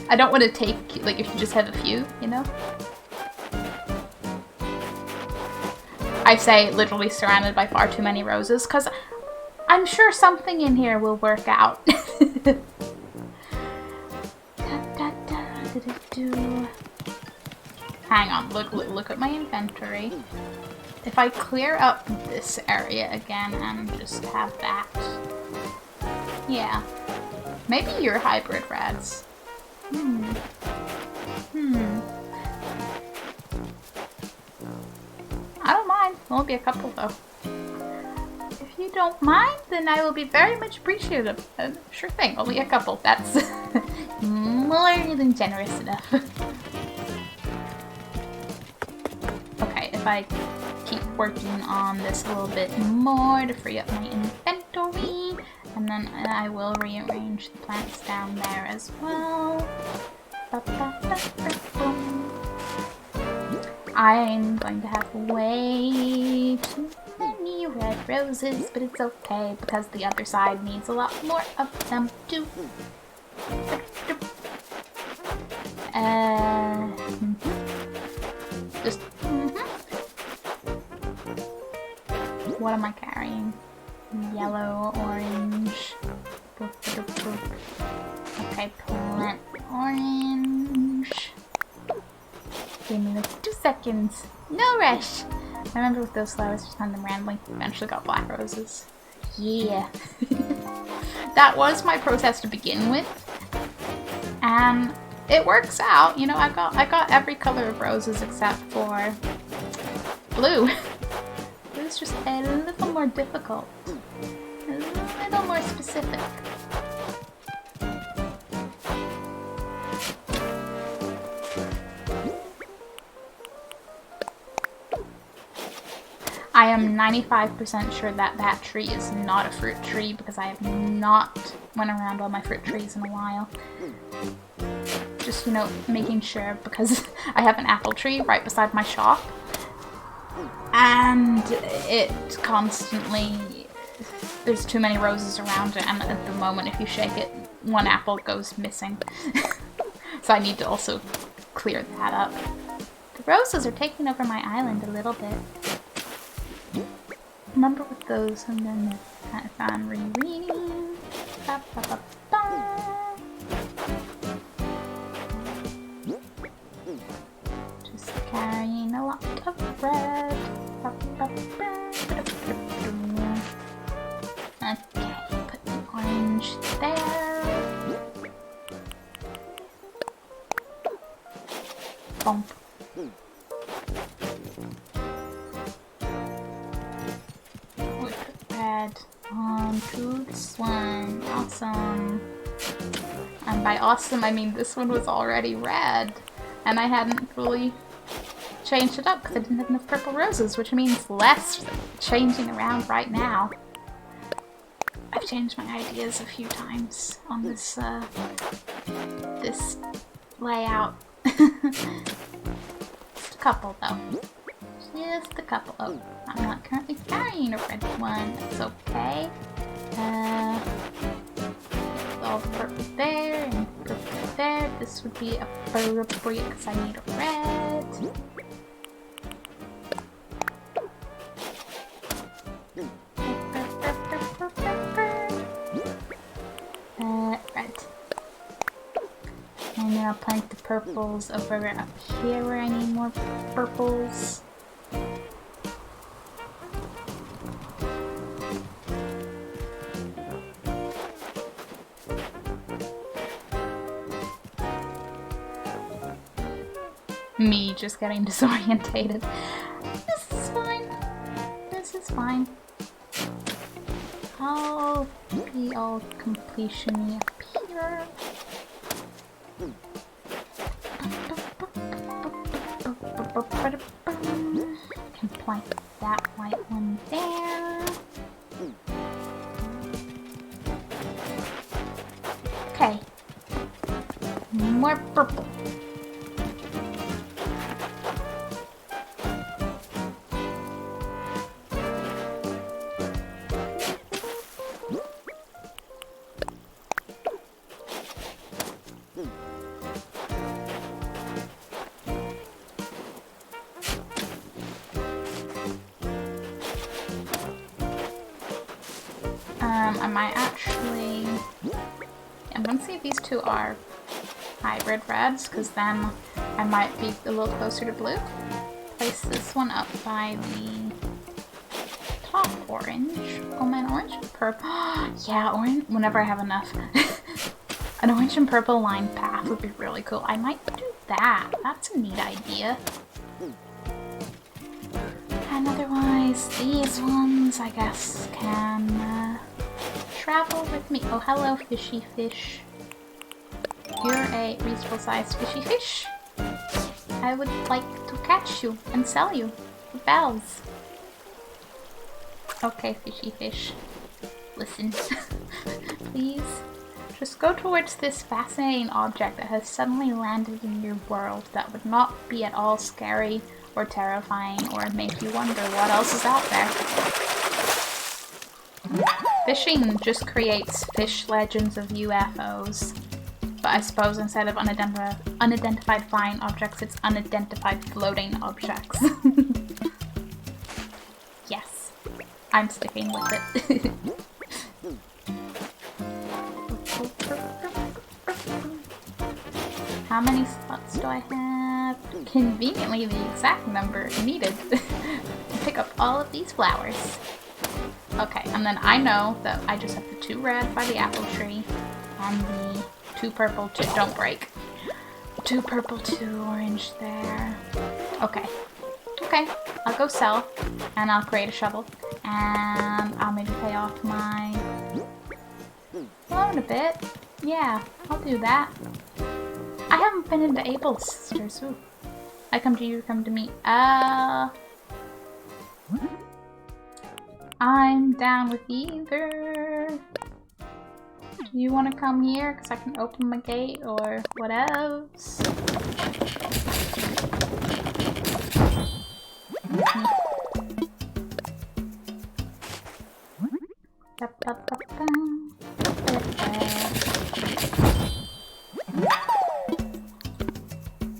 I don't want to take, like, if you just have a few, you know? I say literally surrounded by far too many roses, because I'm sure something in here will work out. Hang on, look at my inventory. If I clear up this area again and just have that. Yeah. Maybe you're hybrid reds. I don't mind. There'll be a couple though. If you don't mind, then I will be very much appreciative. Sure thing, only a couple. That's more than generous enough. Okay, if I keep working on this a little bit more to free up my inventory, and then I will rearrange the plants down there as well. I'm going to have way too many red roses, but it's okay because the other side needs a lot more of them too. Just what am I carrying? Yellow, orange. Boop, boop, boop. Okay, plant orange. Give me like 2 seconds. No rush! I remember with those flowers, just found them randomly. Eventually got black roses. Yeah. That was my process to begin with. And it works out. You know, I got every color of roses except for blue. It was just a little more difficult. A little more specific. I am 95% sure that that tree is not a fruit tree because I have not went around all my fruit trees in a while. Just, you know, making sure because I have an apple tree right beside my shop and it constantly, there's too many roses around it and at the moment if you shake it, one apple goes missing. So I need to also clear that up. The roses are taking over my island a little bit. Remember with those, and then if I'm rereading. Ba, ba, ba, ba. Just carrying a lot of bread. Ba, ba, ba, ba, ba, ba. Okay, put the orange there. Bump. Onto this one. Awesome. And by awesome, I mean this one was already red. And I hadn't fully changed it up because I didn't have enough purple roses, which means less changing around right now. I've changed my ideas a few times on this, this layout. Just a couple, though. Just a couple. Oh, I'm not currently carrying a red one. That's okay. All the purple there and purple there. This would be appropriate because I need a red. Red. And then I'll plant the purples over up here where I need more purples. Me just getting disorientated. This is fine. This is fine. I'll be all completion-y up here. Can plant that white one there. Okay. More purple. I might actually... I'm gonna see if these two are hybrid reds, because then I might be a little closer to blue. Place this one up by the top orange. Oh man, orange and purple. Yeah, orange, whenever I have enough. An orange and purple line path would be really cool. I might do that. That's a neat idea. And otherwise, these ones, I guess, can travel with me. Oh, hello, fishy fish. You're a reasonable sized fishy fish. I would like to catch you and sell you for bells. Okay, fishy fish. Listen. Please. Just go towards this fascinating object that has suddenly landed in your world that would not be at all scary or terrifying or make you wonder what else is out there. Fishing just creates fish legends of UFOs. But I suppose instead of unidentified flying objects, it's unidentified floating objects. Yes. I'm sticking with it. How many slots do I have? Conveniently the exact number needed to pick up all of these flowers. Okay, and then I know that I just have the 2 red by the apple tree and the 2 purple, 2 don't break. 2 purple, 2 orange there. Okay. Okay, I'll go sell and I'll create a shovel and I'll maybe pay off my loan a bit. Yeah, I'll do that. I haven't been into Abel's sisters. Ooh. I come to you, come to me. I'm down with either. Do you want to come here? Because I can open my gate or what else?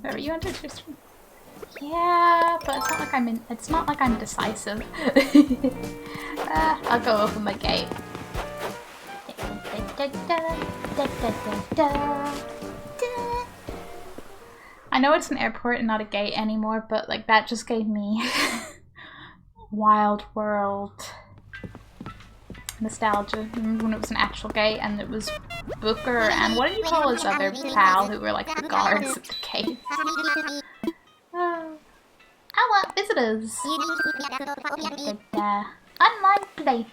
Are you under sister? Yeah, but it's not like I'm in. It's not like I'm decisive. I'll go open my gate. I know it's an airport and not a gate anymore, but like that just gave me Wild World nostalgia. Remember when it was an actual gate and it was Booker and what did you call his other pal who were like the guards at the gate? I want visitors. Online play.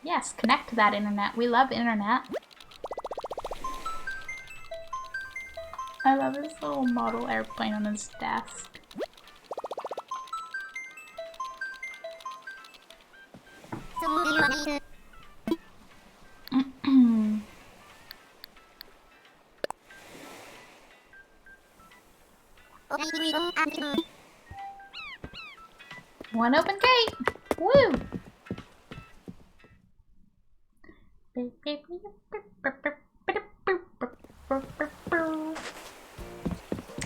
Yes, connect to that internet. We love internet. I love his little model airplane on his desk. One open gate! Woo!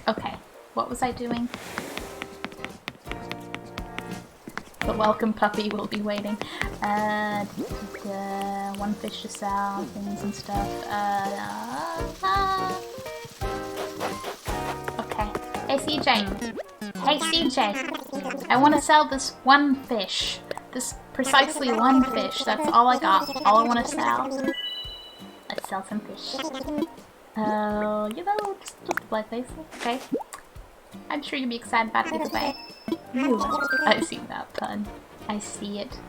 Okay, what was I doing? The welcome puppy will be waiting. One fish to sell, things and stuff. Okay. Hey CJ. Hey CJ. I want to sell this one fish. This precisely one fish. That's all I got. All I want to sell. Let's sell some fish. You know, just a black face. Okay. I'm sure you'll be excited about it either way. Ooh, I see that pun. I see it.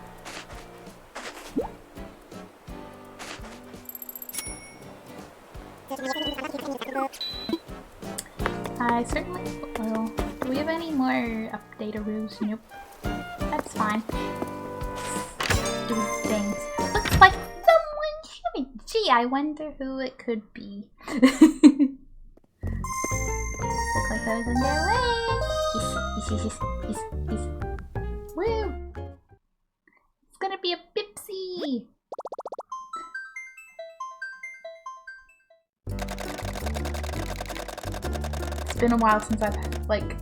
I certainly will. Do we have any more update-aroos? Nope. That's fine. Do things. Looks like someone's shooting. Gee, I wonder who it could be. Look like I was on their way. He's. Woo! It's gonna be a Bipsy! It's been a while since I've, like,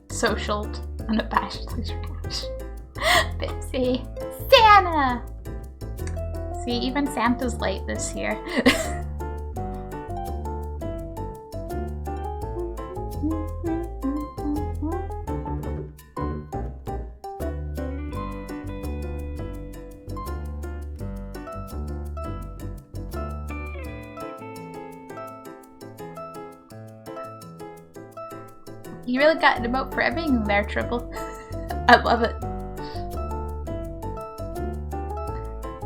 socialed unabashedly trash. Bipsy! Santa! See, even Santa's late this year. You really got an emote for everything there, Triple. I love it.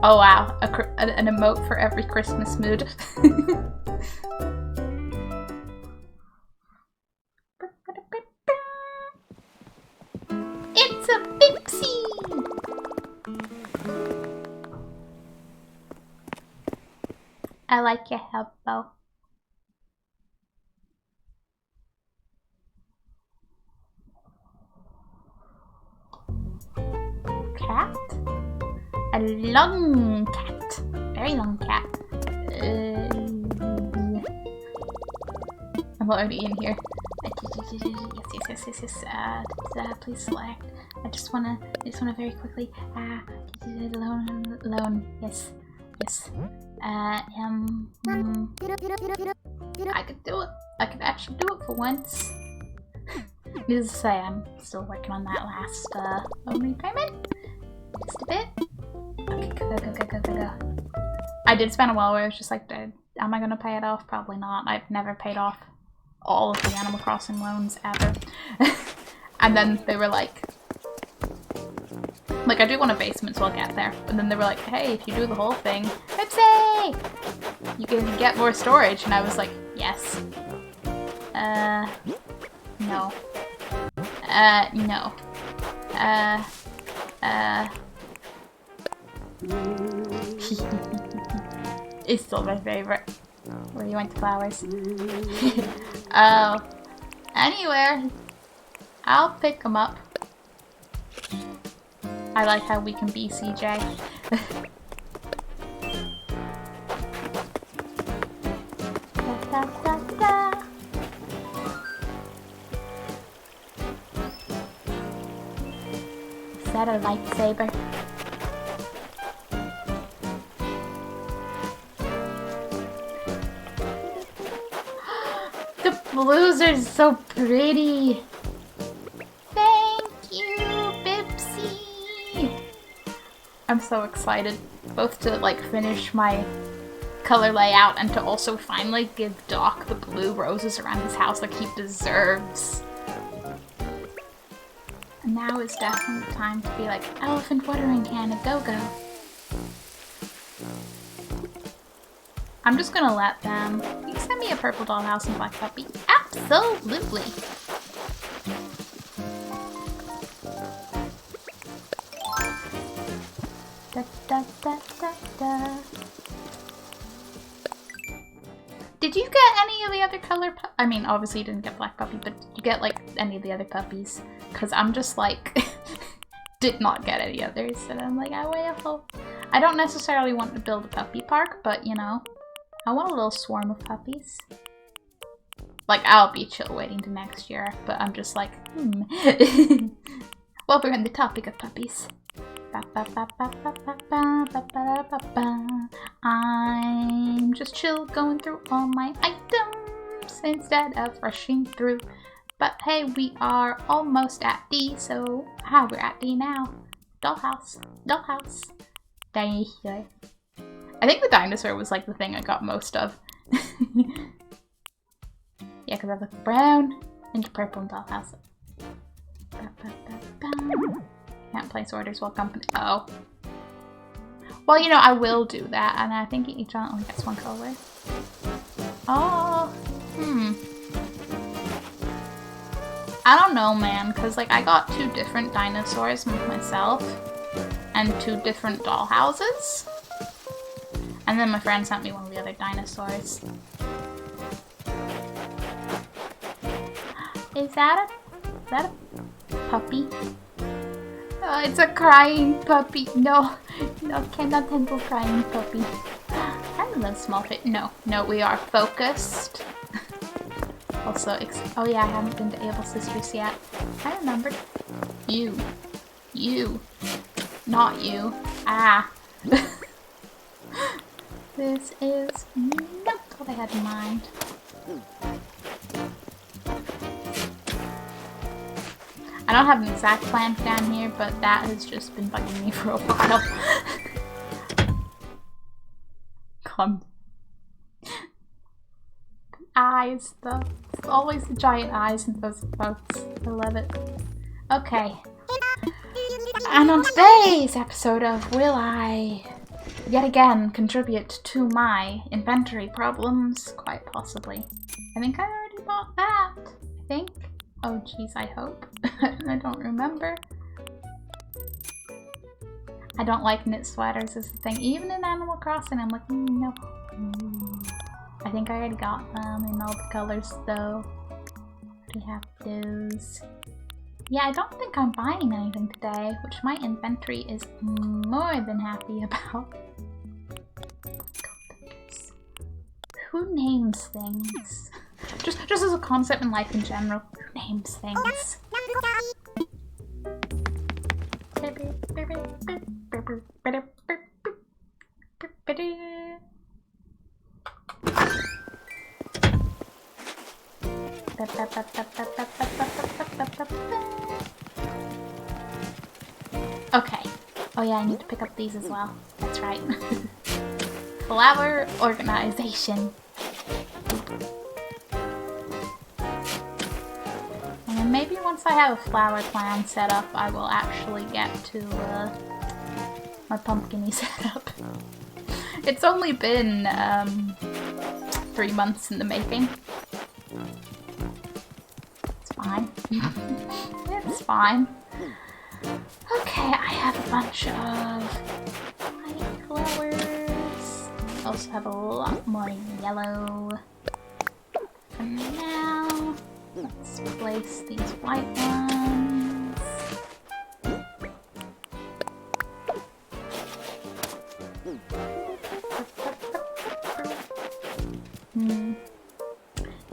Oh wow, an emote for every Christmas mood. It's a Bipsy! I like your help, Bo. Cat? A long cat. Very long cat. I'm already in here. Yes. Please select. I just wanna very quickly, loan, yes, yes, I could do it, I could actually do it for once. Needless to say, I'm still working on that last, loan repayment, just a bit. Okay, go. I did spend a while where I was just like, am I gonna pay it off? Probably not. I've never paid off all of the Animal Crossing loans ever. And then they were like, I do want a basement, so I'll get there. And then they were like, hey, if you do the whole thing, oopsie! You can get more storage. And I was like, yes. No. No. It's still my favorite. Where you went to flowers. Oh. Anywhere. I'll pick them up. I like how we can be CJ. Da, da, da. Is that a lightsaber? The blues are so pretty. I'm so excited, both to finish my color layout and to also finally give Doc the blue roses around his house like he deserves. And now is definitely time to be like, elephant watering can, a go-go. I'm just gonna let them. Can you send me a purple dollhouse and black puppy? Absolutely! Da, da, da, da. Did you get any of the other color I mean, obviously you didn't get black puppy, but did you get any of the other puppies? Because I'm just did not get any others, and I'm like, I don't necessarily want to build a puppy park, but you know, I want a little swarm of puppies. I'll be chill waiting to next year, but I'm just like, Well, we're on the topic of puppies. I'm just chill going through all my items instead of rushing through. But hey, we are almost at D, so we're at D now. Dollhouse. I think the dinosaur was the thing I got most of. Yeah, because I have the brown into purple and dollhouse. Can't place orders while company. Oh. Well, you know, I will do that, and I think each one only gets one color. Oh. I don't know, man, because I got 2 different dinosaurs myself, and 2 different doll houses. And then my friend sent me one of the other dinosaurs. Is that a puppy? Oh, it's a crying puppy. No, cannot handle crying puppy. I love small fit. No, we are focused. Also, oh yeah, I haven't been to Able Sisters yet. I remembered. You. Not you. Ah. This is not what I had in mind. I don't have an exact plan down here, but that has just been bugging me for a while. Come. Eyes, though. It's always the giant eyes in those boats. I love it. Okay. And on today's episode of Will I yet again contribute to my inventory problems? Quite possibly. I think I already bought that. I think. Oh jeez, I hope. I don't remember. I don't like knit sweaters is the thing. Even in Animal Crossing, I'm like, no. I think I already got them in all the colors though. We have those. Yeah, I don't think I'm buying anything today, which my inventory is more than happy about. Who names things? Just as a concept in life in general, who names things? Okay. Oh yeah, I need to pick up these as well. That's right. Flower organization. And then maybe once I have a flower plan set up, I will actually get to my pumpkin-y setup. It's only been 3 months in the making. It's fine. It's fine. Okay, I have a bunch of white flowers. I also have a lot more yellow. For now, let's place these white ones.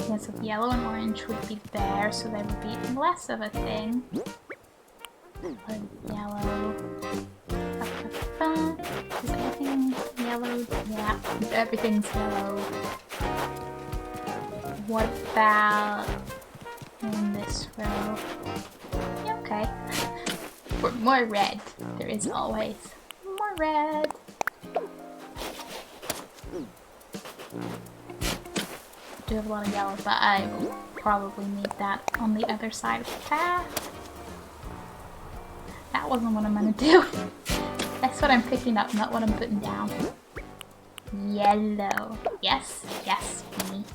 Yes, if yellow and orange would be there, so they would be less of a thing. Yellow. Is everything yellow? Yeah, everything's yellow. What about in this row? Yeah, okay. For more red. There is always more red. I do have a lot of yellow, but I will probably need that on the other side of the path. That wasn't what I'm gonna do. That's what I'm picking up, not what I'm putting down. Yellow. Yes, yes, me.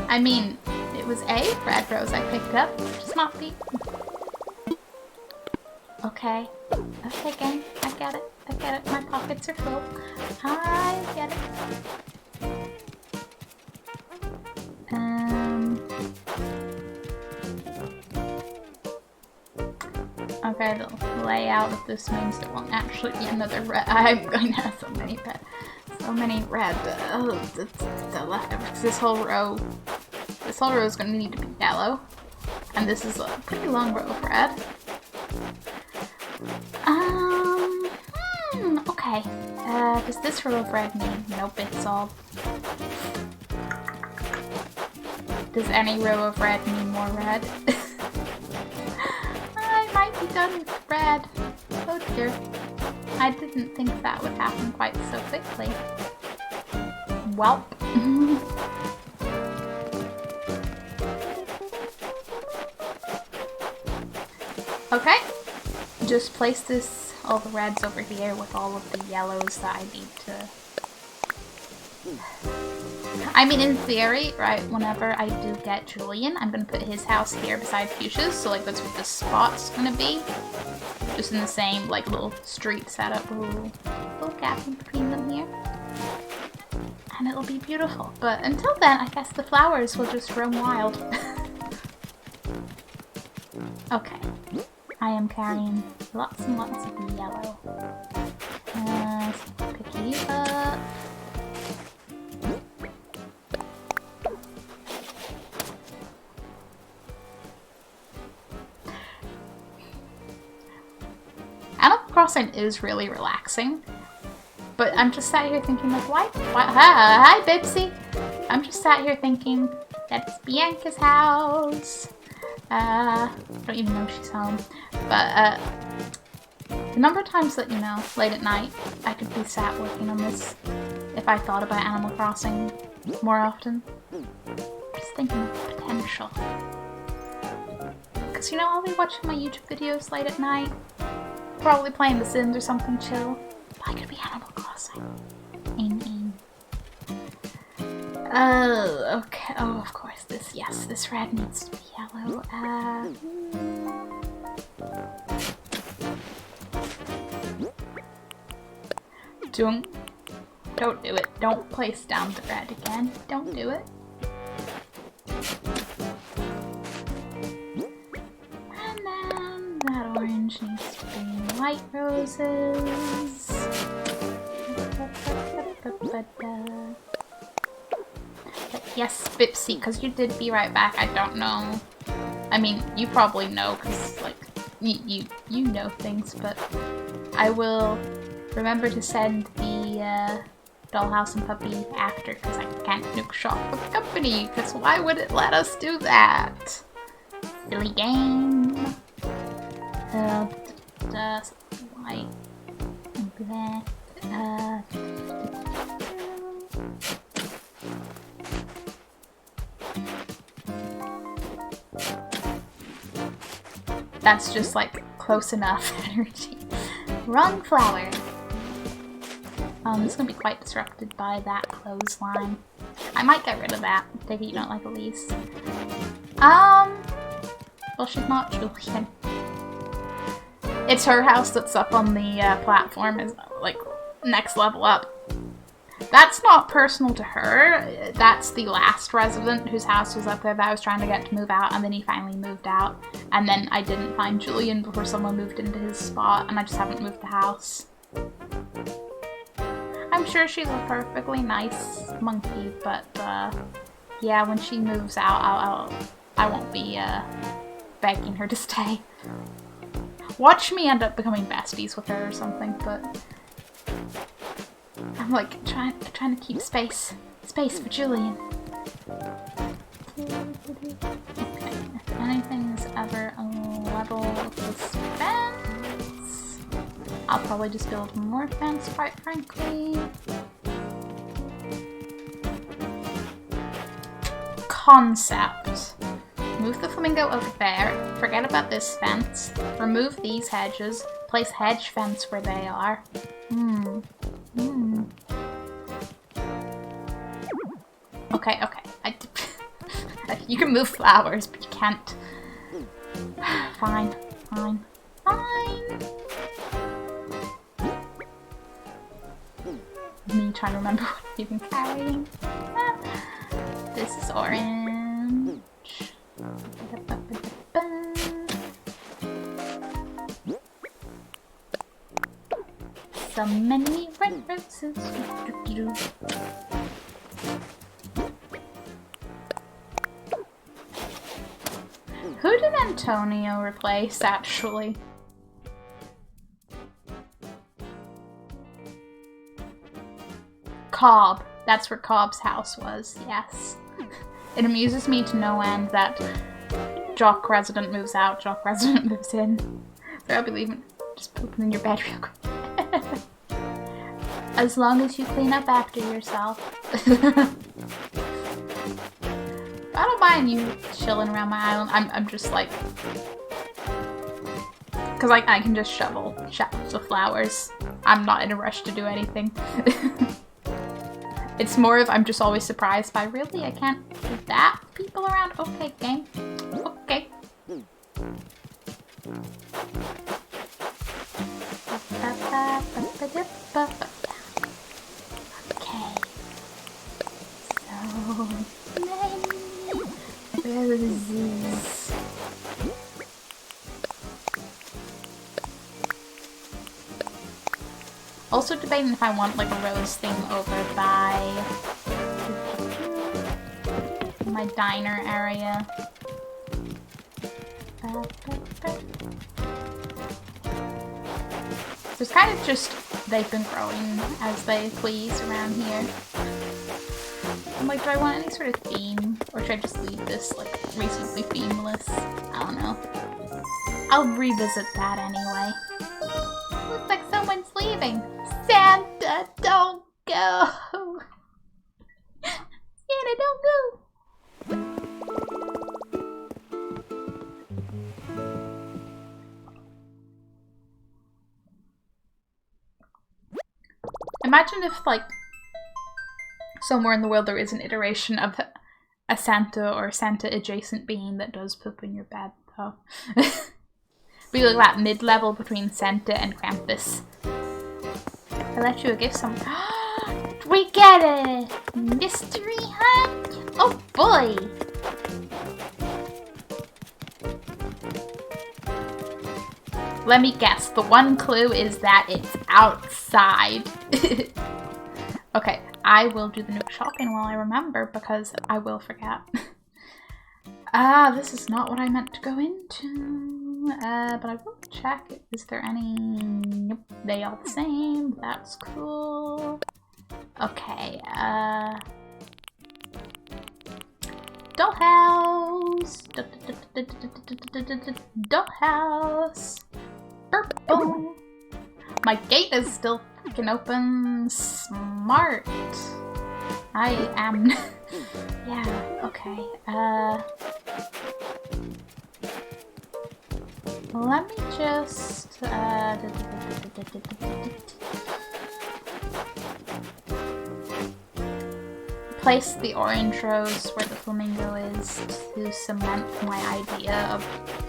I mean, it was a red rose I picked up, just not B. Okay. Okay, gang. I get it. I get it. My pockets are full. I get it. Okay, the layout of this means there won't actually be another red. I'm going to have so many red. The leftovers. This whole row is going to need to be yellow, and this is a pretty long row of red. Okay. Does this row of red mean? Nope, it's all. Does any row of red mean more red? I might be done with red. Oh dear. I didn't think that would happen quite so quickly. Welp. Okay. Just place all the reds over here with all of the yellows that I need to... I mean, in theory, right, whenever I do get Julian, I'm gonna put his house here beside Fuchsia's, so like that's what the spot's gonna be. Just in the same, like, little street setup, little gap in between them here. And it'll be beautiful. But until then, I guess the flowers will just roam wild. Okay. I am carrying lots and lots of yellow. So pick you up. Animal Crossing is really relaxing, but I'm just sat here thinking like, why? Hi, Bipsy! I'm just sat here thinking, that's Bianca's house. I don't even know if she's home, but the number of times that, you know, late at night, I could be sat working on this if I thought about Animal Crossing more often. Just thinking of the potential. Because, you know, I'll be watching my YouTube videos late at night, probably playing The Sims or something chill, but I could be Animal Crossing. Oh, okay. Oh, of course, this red needs to be yellow. Don't do it. Don't place down the red again. Don't do it. And then that orange needs to be white roses. But yes, Bipsy, because you did be right back. I don't know I mean, you probably know, because, like, you know things, but I will remember to send the dollhouse and puppy after, because I can't nuke shop with company, because why would it let us do that? Silly game. White and black. That's just like close enough energy. Wrong flower. This is gonna be quite disrupted by that clothesline. I might get rid of that. Take it you don't like Elise. Well, she's not Julian. It's her house that's up on the platform, is like next level up. That's not personal to her. That's the last resident whose house was up there that I was trying to get to move out, and then he finally moved out. And then I didn't find Julian before someone moved into his spot, and I just haven't moved the house. I'm sure she's a perfectly nice monkey, but yeah, when she moves out, I won't be begging her to stay. Watch me end up becoming besties with her or something, but I'm like trying to keep space for Julian. Okay, if anything's ever a level with this fence, I'll probably just build more fence, quite frankly. Concept. Move the flamingo over there, forget about this fence, remove these hedges, place hedge fence where they are. Okay. You can move flowers, but you can't. Fine. Me trying to remember what I'm even carrying. This is orange. So many red roses. Who did Antonio replace, actually? Cobb. That's where Cobb's house was, yes. It amuses me to no end that Jock resident moves out, Jock resident moves in. So I'll be leaving, just pooping in your bed real quick. As long as you clean up after yourself. I don't mind you chilling around my island. I'm just like, cause like I can just shovel showers of flowers. I'm not in a rush to do anything. It's more of I'm just always surprised by, really? I can't do that? People around? Okay, game. Okay. Okay. So many roses. Also debating if I want like a rose thing over by my diner area. So it's kind of just, they've been growing as they please around here. I'm like, do I want any sort of theme? Or should I just leave this like reasonably themeless? I don't know. I'll revisit that anyway. Looks like someone's leaving. Santa, don't go! Santa, don't go! Imagine if, like, somewhere in the world there is an iteration of a Santa or Santa adjacent being that does poop in your bed, though. Be like that mid-level between Santa and Krampus. I left you a gift somewhere. We get it! Mystery hunt? Oh boy! Let me guess, the one clue is that it's outside. Okay, I will do the nuke shopping while I remember, because I will forget. Ah, this is not what I meant to go into. But I will check. Is there any... Nope, they are the same. That's cool. Okay, Dollhouse! Dollhouse! Purple! My gate is still freaking open. Smart. I am... yeah, okay. Let me just... place the orange rose where the flamingo is to cement my idea of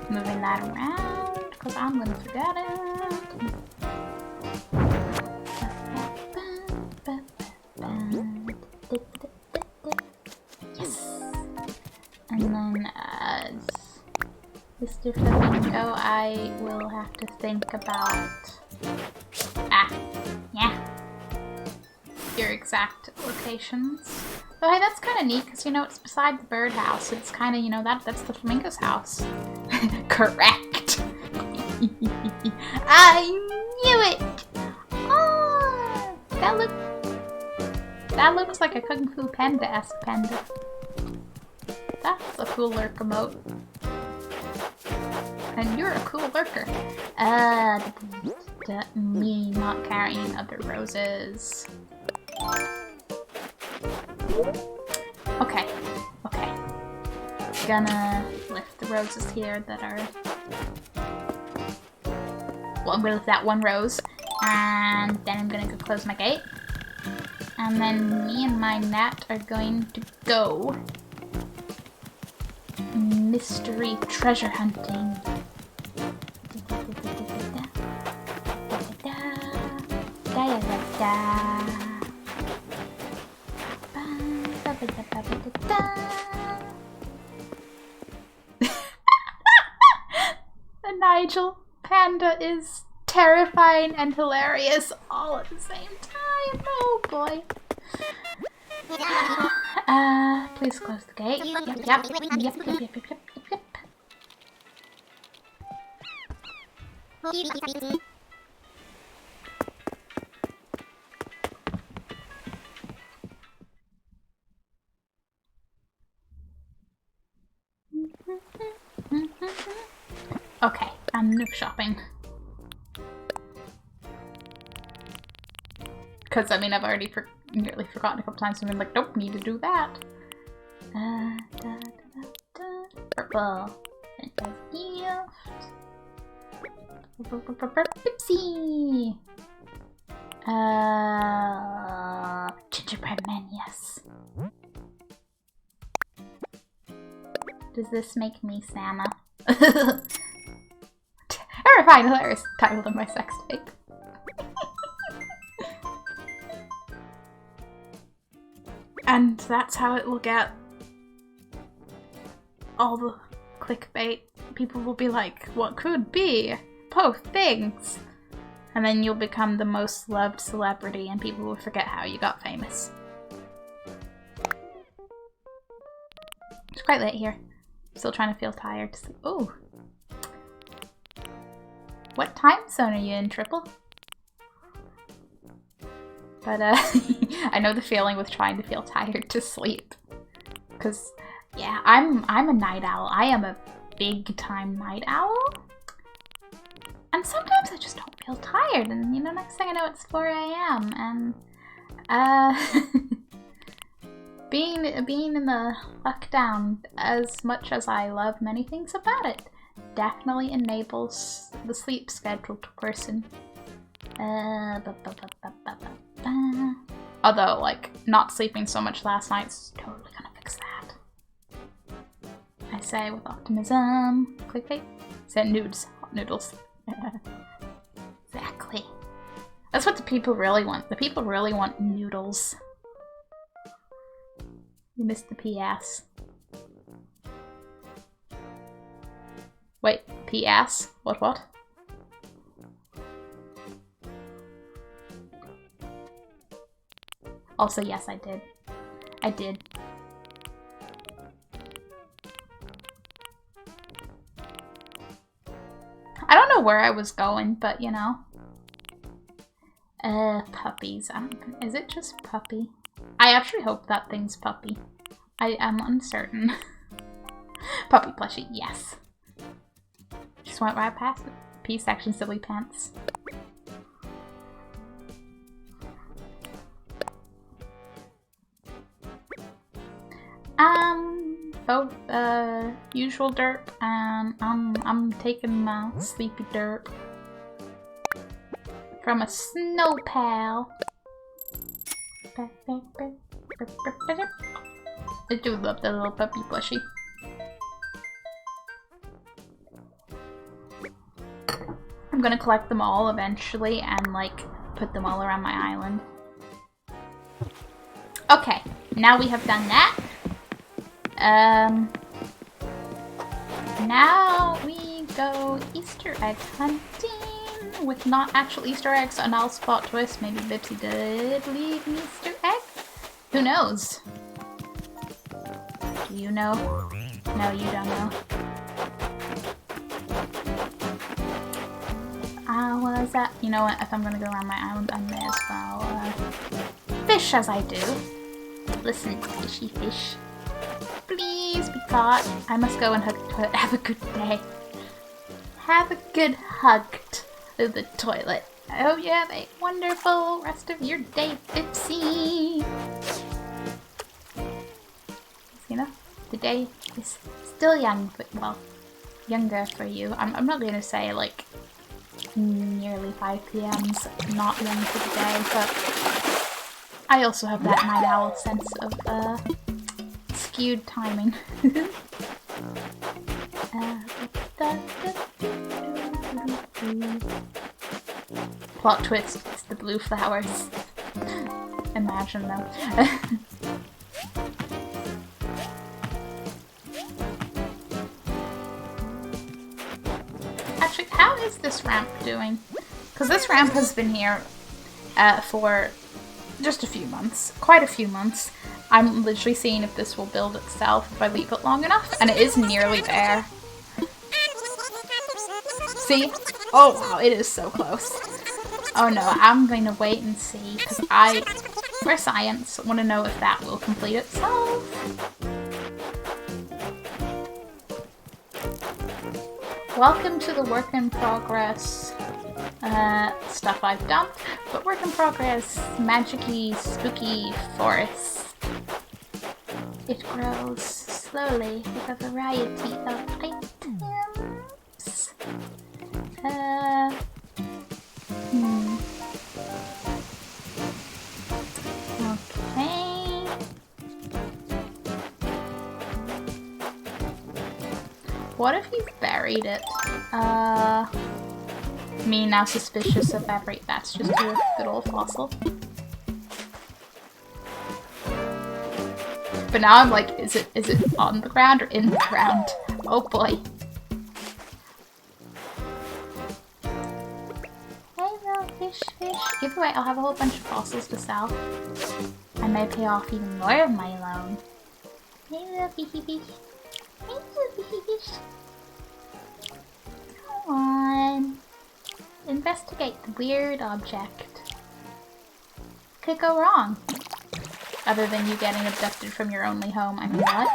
moving that around, because I'm gonna forget it. Yes! And then Mr. Flamingo, I will have to think about your exact locations. Oh, hey, that's kind of neat, because, you know, it's beside the birdhouse. It's kind of, you know, that's the flamingo's house. Correct! I knew it! Oh, that looks like a Kung Fu Panda-esque panda. That's a cool lurk emote. And you're a cool lurker. Me not carrying other roses. Okay. Gonna lift the roses here that are... Well, I'm gonna lift that one rose, and then I'm gonna go close my gate. And then me and my gnat are going to go mystery treasure hunting. The Nigel panda is terrifying and hilarious all at the same time. Oh boy. Please close the gate. Yep. Okay, I'm no shopping. Because, I mean, I've already nearly forgotten a couple times, and been like, nope, need to do that. Purple. Oopsie! Gingerbread men, yes. Does this make me Santa? Terrifying, hilarious title of my sex tape. And that's how it will get all the clickbait. People will be like, what could be? Both things. And then you'll become the most loved celebrity and people will forget how you got famous. It's quite late here. Still trying to feel tired. Oh. What time zone are you in, Triple? But I know the feeling with trying to feel tired to sleep. Cause yeah, I'm a night owl. I am a big time night owl. And sometimes I just don't feel tired, and you know, next thing I know it's 4 AM and being in the lockdown, as much as I love many things about it, definitely enables the sleep schedule to worsen. Although, like, not sleeping so much last night's totally gonna fix that. I say with optimism. Clickbait? Send nudes. Hot noodles. Exactly. That's what the people really want. The people really want noodles. You missed the PS. Wait, PS? What? Also, yes, I did. I don't know where I was going, but you know. Puppies. Is it just puppy? I actually hope that thing's puppy. I am uncertain. Puppy plushie, yes. Just went right past it. P section, silly pants. Usual derp, and I'm taking my sleepy derp from a snow pal. I do love the little puppy plushie. I'm gonna collect them all eventually and like put them all around my island. Okay, now we have done that. Now we go Easter egg hunting with not actual Easter eggs, and I'll spot twist. Maybe Bipsy did leave an Easter egg? Who knows? Do you know? No, you don't know. Was that? You know what? If I'm gonna go around my island, I may as well fish as I do. Listen, fishy fish. Please be caught. I must go and hug the toilet. Have a good day. Have a good hug to the toilet. I hope you have a wonderful rest of your day, Bipsy. You know, the day is still young, but well, younger for you. I'm not gonna say like nearly 5 p.m.'s not young for the day, but I also have that night owl sense of skewed timing. Plot twist, it's the blue flowers. Imagine them. Actually, how is this ramp doing? Because this ramp has been here for just a few months. Quite a few months. I'm literally seeing if this will build itself if I leave it long enough, and it is nearly there. See? Oh wow, it is so close. Oh no, I'm going to wait and see, because I, for science, want to know if that will complete itself. Welcome to the work in progress stuff I've done, but work in progress, magic-y, spooky forest. It grows slowly with a variety of items. Okay. What if you buried it? Me now suspicious of every. That's just a good old fossil. But now I'm like, is it on the ground or in the ground? Oh boy. Hey little fish. Either way, I'll have a whole bunch of fossils to sell. I may pay off even more of my loan. Hey little fishy fish. Hey little fishy fish. Come on. Investigate the weird object. Could go wrong. Other than you getting abducted from your only home. I mean, what?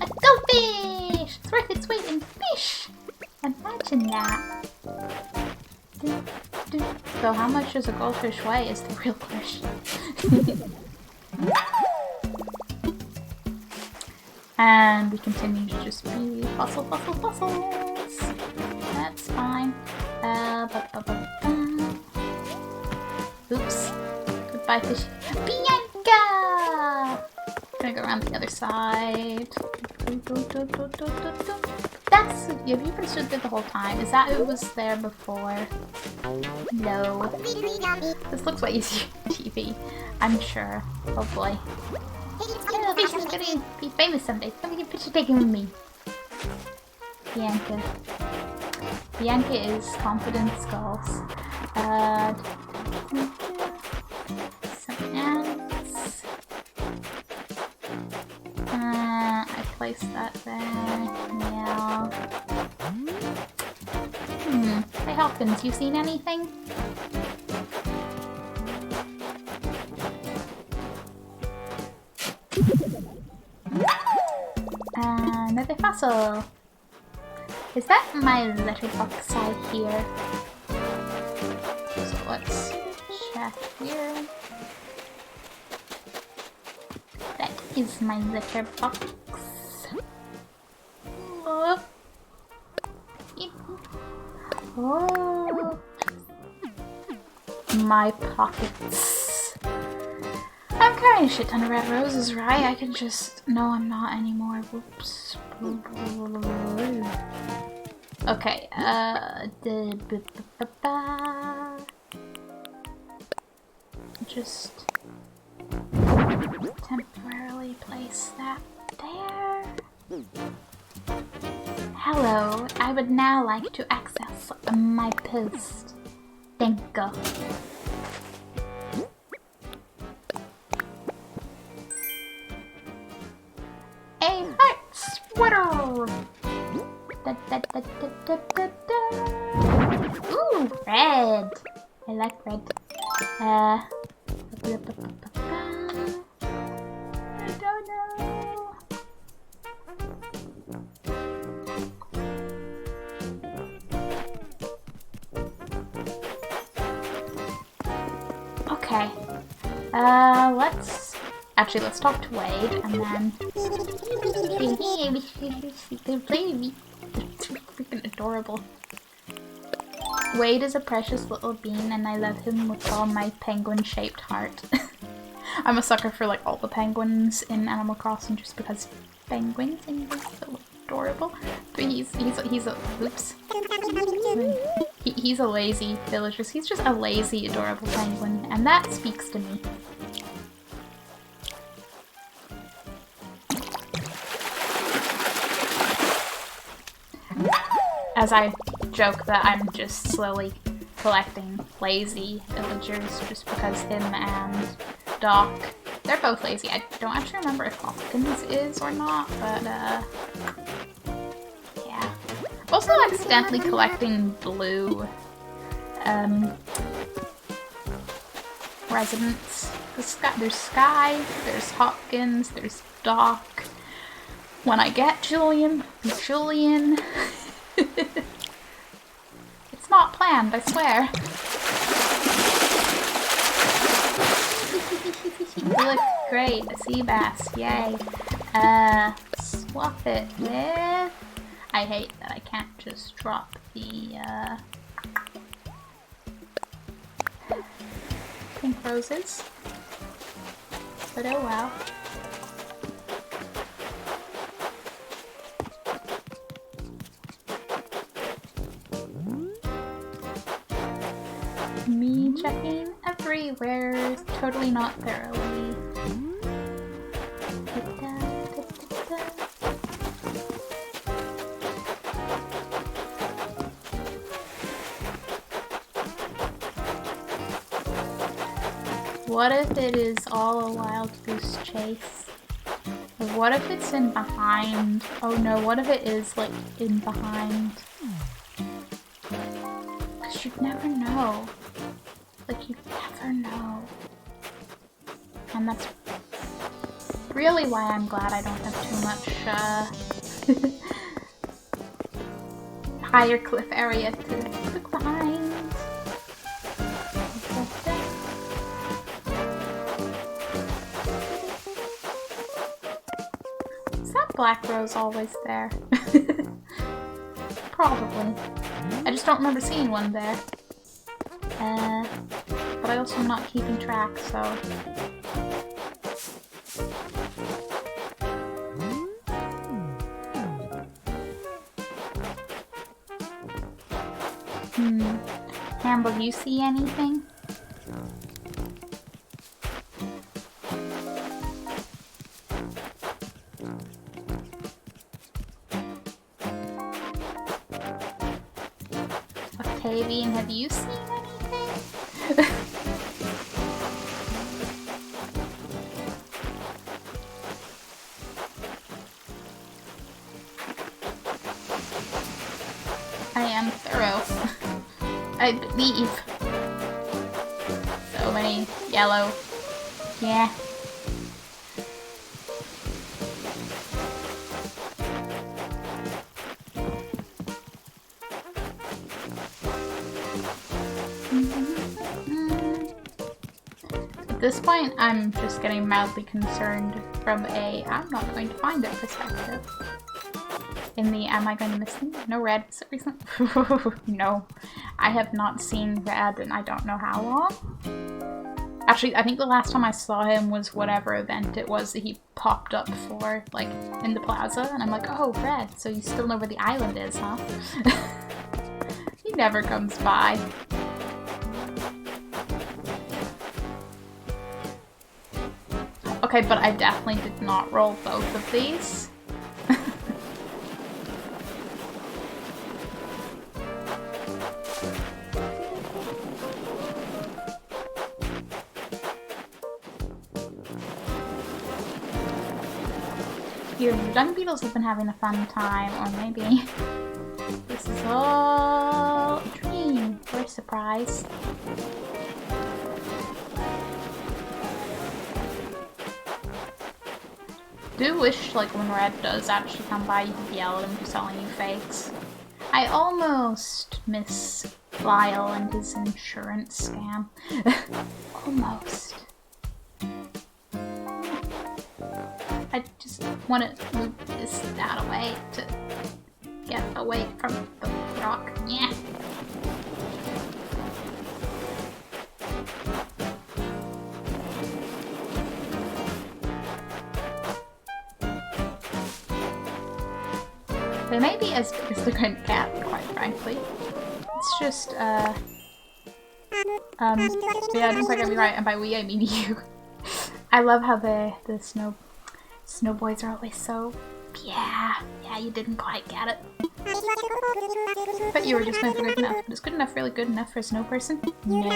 A goldfish! It's worth its weight in fish! Imagine that. So how much does a goldfish weigh is the real question. And we continue to just be fossils. That's fine. Oops. Goodbye, fish. Bianca! Gonna go around the other side. That's. Have you been stood there the whole time? Is that who was there before? No. This looks like it's TV. I'm sure. Oh boy. Hello, fish. I'm gonna be famous someday. Come get a picture taken with me. Bianca. Bianca is confident skulls. Some ants. I placed that there. Yeah. Falcons, you seen anything? Another fossil. Is that my letterbox I hear? So let's check here. That is my letterbox. Oh. Oh. My pockets. I'm carrying a shit ton of red roses, right? I can just... No, I'm not anymore. Whoops. Okay, just temporarily place that there. Hello, I would now like to access my post. Thank you. A heart sweater! Da, da, da, da, da, da, da. Ooh, red! I like red. I don't know. Okay. Let's talk to Wade and then... Freaking adorable. Wade is a precious little bean and I love him with all my penguin-shaped heart. I'm a sucker for like all the penguins in Animal Crossing just because penguins and they're so adorable. But he's a oops. He's a lazy villager. He's just a lazy, adorable penguin, and that speaks to me. As I joke that I'm just slowly collecting lazy villagers just because him and Doc, they're both lazy. I don't actually remember if Hopkins is or not, but yeah. Also accidentally collecting blue residents. There's Sky, there's Hopkins, there's Doc. When I get Julian, Julian. It's not planned, I swear. You look great, a sea bass, yay. Swap it with... I hate that I can't just drop the, pink roses. But oh well. Me checking everywhere, totally not thoroughly. What if it is all a wild goose chase? Or what if it's in behind? Oh no, what if it is like in behind? Cause you'd never know. Like, you never know. And that's really why I'm glad I don't have too much, higher cliff area to climb. Is that black rose always there? Probably. I just don't remember seeing one there. But I also am not keeping track, so... Campbell, do you see anything? Octavian, have you seen anything? I am thorough. I believe. So many yellow. Yeah. At this point, I'm just getting mildly concerned from a I'm not going to find it perspective. In the am I going to miss them? No red recently? No. I have not seen red in I don't know how long. Actually, I think the last time I saw him was whatever event it was that he popped up for, like, in the plaza, and I'm like, oh, red, so you still know where the island is, huh? He never comes by. Okay, but I definitely did not roll both of these. Your dung beetles have been having a fun time, or maybe this is all a dream or a surprise. Do wish, like, when red does actually come by, you could yell at him for selling you fakes. I almost miss Lyle and his insurance scam. Almost. I just want to move this that away to get away from the rock. Yeah. They may be as big as the Grand Cat, quite frankly. It's just, yeah, I didn't quite get me right, and by we I mean you. I love how the snow boys are always so, yeah, you didn't quite get it. But you were just going for good enough. But is good enough really good enough for a snow person? No.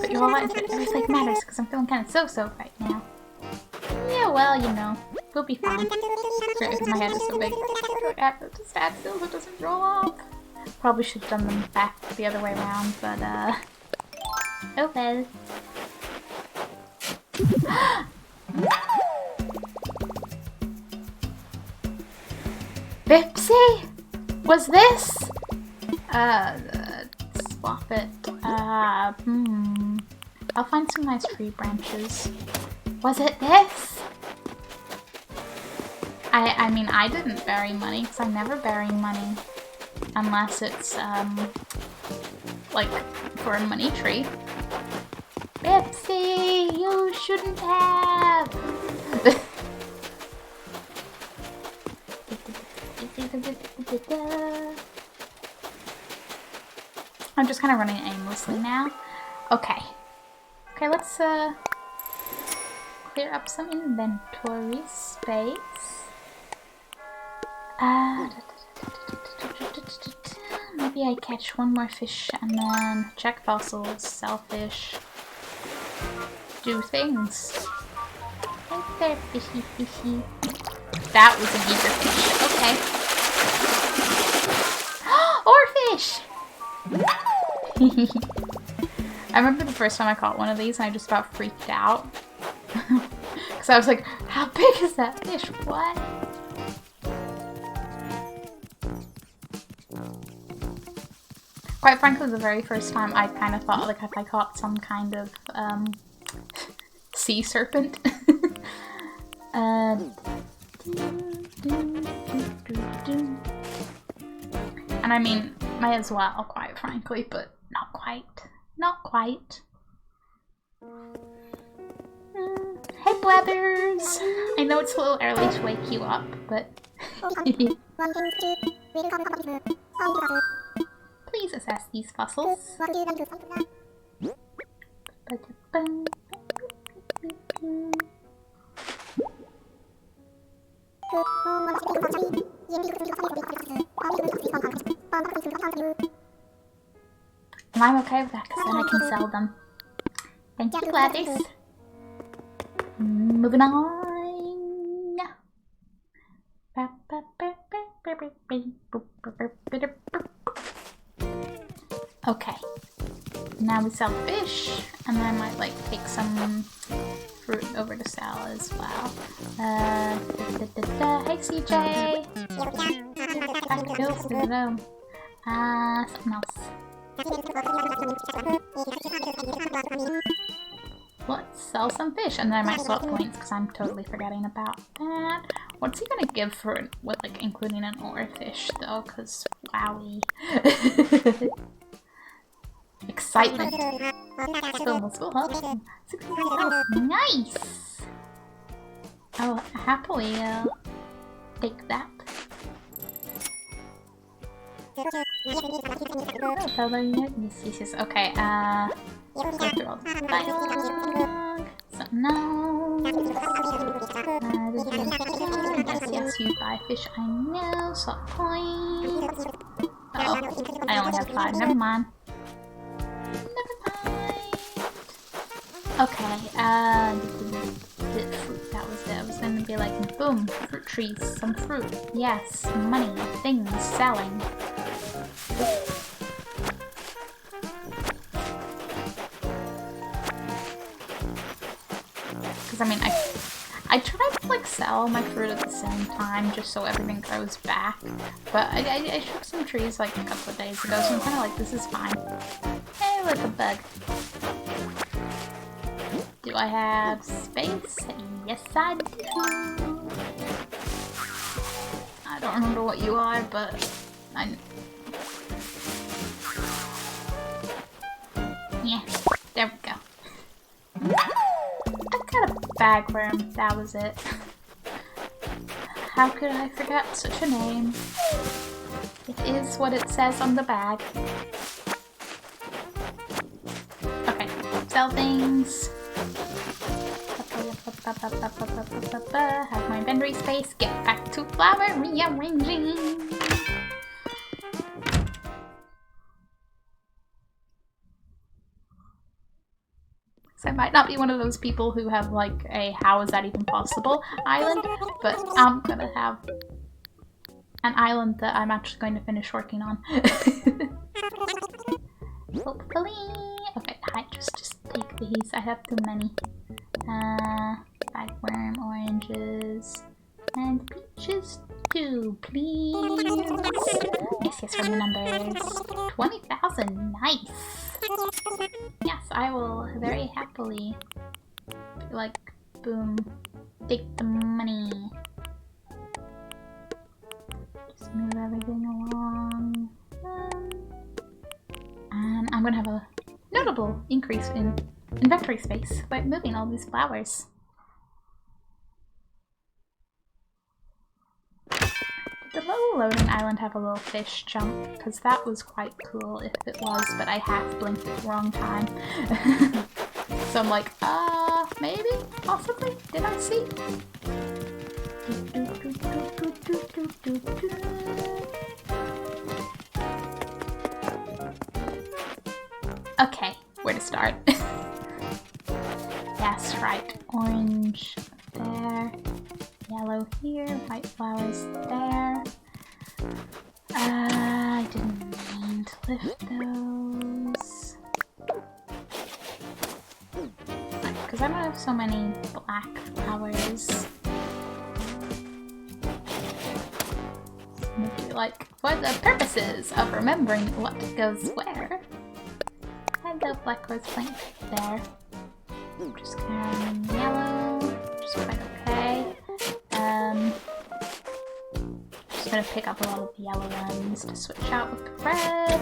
But you're all out into every flake matters, because I'm feeling kind of so-so right now. Yeah, well, you know, we'll be fine. Great, because my head is so big. To stand still so it doesn't roll off. Probably should have done them back the other way around, but oh well. Bipsy? Was this? Swap it. I'll find some nice tree branches. Was it this? I mean, I didn't bury money, because I never bury money. Unless it's, like, for a money tree. Bipsy, you shouldn't have! I'm just kind of running aimlessly now. Okay. Okay, let's, clear up some inventory space. Maybe I catch one more fish and then check fossils, sell fish, do things. Right there, fishy, fishy. That was an eager fish. Okay. Or fish! I remember the first time I caught one of these and I just about freaked out. Because I was like, how big is that fish? What? Quite frankly, the very first time I kind of thought like if I caught some kind of sea serpent. And I mean, may as well, quite frankly, but not quite. Not quite. Hey, Blathers! I know it's a little early to wake you up, but... Please assess these fossils. And I'm okay with that, because then I can sell them. Thank you, Gladys. Moving on. Okay. we sell fish, and then I might like take some fruit over to sell as well. Hey CJ! Back to Bill's room. Something else. Let's sell some fish, and then I might swap points because I'm totally forgetting about that. What's he gonna give for it with like including an ore fish though? Cause wowie. Excitement. School help. Nice. I'll happily take that. Yes. Okay. Go through all the dialogue. Something else. Yes, you buy fish. I know. Swap points. Uh-oh. I only have 5. Never mind. Okay, the fruit, that was it. I was gonna be like, boom, fruit trees, some fruit, yes, money, things, selling. Because I mean, I tried to like sell my fruit at the same time just so everything grows back, but I shook some trees like a couple of days ago, so I'm kind of like, this is fine. Hey, look, a bug. Do I have space? Yes, I do. I don't remember what you are, but yeah, there we go. I got a bagworm. That was it. How could I forget such a name? It is what it says on the bag. Okay, sell things. Have my inventory space. Get back to flower rearranging. So I might not be one of those people who have like a how is that even possible island, but I'm gonna have an island that I'm actually going to finish working on. Hopefully. Okay, I just take these. I have too many. Bagworm, oranges, and peaches too, please. Yes, from the numbers. 20,000, nice. Yes, I will very happily be like, boom, take the money. Just move everything along. And I'm gonna have a notable increase in inventory space by moving all these flowers. Did the low loading island have a little fish jump? Because that was quite cool if it was, but I half blinked at the wrong time. So I'm like, maybe? Possibly? Did I see? Okay, where to start? Yes, right. Orange there. Yellow here. White flowers there. I didn't mean to lift those. Because I don't have so many black flowers. Maybe like, for the purposes of remembering what goes where. Hello, black rose plant there. Just carrying yellow, which is quite okay. Just gonna pick up a lot of the yellow ones to switch out with the red.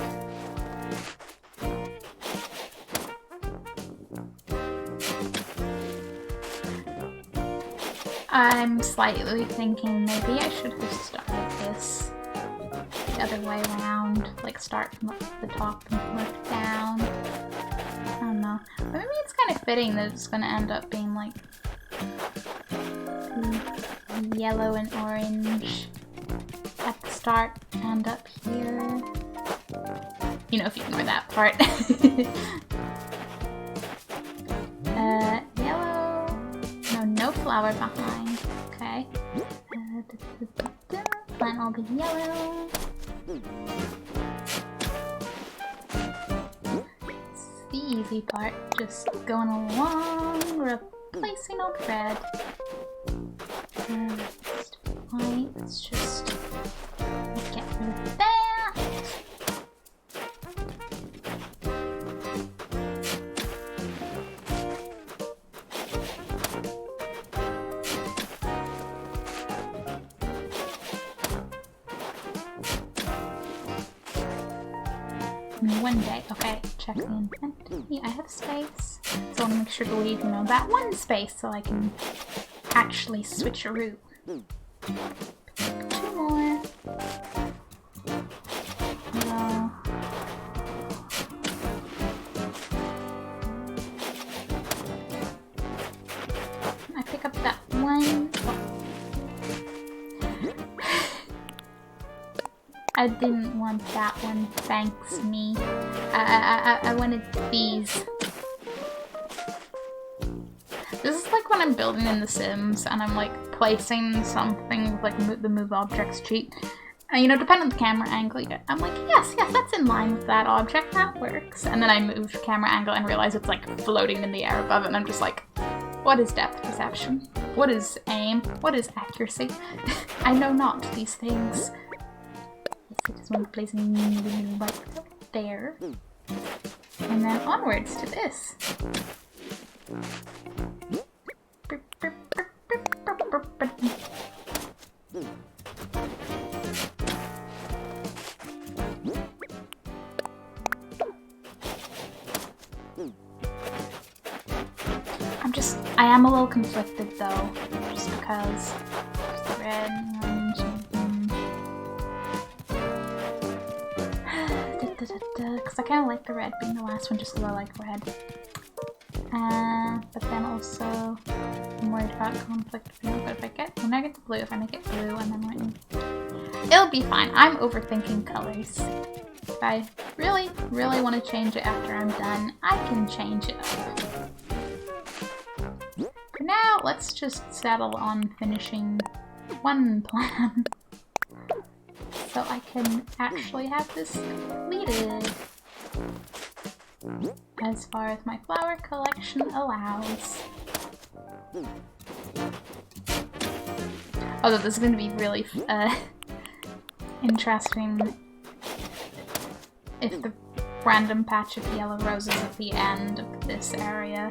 I'm slightly thinking maybe I should have started this the other way around, like start from the top and work down. I don't know. But maybe it's kind of fitting that it's going to end up being like yellow and orange at the start and up here. You know, if you ignore that part. Yellow. No flower behind. Okay. Plant all the yellow. See, easy part. Just going along, replacing old red. White, let's just get rid of that. One day, okay, check the inventory. I have space, so I'll make sure to leave, you know, that one space so I can actually switcheroo. 2 more. Hello. I pick up that one. I didn't want that one, thanks me. I wanted these. This is like when I'm building in The Sims and I'm like placing something like the move objects cheat. And you know, depending on the camera angle, I'm like, yes, that's in line with that object, that works. And then I move the camera angle and realize it's like floating in the air above it, and I'm just like, what is depth perception? What is aim? What is accuracy? I know not these things. I just want to place the right there. And then onwards to this. I am a little conflicted though, just because there's red, orange, because I kind of like the red being the last one just because I like red. But then also I'm worried about conflict of view, but when I get the blue, if I make it blue and then it'll be fine. I'm overthinking colors. If I really, really want to change it after I'm done, I can change it up. For now, let's just settle on finishing one plan. So I can actually have this completed as far as my flower collection allows. Although this is going to be really interesting if the random patch of yellow roses at the end of this area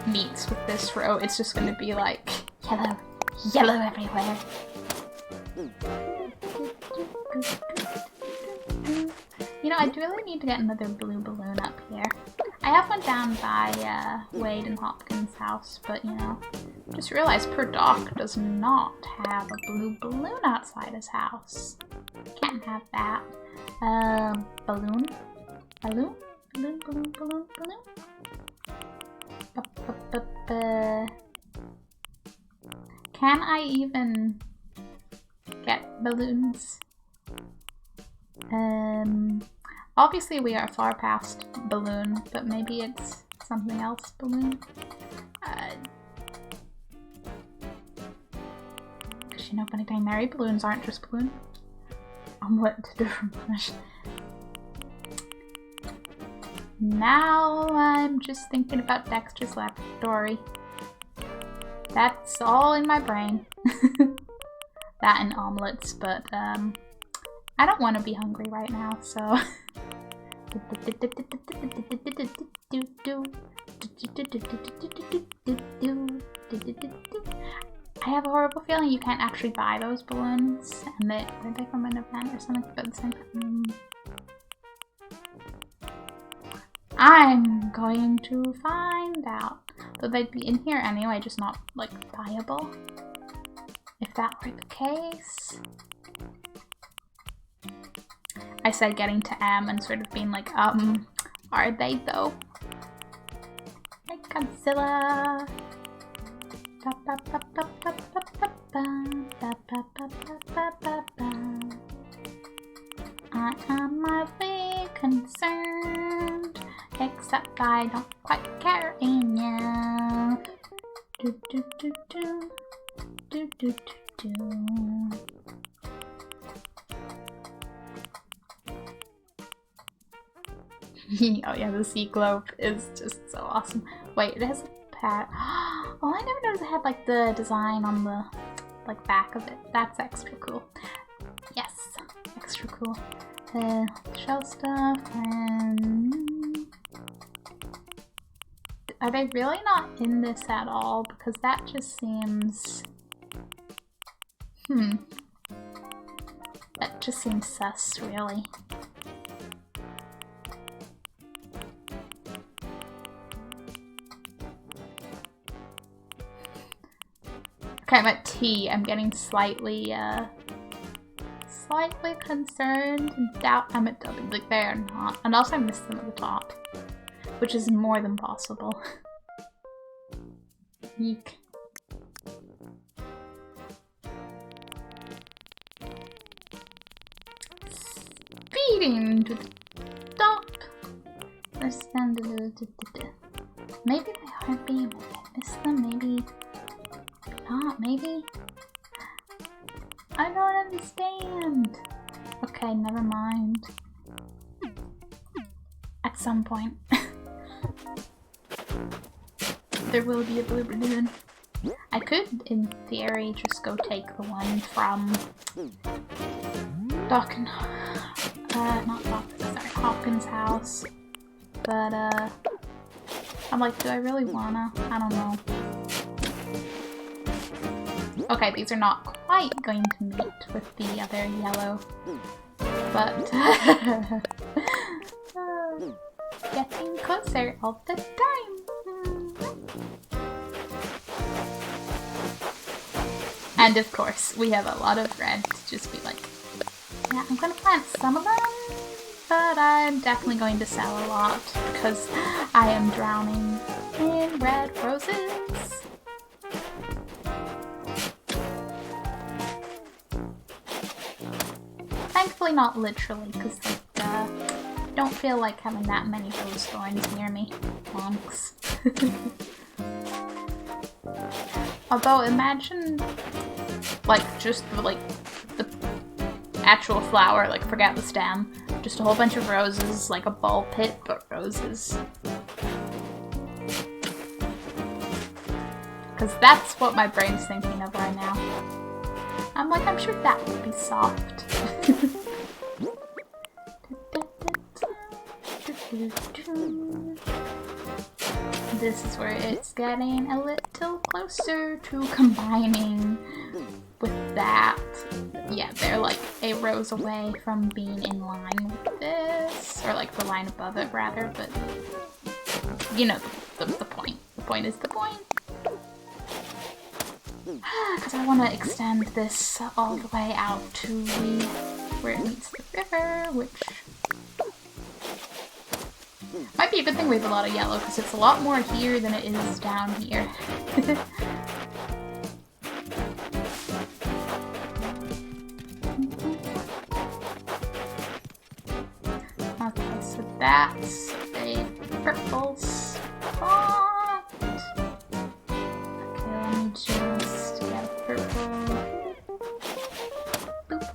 meets with this row. It's just going to be like yellow everywhere. You know, I really need to get another blue balloon up here. I have one down by Wade and Hopkins' house, but you know, just realized Per Doc does not have a blue balloon outside his house. Can't have that. Balloon? Balloon? Balloon, balloon, balloon, balloon? Can I even get balloons? Obviously we are far past balloon, but maybe it's something else balloon. Cause you know, funny thing, Mary balloons aren't just balloon. Omelette to different punish. Now I'm just thinking about Dexter's laboratory. That's all in my brain. That and omelets, but I don't want to be hungry right now, so I have a horrible feeling you can't actually buy those balloons, and were they from an event or something? But at the same time, I'm going to find out. Though they'd be in here anyway, just not like viable. If that were the case. I said getting to M and sort of being like, are they though? Like Godzilla. I am mildly concerned, except I don't quite care enough. Do do do do do do do do. Oh yeah, the sea globe is just so awesome. Wait, it has a pad. Oh, I never noticed it had like the design on the like back of it. That's extra cool. Yes, extra cool. Shell stuff and are they really not in this at all? Because that just seems that just seems sus, really. Okay, I'm at T. I'm getting slightly concerned and doubt I'm at W. Like, they are not. And also I missed them at the top, which is more than possible. Eek. Speeding to the top. Maybe they aren't being. Maybe I missed them. Maybe not. Maybe. I don't understand. Okay, never mind. At some point. There will be a blue balloon. I could, in theory, just go take the one from Hopkins' house. But, I'm like, do I really wanna? I don't know. Okay, these are not quite going to meet with the other yellow, but getting closer all the time. And of course, we have a lot of red to just be like, yeah, I'm gonna plant some of them, but I'm definitely going to sell a lot because I am drowning in red roses. Thankfully not literally, because like, I don't feel like having that many rose thorns near me. Bonks. Although imagine, like, just like the actual flower, like forget the stem, just a whole bunch of roses, like a ball pit, but roses. Because that's what my brain's thinking of right now. I'm like, I'm sure that would be soft. This is where it's getting a little closer to combining with that. Yeah, they're like a rose away from being in line with this, or like the line above it rather, but you know the point. The point is the point. Because I want to extend this all the way out to where it meets the river, which might be a good thing we have a lot of yellow, because it's a lot more here than it is down here. Okay, so that's a purple spot. Okay, let me just get a purple. Boop.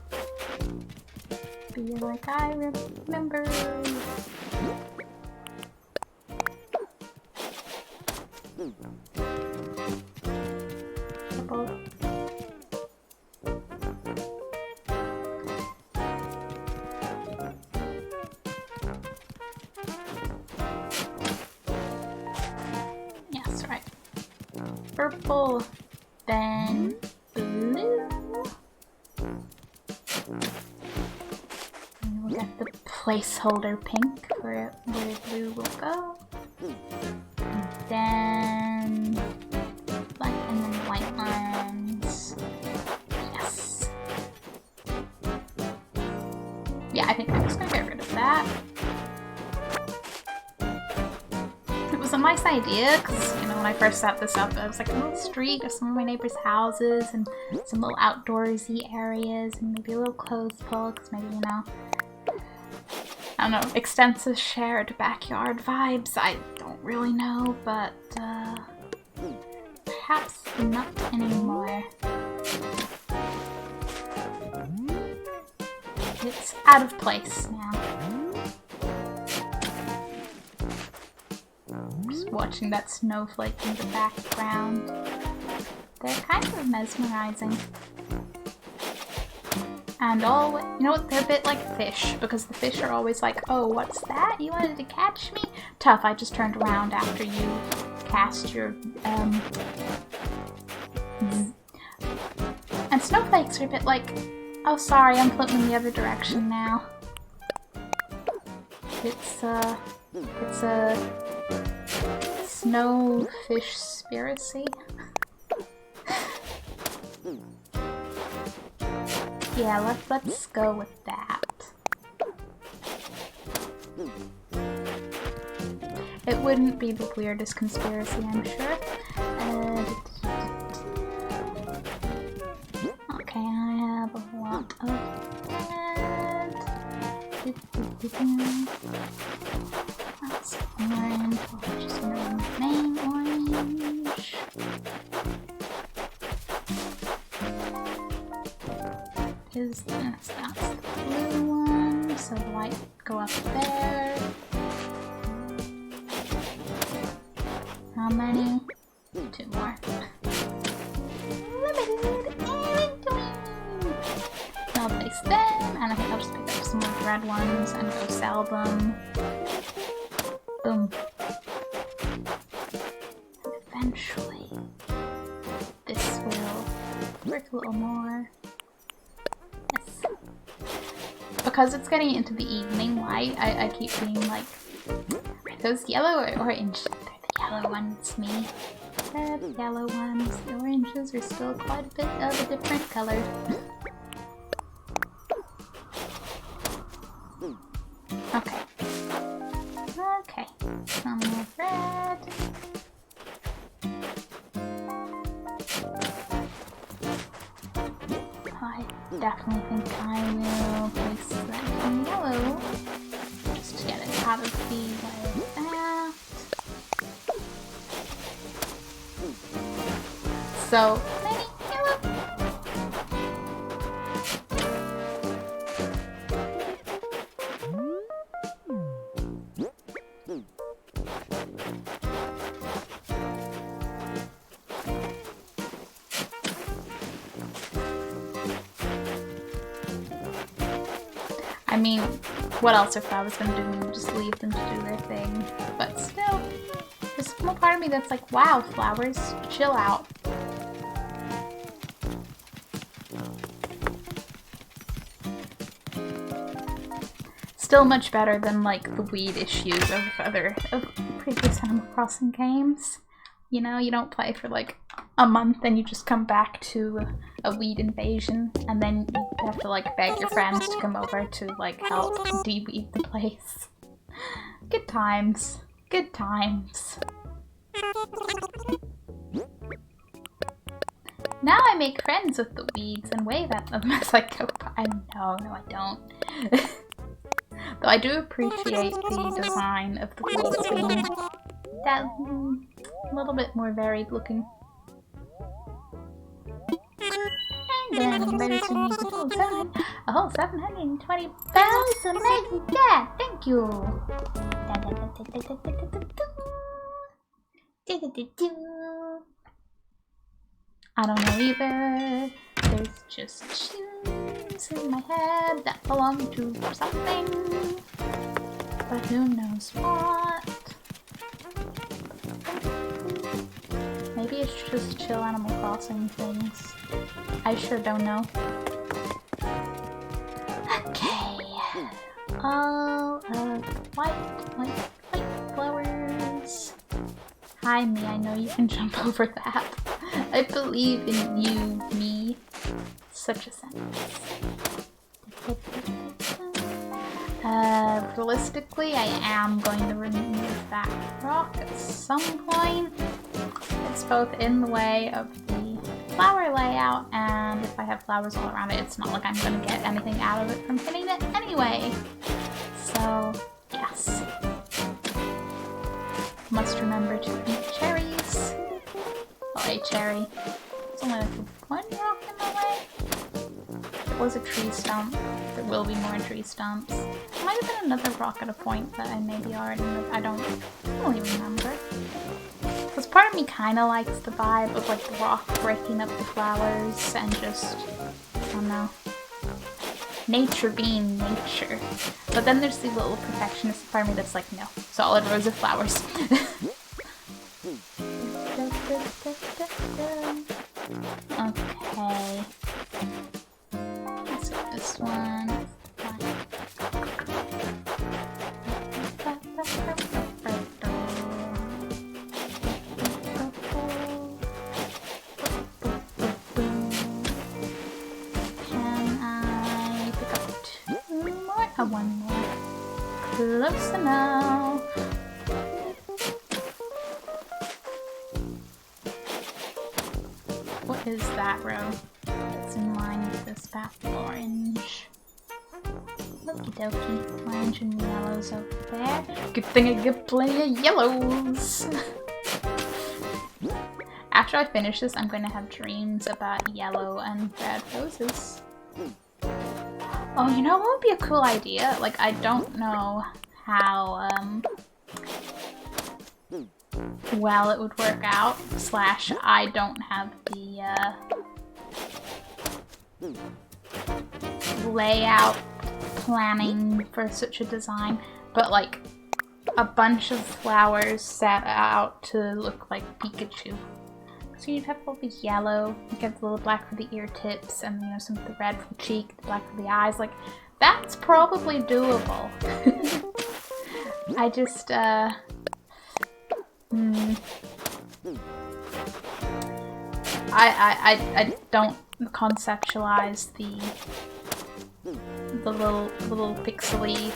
Be like I remember. Purple. Yes, right. Purple, then blue. And we'll get the placeholder pink where blue will go. And then black and then white ones. Yes. Yeah, I think I'm just gonna get rid of that. It was a nice idea because, you know, when I first set this up, I was like a little street of some of my neighbors' houses and some little outdoorsy areas and maybe a little clothes pull because maybe, you know, I don't know, extensive shared backyard vibes. I don't really know, but perhaps not anymore. It's out of place now. watching that snowflake in the background. They're kind of mesmerizing. And all, you know what, they're a bit like fish, because the fish are always like, oh, what's that? You wanted to catch me? Tough, I just turned around after you cast your, And snowflakes are a bit like, oh sorry, I'm flipping the other direction now. It's a snowfish spiracy. Yeah, let's go with that. It wouldn't be the weirdest conspiracy, I'm sure. Okay, I have a lot of red. That's orange. I'll just remain orange. Is this? That's the blue one. So the white go up there. How many? 2 more. Limited inventory. I'll place them, and I think I'll just pick up some more red ones and go sell them. Boom. And eventually, this will work a little more. Yes. Because it's getting into the evening light, I keep being like, are those yellow or orange? They're the yellow ones, me. They're the yellow ones. The oranges are still quite a bit of a different color. Okay. Okay. Some more red. I definitely think I will place that in yellow. Just to get it out of the way of that. So many yellow. I mean, what else if I was gonna do? Just leave them to do their thing. But still, there's a small part of me that's like, wow, flowers, chill out. Still much better than like the weed issues of previous Animal Crossing games. You know, you don't play for like a month and you just come back to a weed invasion, and then you have to like beg your friends to come over to like help de-weed the place. Good times. Good times. Now I make friends with the weeds and wave at them as I go by. No, I don't. Though I do appreciate the design of the gold being that a little bit more varied looking. And then ready to use the full time. A whole 720,000 yeah, thank you. I don't know either. There's just tunes in my head that belong to something, but who knows what. Maybe it's just chill Animal Crossing things. I sure don't know. Okay. All of white flowers. Hi, me. I know you can jump over that. I believe in you, me. Such a sentence. Realistically, I am going to remove that rock at some point. It's both in the way of the flower layout, and if I have flowers all around it, it's not like I'm going to get anything out of it from hitting it anyway. So, yes. Must remember to eat cherries. Well, a cherry. There's only like one rock in my way. It was a tree stump. There will be more tree stumps. There might have been another rock at a point that I maybe already... I don't really remember. part of me kind of likes the vibe of like the rock breaking up the flowers and just, I don't know, nature being nature. But then there's the little perfectionist part of me that's like, no, solid rows of flowers. Okay. Let's do this one. One more. Close enough. What is that row? That's in line with this path. Orange. Okie dokie. Orange and yellows over there. Good thing I get plenty of yellows. After I finish this, I'm going to have dreams about yellow and red roses. Oh, you know what would be a cool idea? Like, I don't know how, well it would work out, / I don't have the, layout planning for such a design, but like, a bunch of flowers set out to look like Pikachu. So you'd have all the yellow, you get the little black for the ear tips, and you know, some of the red for the cheek, the black for the eyes. Like, that's probably doable. I just, I don't conceptualize the little pixely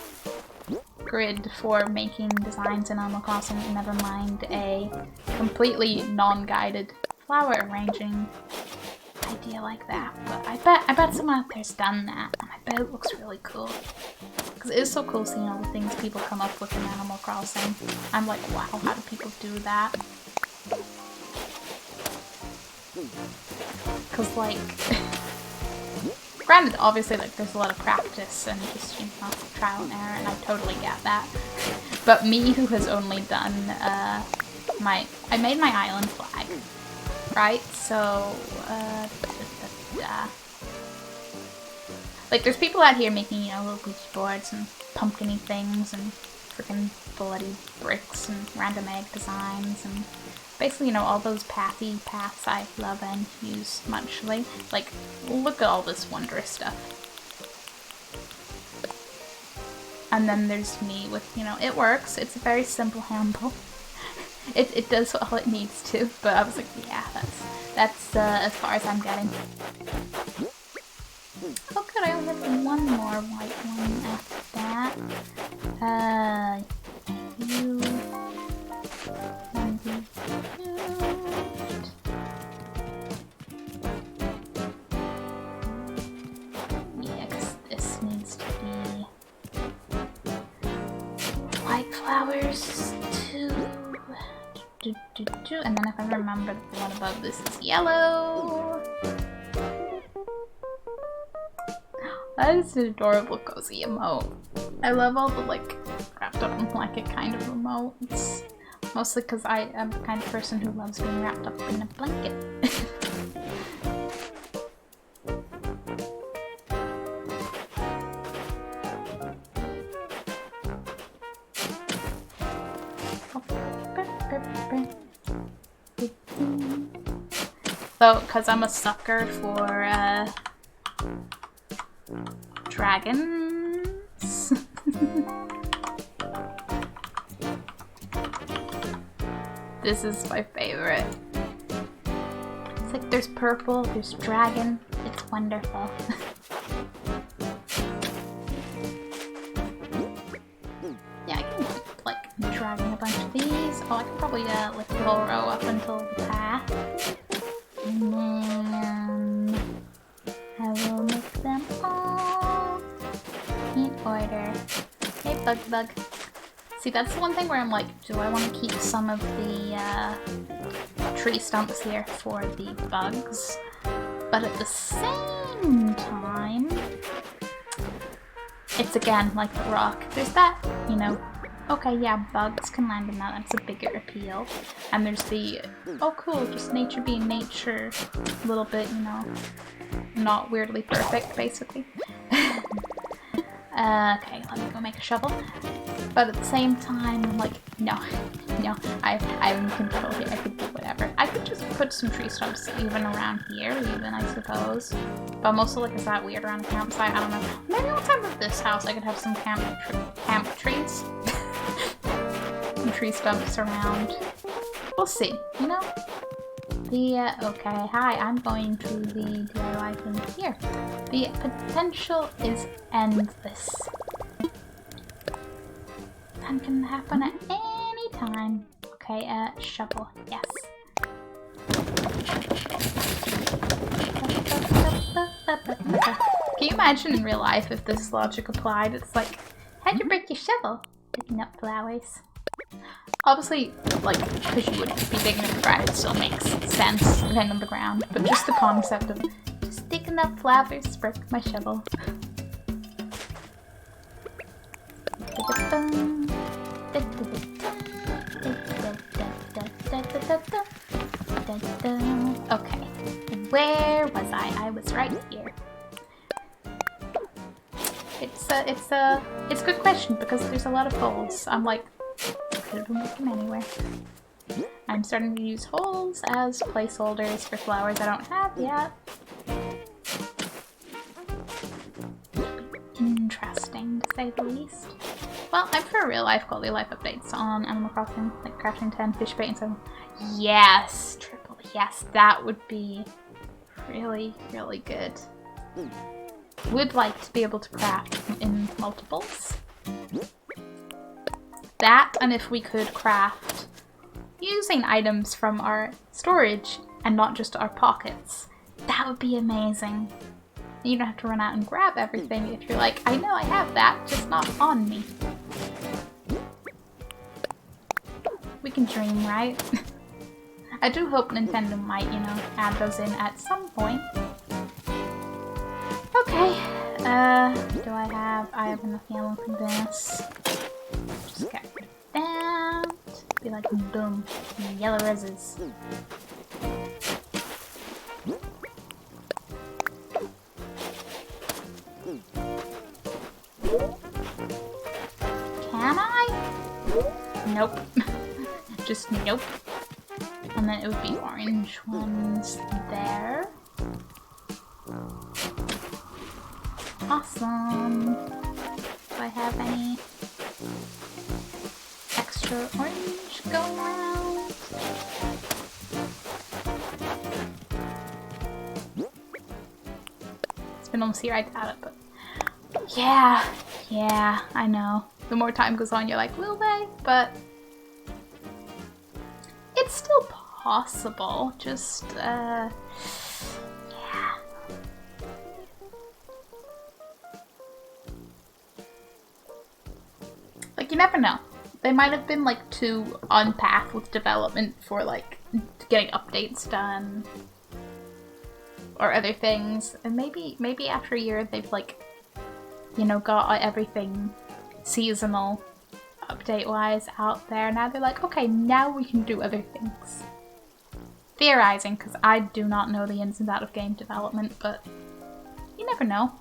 grid for making designs in Animal Crossing, never mind a completely non-guided flower arranging idea like that. But I bet someone out there's done that, and I bet it looks really cool. Because it is so cool seeing all the things people come up with in Animal Crossing. I'm like, wow, how do people do that? Because like, granted, obviously, like, there's a lot of practice and just, you know, trial and error, and I totally get that. But me, who has only done, I made my island flag, right? So, like, there's people out here making, you know, little Ouija boards and pumpkin-y things and freaking bloody bricks and random egg designs and basically, you know, all those pathy paths I love and use muchly. Like, look at all this wondrous stuff. And then there's me with, you know, it works. It's a very simple handle. It does all it needs to. But I was like, yeah, that's as far as I'm getting. Oh good, I only have one more white one after that. You... Yeah, because this needs to be white flowers too. And then if I remember, the one above this is yellow. That is an adorable cozy emote. I love all the like wrapped up in blanket kind of emotes. Mostly because I am the kind of person who loves being wrapped up in a blanket. So, because I'm a sucker for dragons. This is my favorite. It's like there's purple, there's dragon. It's wonderful. Yeah, I can keep like dragging a bunch of these. Oh, I can probably lift the whole row up until the path. And then I will make them all in order. Hey, Bug. See, that's the one thing where I'm like, do I want to keep some of the tree stumps here for the bugs? But at the same time, it's again like the rock. There's that, you know, Okay, yeah, bugs can land in that. That's a bigger appeal. And there's the, oh cool, just nature being nature. A little bit, you know, not weirdly perfect, basically. Okay, let me go make a shovel. But at the same time, I'm like, no, I'm in control here. I could do whatever. I could just put some tree stumps even around here, even, I suppose. But I'm also like, is that weird around a campsite? I don't know. Maybe once I'm at this house, I could have some camp trees. Some tree stumps around. We'll see, you know? Okay, hi, I'm going to the DIY thing here. The potential is endless. That can happen at any time. Okay, shovel, yes. Can you imagine in real life if this logic applied? It's like, how'd you break your shovel? Picking up flowers. Obviously, like, because you wouldn't be digging up the ground, it still makes sense depending on the ground. But just the concept of just digging up flowers, break my shovel. Okay, where was I? I was right here. It's a good question because there's a lot of holes. I'm like, could have moved them anywhere. I'm starting to use holes as placeholders for flowers I don't have yet. Interesting, to say the least. Well, I'm for real life quality life updates on Animal Crossing, like crafting 10, fish bait, and so. Yes, triple yes, that would be really, really good. Would like to be able to craft in multiples. That, and if we could craft using items from our storage and not just our pockets, that would be amazing. You don't have to run out and grab everything if you're like, I know I have that, just not on me. We can dream, right? I do hope Nintendo might, you know, add those in at some point. Okay, do I have enough yellow for this. Just get rid of that. Be like, boom, yellow roses. Can I? Nope. Just nope. And then it would be orange ones there. Awesome. Do I have any extra orange going around? It's been almost here, I doubt it, but yeah, I know. The more time goes on, you're like, will they? But it's still possible. Just, yeah. Like, you never know. They might have been, like, too on path with development for, like, getting updates done. Or other things. And maybe after a year they've, like, you know, got everything seasonal update-wise out there. Now they're like, okay, now we can do other things. Theorizing, because I do not know the ins and outs of game development, but you never know.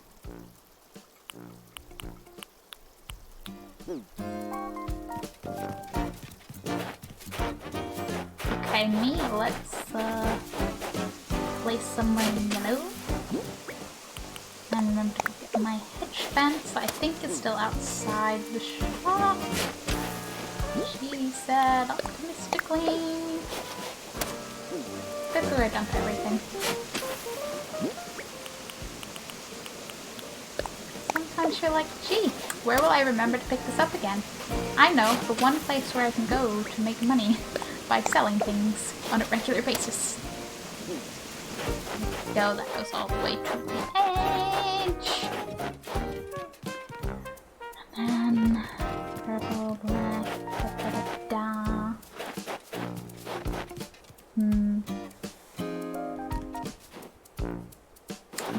Okay, let's place some yellow. And remember to get my hedge fence. I think it's still outside the shop. She said optimistically. Good where I dump everything. Sometimes you're like, gee, where will I remember to pick this up again? I know, the one place where I can go to make money by selling things on a regular basis. Go, that goes all the way to the edge. And then purple, black, da-da-da-da.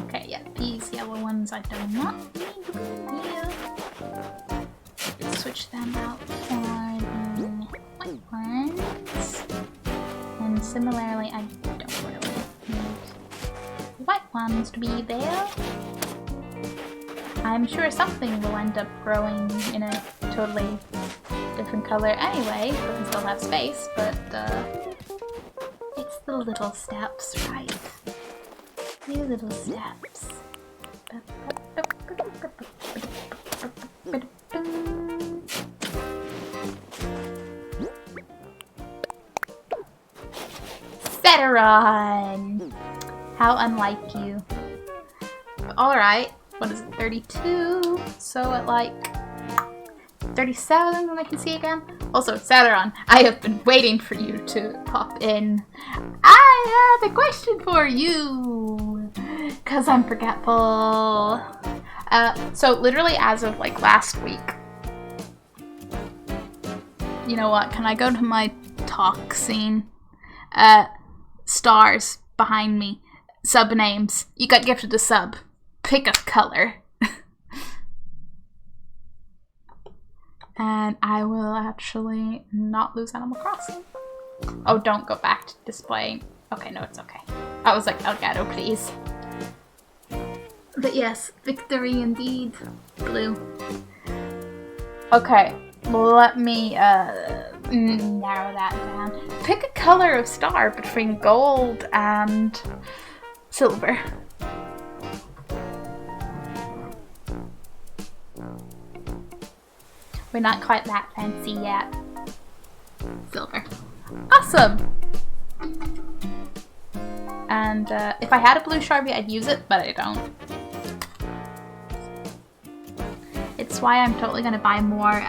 Okay, yeah, these yellow ones I do not need to be here. switch them out for the white ones. And similarly, I don't really need the white ones to be there. I'm sure something will end up growing in a totally different color anyway, because they'll have space, but it's the little steps, right? The little steps. Veteran! How unlike you. Alright, what is it, 32? So at like 37 when I can see again. Also, Sateron, I have been waiting for you to pop in. I have a question for you! Cause I'm forgetful. So literally as of like last week. You know what, can I go to my talk scene? Stars behind me. Sub names. You got gifted a sub. Pick a color. And I will actually not lose Animal Crossing. Oh, don't go back to displaying. Okay, no, it's okay. I was like, Elgato, please. But yes, victory indeed. Blue. Okay, let me narrow that down. Pick a color of star between gold and silver. We're not quite that fancy yet. Silver. Awesome! And if I had a blue Sharpie, I'd use it, but I don't. It's why I'm totally gonna buy more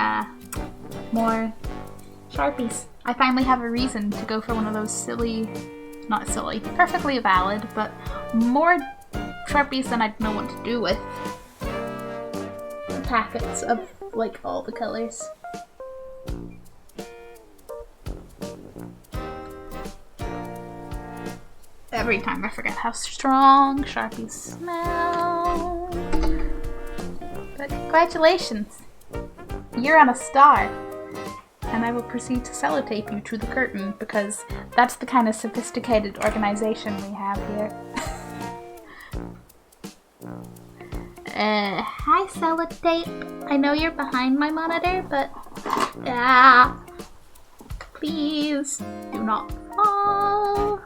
Sharpies. I finally have a reason to go for one of those silly, not silly, perfectly valid, but more Sharpies than I'd know what to do with. Packets of like all the colors. Every time I forget how strong Sharpies smell. But congratulations! You're on a star! And I will proceed to sellotape you to the curtain because that's the kind of sophisticated organization we have here. Hi sellotape. I know you're behind my monitor, but please do not fall.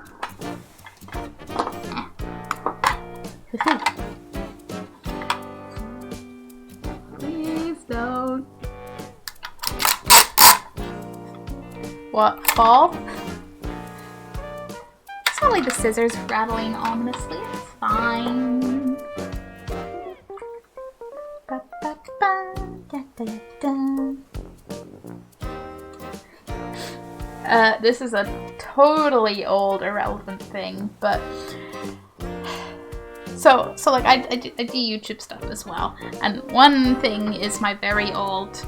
Please don't. What, fall? It's only the scissors rattling ominously. It's fine. This is a totally old, irrelevant thing, but so like I do YouTube stuff as well, and one thing is my very old,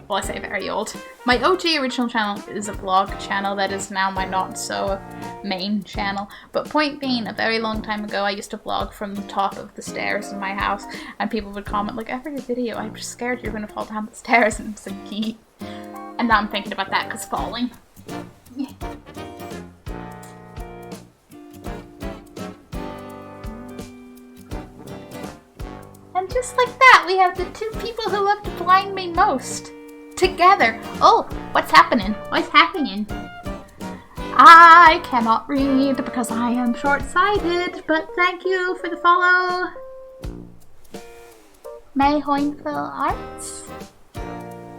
well, I say very old, my OG original channel is a vlog channel that is now my not so main channel, but point being, a very long time ago I used to vlog from the top of the stairs in my house, and people would comment like, every video I'm just scared you're gonna fall down the stairs, and it's like, gee. And now I'm thinking about that because falling. Yeah. And just like that, we have the two people who love to blind me most together. Oh, what's happening? What's happening? I cannot read because I am short-sighted, but thank you for the follow. May Hoinful Arts.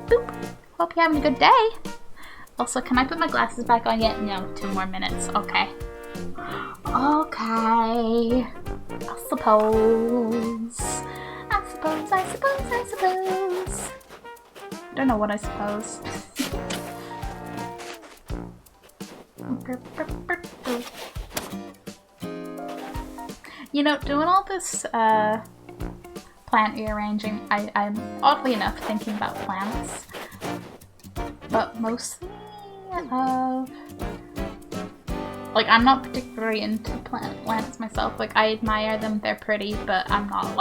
Boop. Hope you're having a good day. Also, can I put my glasses back on yet? No, 2 more minutes. Okay. Okay. I suppose. Don't know what I suppose. You know, doing all this plant rearranging, I'm oddly enough thinking about plants, but mostly like, I'm not particularly into plants myself. Like, I admire them, they're pretty, but I'm not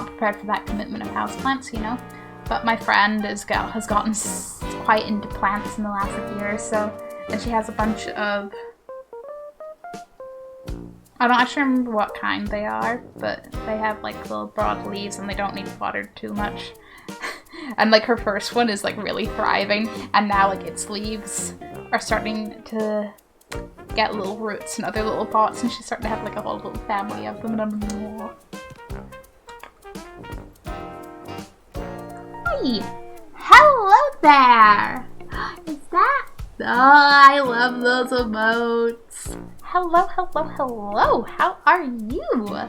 prepared for that commitment of houseplants, you know? but my friend has gotten quite into plants in the last year or so, and she has a bunch of, I don't actually remember what kind they are, but they have like little broad leaves and they don't need watered too much. And like her first one is like really thriving, and now like its leaves are starting to get little roots in other little pots, and she's starting to have like a whole little family of them, and I'm like, hi! Hello there! Is that? Oh, I love those emotes! Hello, hello, hello! How are you?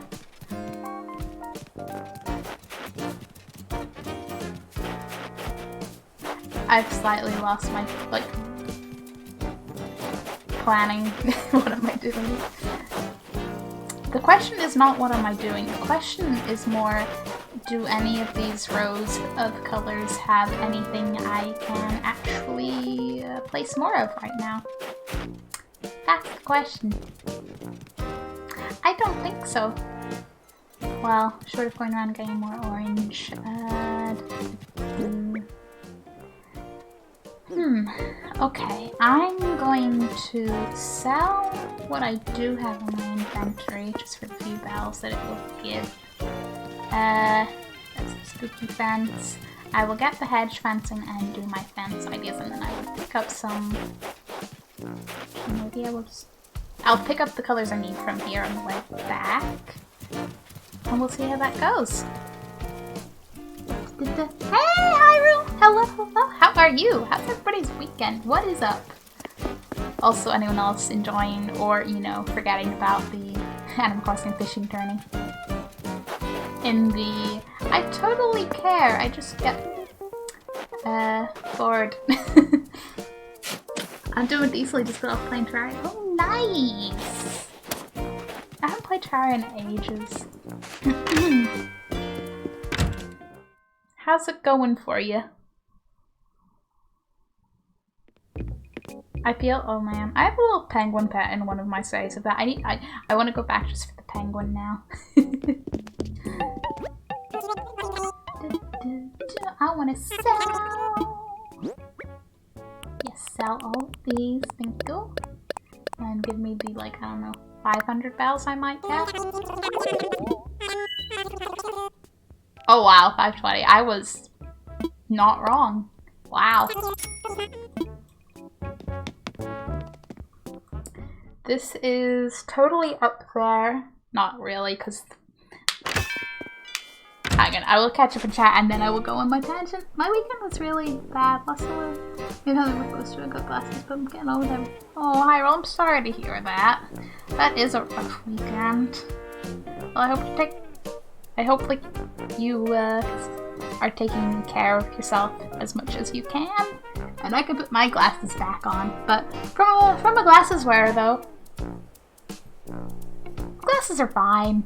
I've slightly lost my, like, planning. What am I doing? The question is not what am I doing. The question is more, do any of these rows of colors have anything I can actually place more of right now? That's the question. I don't think so. Well, short of going around and getting more orange. Okay, I'm going to sell what I do have in my inventory just for the few bells that it will give. That's the spooky fence. I will get the hedge fencing and do my fence ideas, and then I will pick up some... Maybe I'll pick up the colors I need from here on the way back, and we'll see how that goes. Hey, Hyrule! Hello, hello! How are you? How's everybody's weekend? What is up? Also, anyone else enjoying or, you know, forgetting about the Animal Crossing fishing tourney? In the... I totally care, I just get... bored. I'm doing decently, just got off playing Terraria. Oh, nice! I haven't played Terraria in ages. How's it going for you? I feel, oh man, I have a little penguin pet in one of my saves of that. I want to go back just for the penguin now. I want to sell. Yes, sell all of these, thank you. And give me the, like, I don't know, 500 bells I might get. Oh wow, 520. I was not wrong. Wow. This is totally up there. Not really, because... Hang on, I will catch up in chat and then I will go on my tangent. My weekend was really bad. Last summer, maybe I was supposed to have got glasses, but I'm getting over them. Oh, Hyrule, I'm sorry to hear that. That is a rough weekend. Well, I hope like you are taking care of yourself as much as you can, and I can put my glasses back on. But from a glasses wearer though, glasses are fine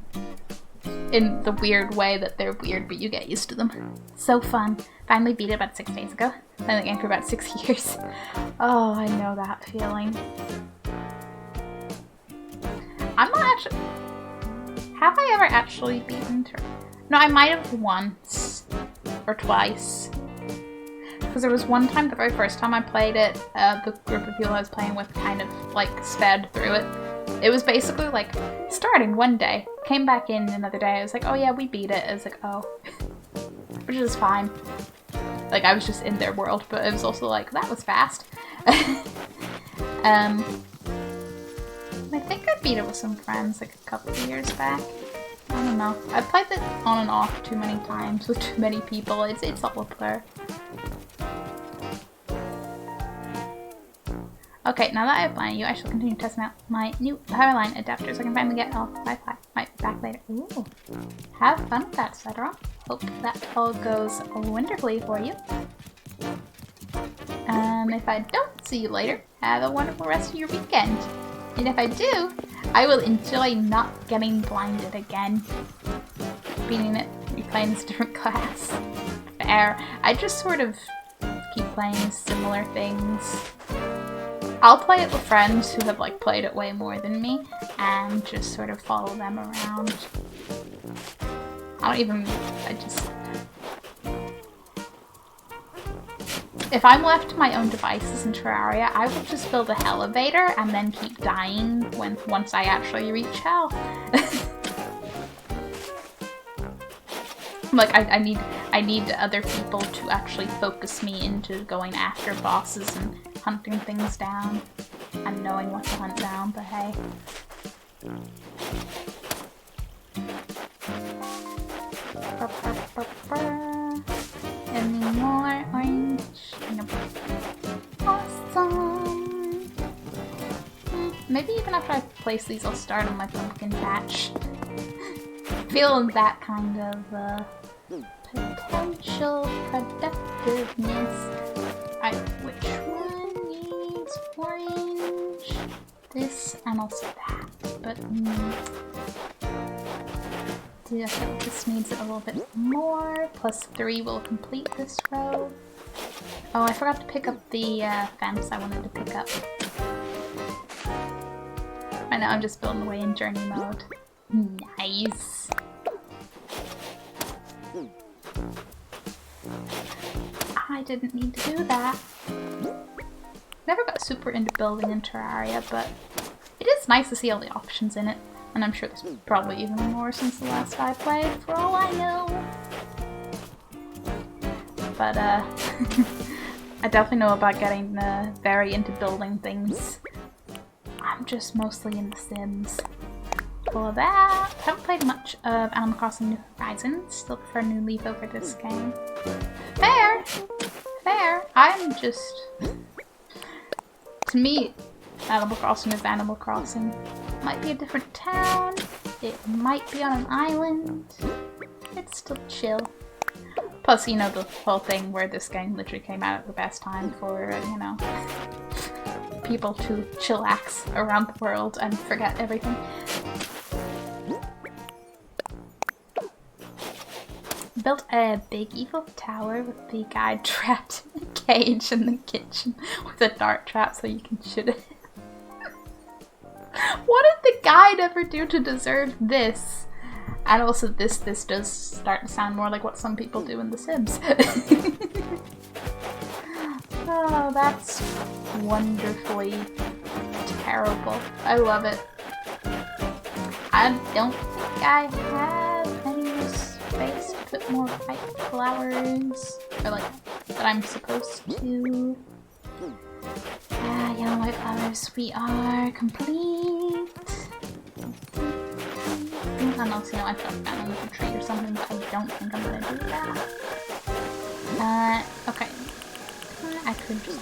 in the weird way that they're weird, but you get used to them. So fun. Finally beat it about 6 days ago. Playing the game for about 6 years. Oh, I know that feeling. I'm not actually... Have I ever actually beaten her? No, I might have once or twice. Because there was one time, the very first time I played it, the group of people I was playing with kind of like sped through it. It was basically like starting one day, came back in another day. I was like, oh yeah, we beat it. I was like, oh, which is fine. Like I was just in their world, but it was also like that was fast. I think I beat it with some friends like a couple of years back. I don't know. I've played it on and off too many times with too many people. It's all up there. Okay, now that I've blinded you, I shall continue testing out my new power line adapter so I can finally get off Wi-Fi. Might be back later. Ooh. Have fun with that, Cedra. Hope that all goes wonderfully for you. If I don't see you later, have a wonderful rest of your weekend. And if I do, I will enjoy not getting blinded again. Beating it, replaying this different class. Fair. I just sort of keep playing similar things. I'll play it with friends who have like played it way more than me and just sort of follow them around. If I'm left to my own devices in Terraria, I will just build a elevator and then keep dying once I actually reach hell. Like I need other people to actually focus me into going after bosses and hunting things down and knowing what to hunt down, but hey. Any more orange? Nope. Awesome! Maybe even after I place these, I'll start on my pumpkin patch. Feeling that kind of potential productiveness. Which one needs orange? This and also that. But I think this needs it a little bit more. Plus 3 will complete this row. Oh, I forgot to pick up the fence I wanted to pick up. I know, I'm just building away in journey mode. Nice. I didn't need to do that. Never got super into building in Terraria, but it is nice to see all the options in it. And I'm sure there's probably even more since the last I played, for all I know. But, I definitely know about getting very into building things. I'm just mostly in The Sims. All of that. Haven't played much of Animal Crossing New Horizons. Still prefer New Leaf over this game. Fair! Fair! I'm just... To me, Animal Crossing is Animal Crossing. It might be a different town. It might be on an island. It's still chill. Plus, you know, the whole thing where this game literally came out at the best time for, you know, people to chillax around the world and forget everything. Built a big evil tower with the guy trapped in a cage in the kitchen with a dart trap so you can shoot it. What did the guide ever do to deserve this? And also this does start to sound more like what some people do in The Sims. Oh, that's wonderfully terrible. I love it. I don't think I have any more space to put more white flowers. Or like, that I'm supposed to. Yellow white flowers, we are complete. Unless, you know, I fell down on a tree or something, but I don't think I'm gonna do that. Okay. I could just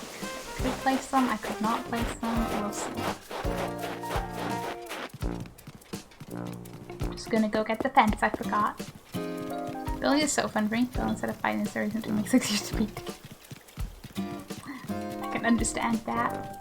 place them, I could not place them, we'll see. Just gonna go get the fence, I forgot. Building is so fun for me, so instead of fighting this, there isn't to make 6 years to beat. I can understand that.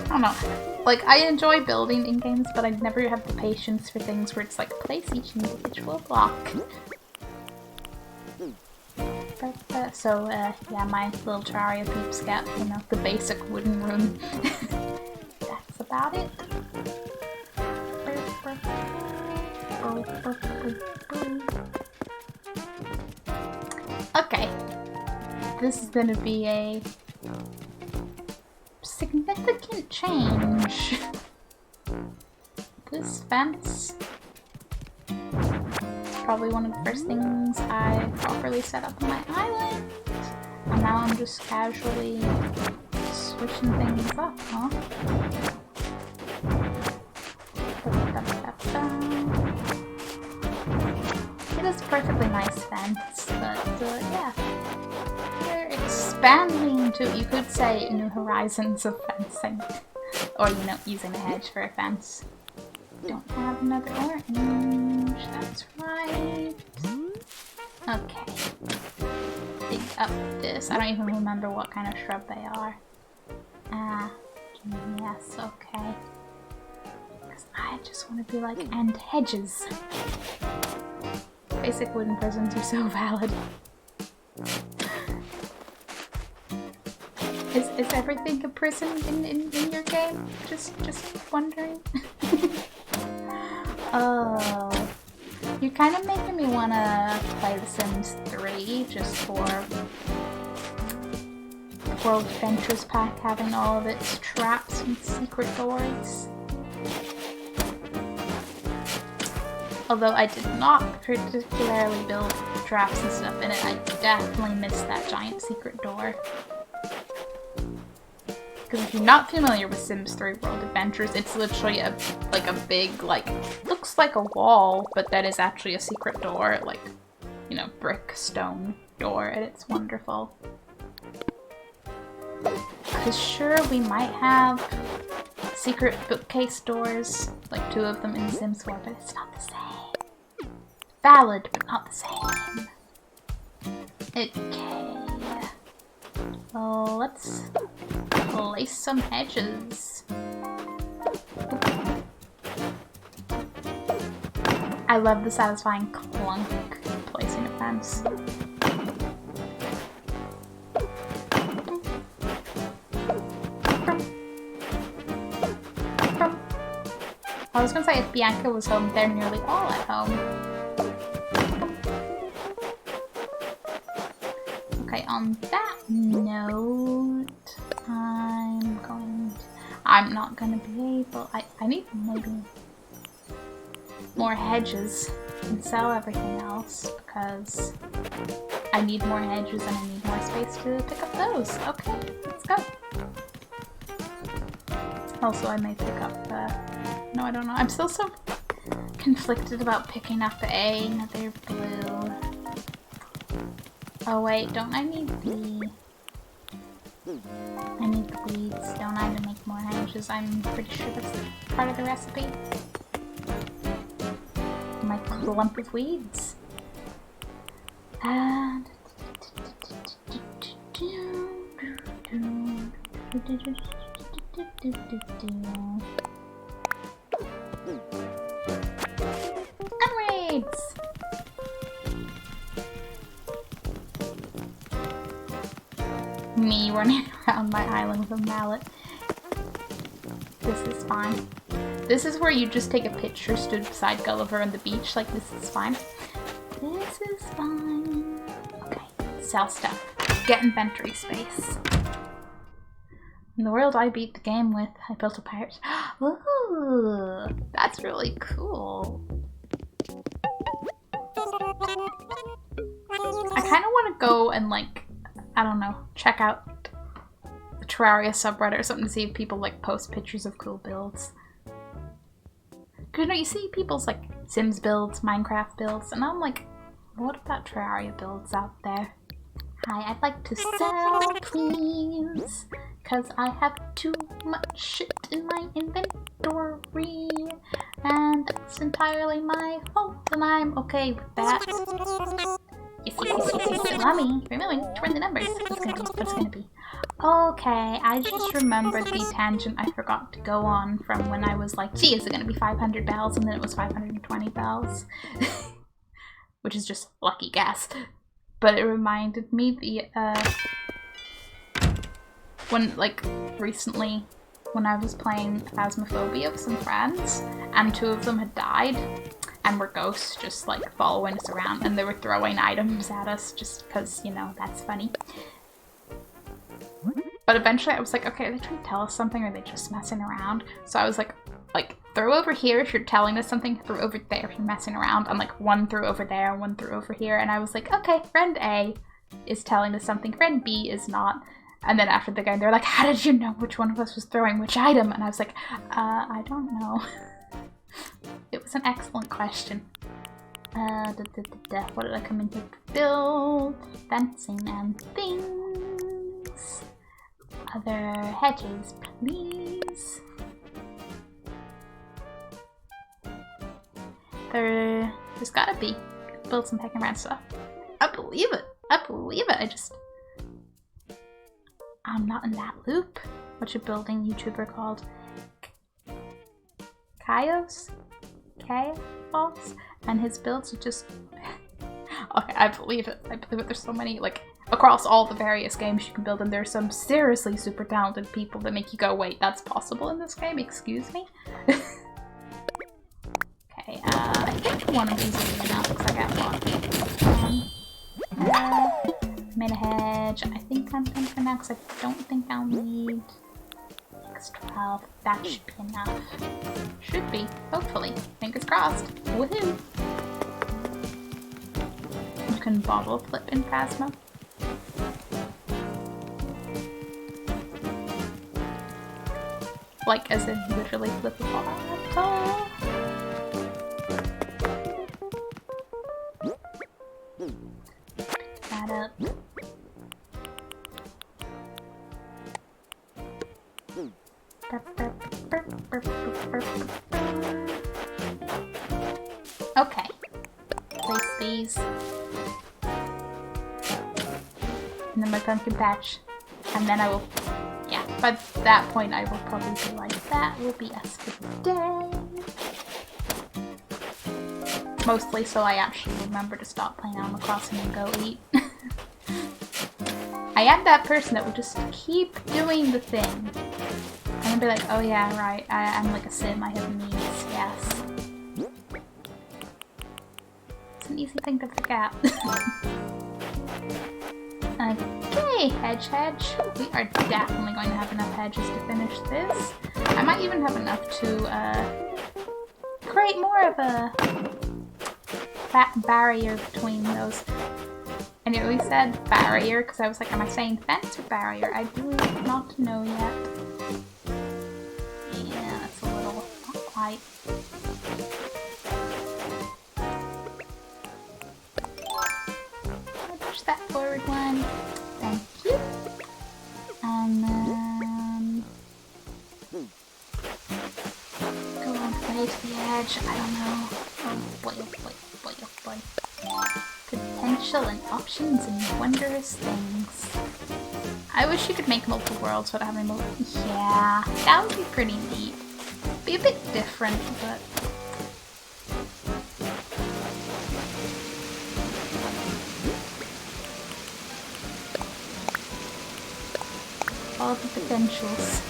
I don't know. Like, I enjoy building in games, but I never have the patience for things where it's like, place each individual block. So, yeah, my little Terraria peeps get, you know, the basic wooden room. That's about it. Okay. This is gonna be a significant change. This fence is probably one of the first things I properly set up on my island. And now I'm just casually switching things up, huh? It is a perfectly nice fence, but yeah. They're expanding to, you could say, new horizons of fencing. Or, you know, using a hedge for a fence. Don't have another orange, that's right. Okay. Dig up this. I don't even remember what kind of shrub they are. Yes, okay. Because I just want to be like, and hedges. Basic wooden prisons are so valid. Is everything a prison in your game? Just wondering. Oh, you're kind of making me wanna play The Sims 3 just for World Adventures Pack having all of its traps and secret doors. Although I did not particularly build traps and stuff in it, I definitely missed that giant secret door. Because if you're not familiar with Sims 3 World Adventures, it's literally a big, like, looks like a wall, but that is actually a secret door, like, you know, brick, stone door, and it's wonderful. Because sure, we might have secret bookcase doors, like 2 of them in Sims 4, but it's not the same. Valid, but not the same. Okay. Well, let's place some hedges. I love the satisfying clunk placing a fence. I was gonna say if Bianca was home, they're nearly all at home. Okay, on that note, I'm not gonna be able, I need maybe more hedges and sell everything else because I need more hedges and I need more space to pick up those. Okay, let's go. Also, I may pick up, no, I don't know. I'm still so conflicted about picking up another blue. Oh wait, don't I need the... I need the weeds, don't I, to make more hedges? I'm pretty sure that's part of the recipe. My clump of weeds. And... Raids! Me running around my island with a mallet. This is fine. This is where you just take a picture stood beside Gulliver on the beach, like this is fine. This is fine. Okay, sell stuff. Get inventory space. In the world I beat the game with, I built a pirate. Ooh, that's really cool. I kind of want to go and like, I don't know, check out the Terraria subreddit or something to see if people like post pictures of cool builds. Cause you know, you see people's like Sims builds, Minecraft builds, and I'm like, what about Terraria builds out there? Hi, I'd like to sell, please. Cause I have too much shit in my inventory. And it's entirely my fault, and I'm okay with that. Yes, Mommy, remember to run the numbers. What's gonna be? Okay, I just remembered the tangent I forgot to go on from when I was like, gee, is it gonna be 500 bells? And then it was 520 bells. Which is just lucky guess. But it reminded me when, like, recently, when I was playing Phasmophobia with some friends, and 2 of them had died, and were ghosts just, like, following us around, and they were throwing items at us just because, you know, that's funny. But eventually I was like, okay, are they trying to tell us something, or are they just messing around? So I was like, throw over here if you're telling us something, throw over there if you're messing around, and like 1 threw over there, 1 threw over here, and I was like, okay, friend A is telling us something, friend B is not. And then after the game, they're like, how did you know which one of us was throwing which item? And I was like, I don't know. It was an excellent question. What did I come in here to build? Fencing and things. Other hedges, please. There's gotta be. Build some pecking around stuff. I believe it. I believe it. I'm not in that loop. What's your building YouTuber called? Chaos? And his builds are just Okay, I believe it. I believe it. There's so many, like, across all the various games you can build, and there's some seriously super talented people that make you go, wait, that's possible in this game? Excuse me? Okay, I think one of these will be enough, because I got one. Made a hedge. I think I'm done for now, because I don't think I'll need 12. That should be enough. Should be, hopefully. Fingers crossed. Woohoo! You can bottle flip in Phasma. Like, as in literally flip a bottle. That up. Okay. Place these. And then my pumpkin patch. And then I will, yeah, by that point I will probably be like, that will be us for the day. Mostly so I actually remember to stop playing Animal Crossing and go eat. I am that person that will just keep doing the thing. And then be like, oh yeah, right, I'm like a sim, I have needs, yes. It's an easy thing to forget. Okay, hedge. We are definitely going to have enough hedges to finish this. I might even have enough to create more of a barrier between those. I nearly said barrier because I was like, am I saying fence or barrier? I do not know yet. Yeah, that's a little not quite. I'll push that forward one. Thank you. And then go all the way to the edge. I don't know. Oh boy, oh boy, oh boy, oh boy. Potential and options and wondrous things. I wish you could make multiple worlds without having multiple. Yeah, that would be pretty neat. Be a bit different, but. All the potentials.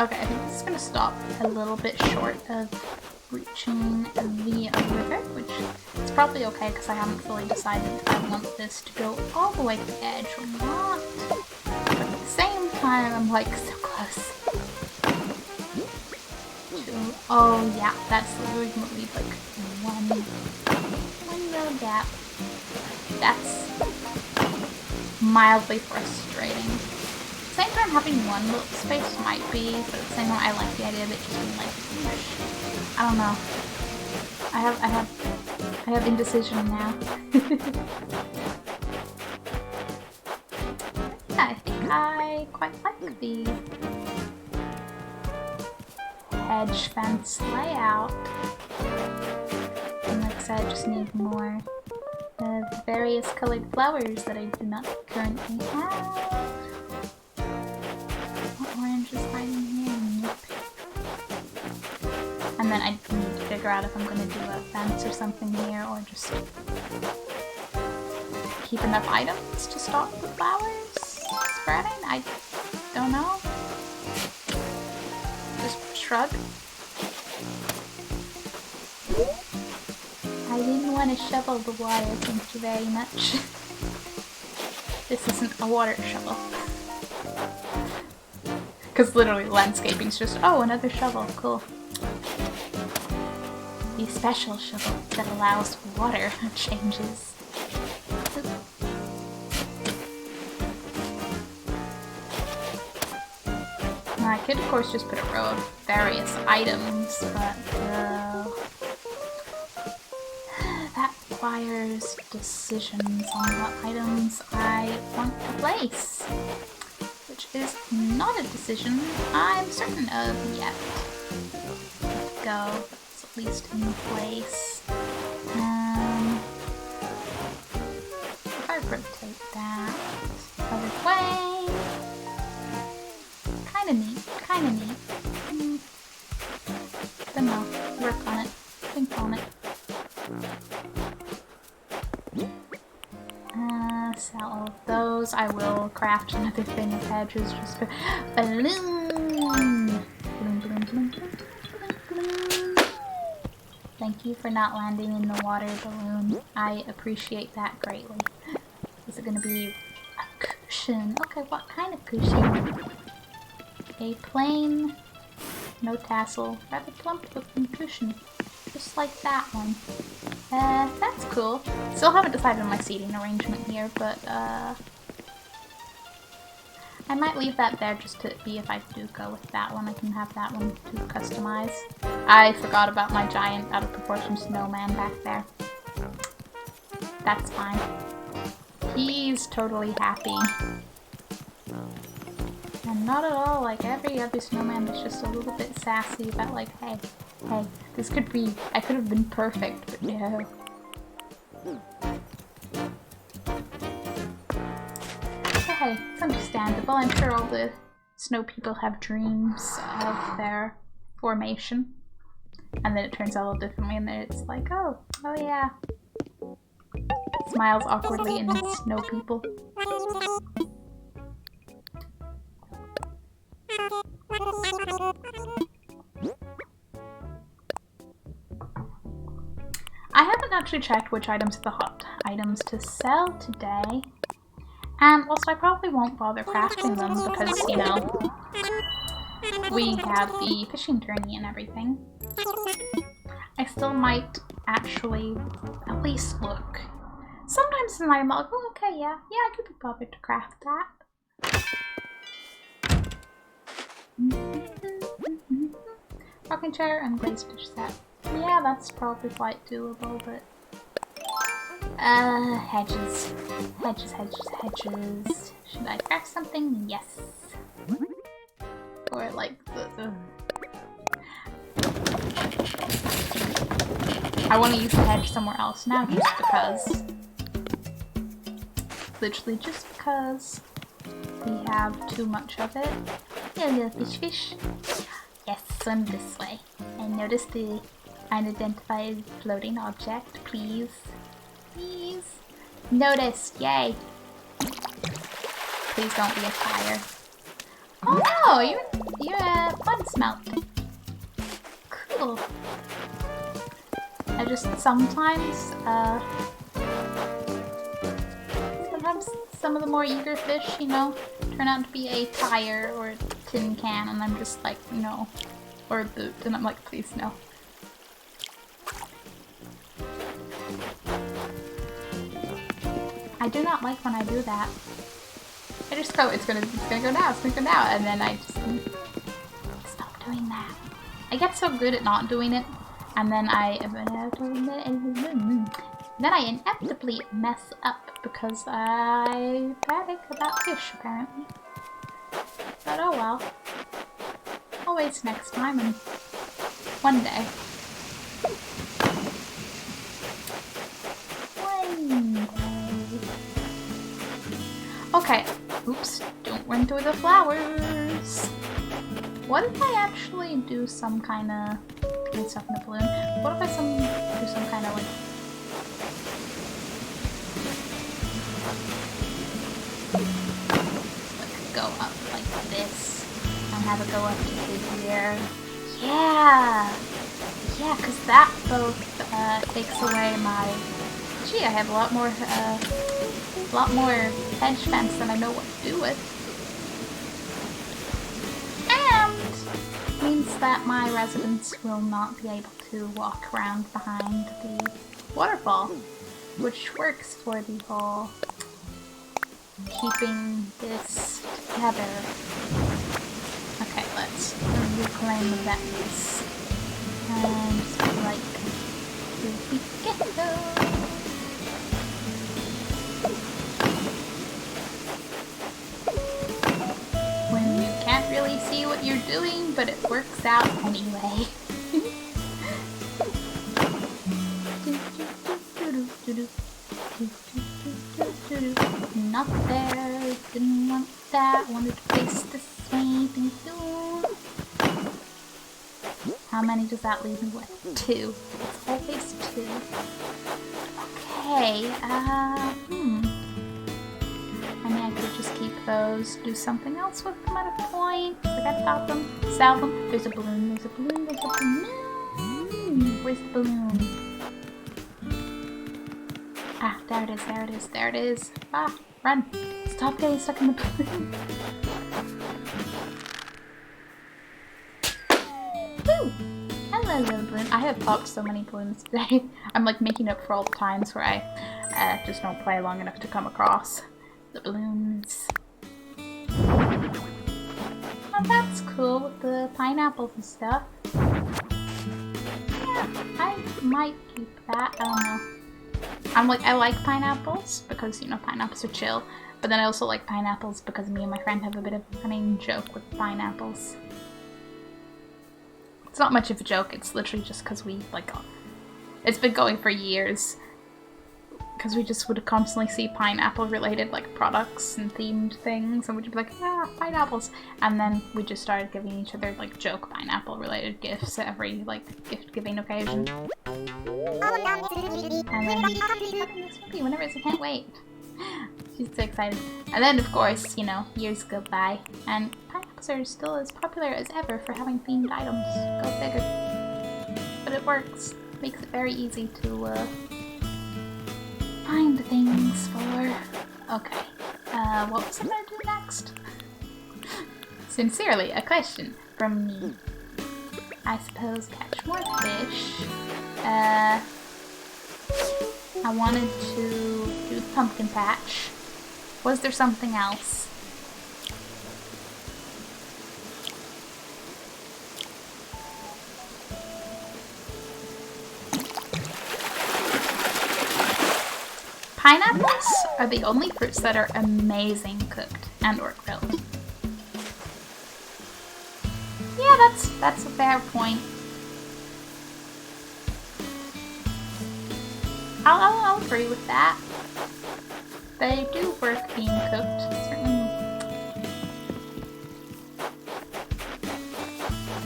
Okay, I think this is gonna stop a little bit short of reaching the river, which is probably okay because I haven't fully decided if I want this to go all the way to the edge or not. But at the same time, I'm like so close. Oh yeah, that's literally gonna leave like one little gap. That's mildly frustrating. At the same time, having one little space might be, but at the same time, I like the idea of it just being like, I don't know. I have indecision now. Yeah, I think I quite like the hedge fence layout. And like I said, I just need more of the various colored flowers that I do not currently have. Orange is hiding here. Nope. And then I need to figure out if I'm going to do a fence or something here, or just keep enough items to stop the flowers spreading. I don't know. Just shrug. I didn't want to shovel the water, thank you very much. This isn't a water shovel. Because literally landscaping's just, oh, another shovel, cool. The special shovel that allows water changes. Now I could of course just put a row of various items, but that requires decisions on what items I want to place. Which is not a decision I'm certain of yet. Go, it's at least in place. If I rotate that other way, kinda neat, kinda neat. on it. Sell all of those. I will craft another thing of hedges just for balloon. Balloon, balloon, balloon, balloon, balloon. Thank you for not landing in the water balloon. I appreciate that greatly. Is it gonna be a cushion? Okay, what kind of cushion? A plain, no tassel, rather plump looking cushion. Just like that one. That's cool. Still haven't decided on my seating arrangement here, but I might leave that there just to be if I do go with that one. I can have that one to customize. I forgot about my giant out of proportion snowman back there. That's fine. He's totally happy. And not at all like every other snowman that's just a little bit sassy about like, hey, this could be, I could have been perfect, but no. Hey, it's understandable. I'm sure all the snow people have dreams of their formation. And then it turns out a little differently and then it's like, oh yeah. Smiles awkwardly and snow people. I haven't actually checked which items are the hot items to sell today. And also I probably won't bother crafting them because, you know, we have the fishing tourney and everything. I still might actually at least look. Sometimes in my mind, like, oh, okay, yeah, I could be bothered to craft that. Rocking chair and glazed fish set. Yeah, that's probably quite doable, but hedges. Hedges. Should I craft something? Yes. Or like I want to use the hedge somewhere else now just because. Literally just because we have too much of it. Yeah, little fish. Yes, swim this way. And notice the unidentified floating object, please. Please. Notice, yay. Please don't be a fire. Oh no, you're a fun smelt. Cool. I just sometimes some of the more eager fish, you know, turn out to be a tire or a tin can and I'm just like, no. Or a boot and I'm like, please no. I do not like when I do that. I just go, it's gonna go now, and then I just stop doing that. I get so good at not doing it, and then then I inevitably mess up because I panic about fish apparently. But oh well. Always next time and one day. Okay, oops, don't run through the flowers. What if I actually do some kind of stuff in the balloon? What if I do some kind of like go up like this and have it go up to here? Yeah, because that both takes away my. Gee, I have a lot more hedge fence than I know what to do with. And means that my residents will not be able to walk around behind the waterfall, which works for the whole keeping this together. Okay, let's reclaim the vents. And like, here we go. When you can't really see what you're doing, but it works out anyway. Not there, didn't want that, wanted to face this way, thank you. How many does that leave me with? 2. It's always 2. Okay, I mean, I could just keep those, do something else with them at a point. Forget about them, sell them. There's a balloon, there's a balloon, there's a balloon. Where's the balloon? Ah, there it is, there it is, there it is. Ah, run. Stop getting stuck in the balloon. Woo! Hello, little balloon. I have popped so many balloons today. I'm like making up for all the times where I just don't play long enough to come across the balloons. Oh, that's cool with the pineapples and stuff. Yeah, I might keep that. I don't know. I like pineapples because, you know, pineapples are chill. But then I also like pineapples because me and my friend have a bit of a running joke with pineapples. It's not much of a joke, it's literally just because we, like, it's been going for years. Because we just would constantly see pineapple-related, like, products and themed things, and we'd be like, ah, pineapples! And then we just started giving each other, like, joke pineapple-related gifts at every, like, gift-giving occasion. And then this movie, whenever it is, I can't wait. She's so excited. And then, of course, you know, years go by, and pineapples are still as popular as ever for having themed items. Go figure. But it works. Makes it very easy to, find things for. Okay. What was I gonna do next? Sincerely, a question from me. I suppose catch more fish. I wanted to do the pumpkin patch. Was there something else? Pineapples are the only fruits that are amazing cooked and or grilled. Yeah, that's a fair point. I'll agree with that. They do work being cooked, certainly.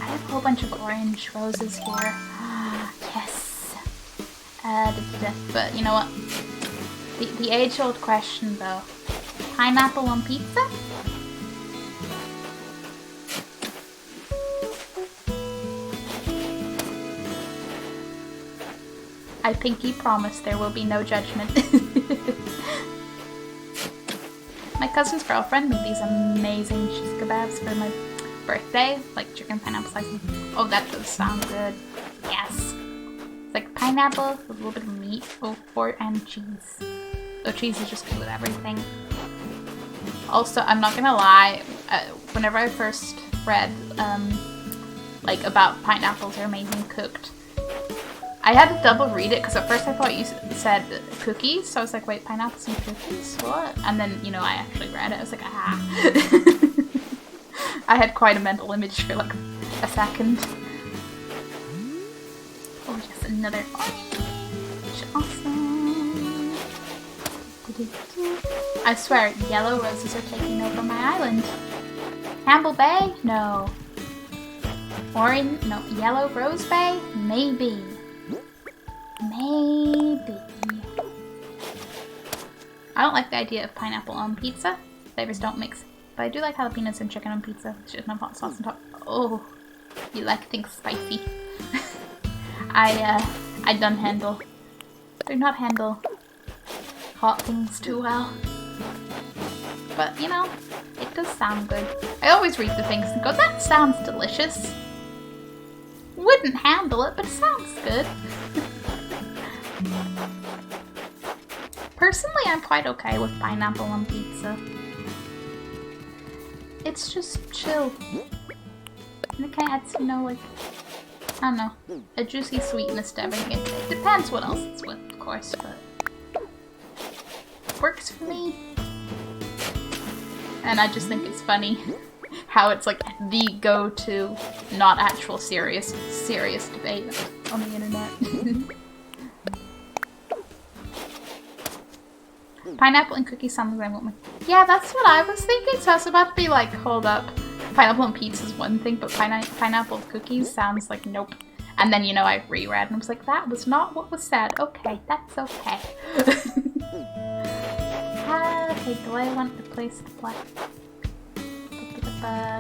I have a whole bunch of orange roses here. Ah, yes. But you know what? The age-old question, though. Pineapple on pizza? I pinky promise there will be no judgment. My cousin's girlfriend made these amazing cheese kebabs for my birthday, like chicken pineapple slices. Oh, that does sound good. Yes. It's like pineapple with a little bit of meat, and cheese. So cheese is just good with everything. Also, I'm not gonna lie, whenever I first read, like, about pineapples are amazing cooked, I had to double read it, because at first I thought you said cookies, so I was like, wait, pineapples and cookies? What? And then, you know, I actually read it, I was like, ah. I had quite a mental image for, like, a second. Oh, yes, another orange. Awesome. I swear, yellow roses are taking over my island. Campbell Bay? No. Orange? No. Yellow Rose Bay? Maybe. Maybe. I don't like the idea of pineapple on pizza. Flavors don't mix. But I do like jalapenos and chicken on pizza. Shouldn't have hot sauce on top. Oh, you like things spicy. I don't handle. Do not handle hot things too well. But, you know, it does sound good. I always read the things and go, that sounds delicious. Wouldn't handle it, but it sounds good. Personally, I'm quite okay with pineapple on pizza. It's just chill. And it kind of adds, you know, like, I don't know, a juicy sweetness to everything. It depends what else it's with, of course, but it works for me. And I just think it's funny how it's like the go-to, not actual serious debate on the internet. Pineapple and cookie sounds like I want my... Yeah, that's what I was thinking, so I was about to be like, hold up. Pineapple on pizza is one thing, but pineapple cookies sounds like nope. And then, you know, I reread and I was like, that was not what was said. Okay, that's okay. Okay, do I want to place the black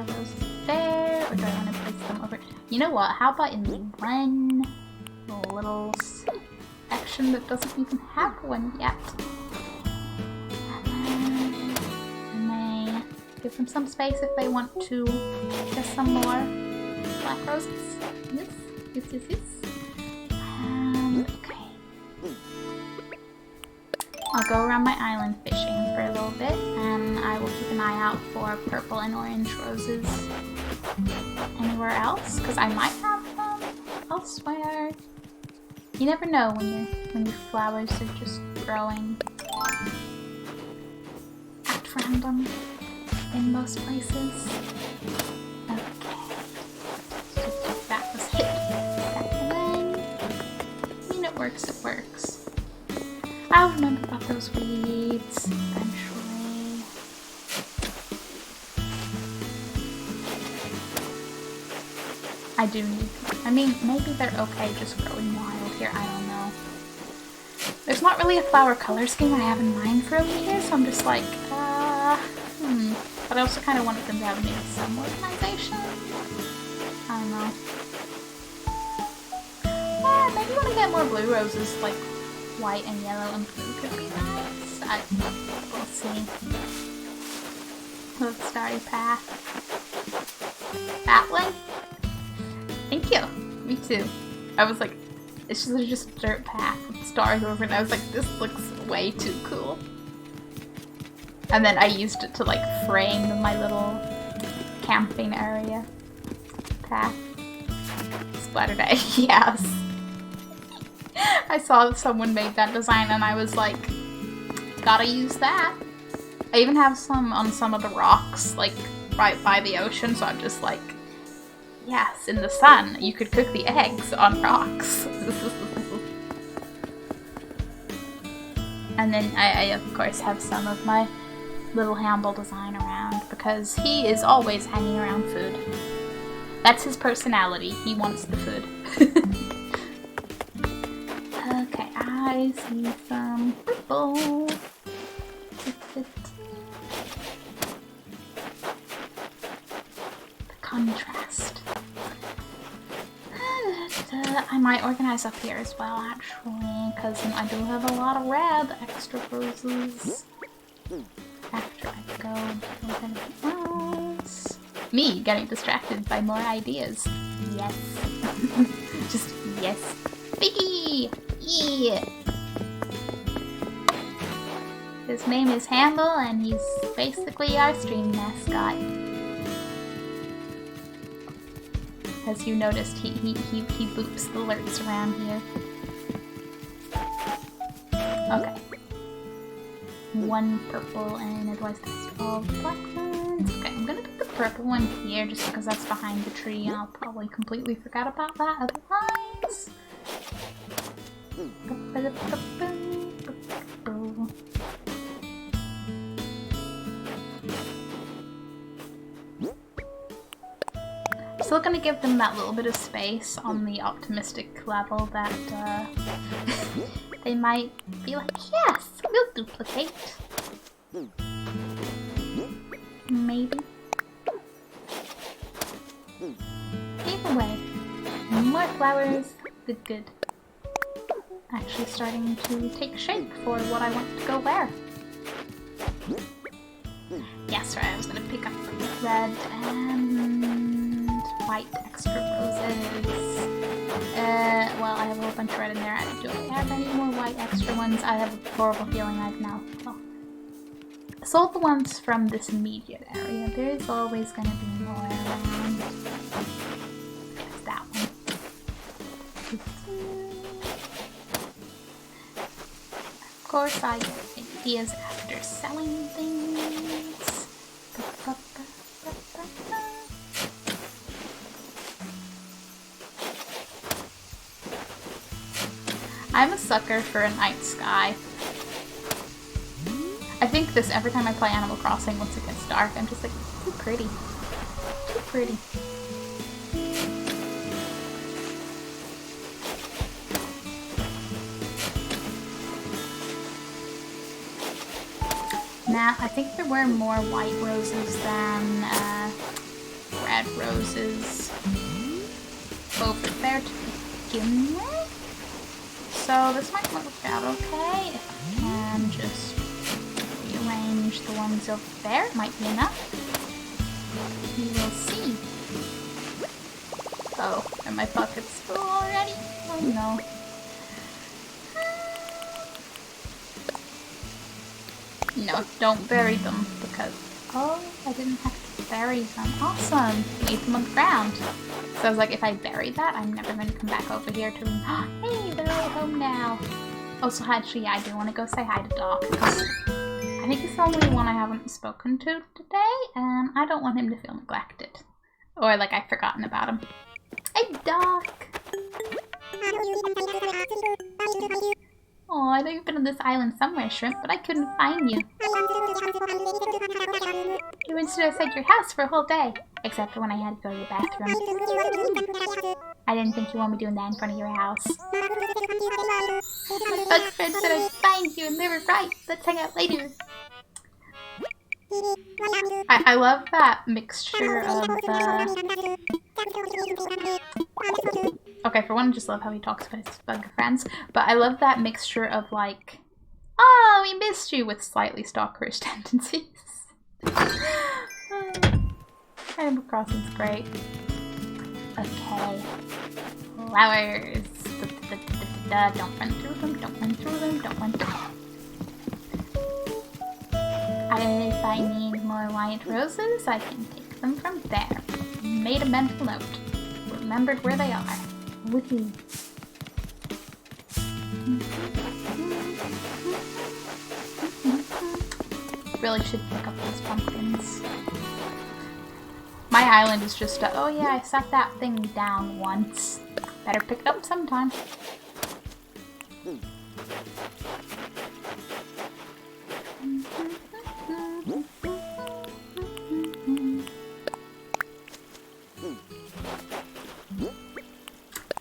roses there, or do I want to place them over? You know what? How about in the one little section that doesn't even have one yet? And may give them some space if they want to get some more black roses. Yes. Okay. I'll go around my island fishing for a little bit, and I will keep an eye out for purple and orange roses anywhere else, because I might have them elsewhere. You never know when your flowers are just growing at random in most places. Okay. That was hit. It works. I'll remember about those weeds eventually. I do need, I mean, maybe they're okay just growing wild here, I don't know. There's not really a flower color scheme I have in mind for over here, so I'm just like, But I also kind of wanted them to have maybe some organization. I don't know. Maybe when I get more blue roses, like white and yellow and blue could be nice. We'll see. Little starry path. That one? Thank you. Me too. I was like, it's just a dirt path with stars over it, and I was like, this looks way too cool. And then I used it to like frame my little camping area path. Splattered egg, yes. I saw someone made that design and I was like, gotta use that. I even have some on some of the rocks, like right by the ocean, so I'm just like, yes, in the sun, you could cook the eggs on rocks. And then I of course have some of my little Hamble design around, because he is always hanging around food. That's his personality, he wants the food. Okay, I see some purple. The contrast. I might organize up here as well, actually, because I do have a lot of red extra roses. After I go with anything else. Me getting distracted by more ideas. Yes. Just yes. Biggie! Yeah! His name is Handle, and he's basically our stream mascot. As you noticed, he boops the alerts around here. Okay. One purple and otherwise that's all black ones. Okay, I'm gonna put the purple one here just because that's behind the tree, and I'll probably completely forget about that otherwise. Still gonna give them that little bit of space on the optimistic level that they might be like, yes, we'll duplicate. Maybe. Either way, more flowers, good. Actually starting to take shape for what I want to go where. Yes, right, I was gonna pick up red and white extra roses. Well, I have a whole bunch of red in there. Do I have any more white extra ones? I have a horrible feeling I've now sold the ones from this immediate area. There is always going to be more around. There's that one. Of course, I get ideas after selling things. I'm a sucker for a night sky. I think this every time I play Animal Crossing once it gets dark. I'm just like, it's too pretty. pretty. Now, I think there were more white roses than red roses over there to begin with. So this might work out okay if I can just rearrange the ones over there. It might be enough. We will see. Oh, are my buckets full already? Oh no. No, don't bury them because... Oh, I didn't have to bury them. Awesome! Leave them on the ground. So I was like, if I bury that, I'm never going to come back over here to... Hey, they're all home now. Also, actually, yeah, I do want to go say hi to Doc because I think he's the only one I haven't spoken to today, and I don't want him to feel neglected. Or like I've forgotten about him. Hey, Doc! Oh, I know you've been on this island somewhere, Shrimp, but I couldn't find you. You went outside your house for a whole day, except for when I had to go to the bathroom. I didn't think you wanted me doing that in front of your house. My bug friend said I'd find you, and they were right. Let's hang out later. I love that mixture of okay, for one, I just love how he talks about his bug friends, but I love that mixture of like, oh, we missed you, with slightly stalkerish tendencies. Animal Crossing's great. Okay. Flowers. Don't run through them, don't run through them, don't run through them. If I need more white roses, I can take them from there. Made a mental note. Remembered where they are. Woohoo. Really should pick up those pumpkins. My island is just oh yeah, I set that thing down once. Better pick it up sometime.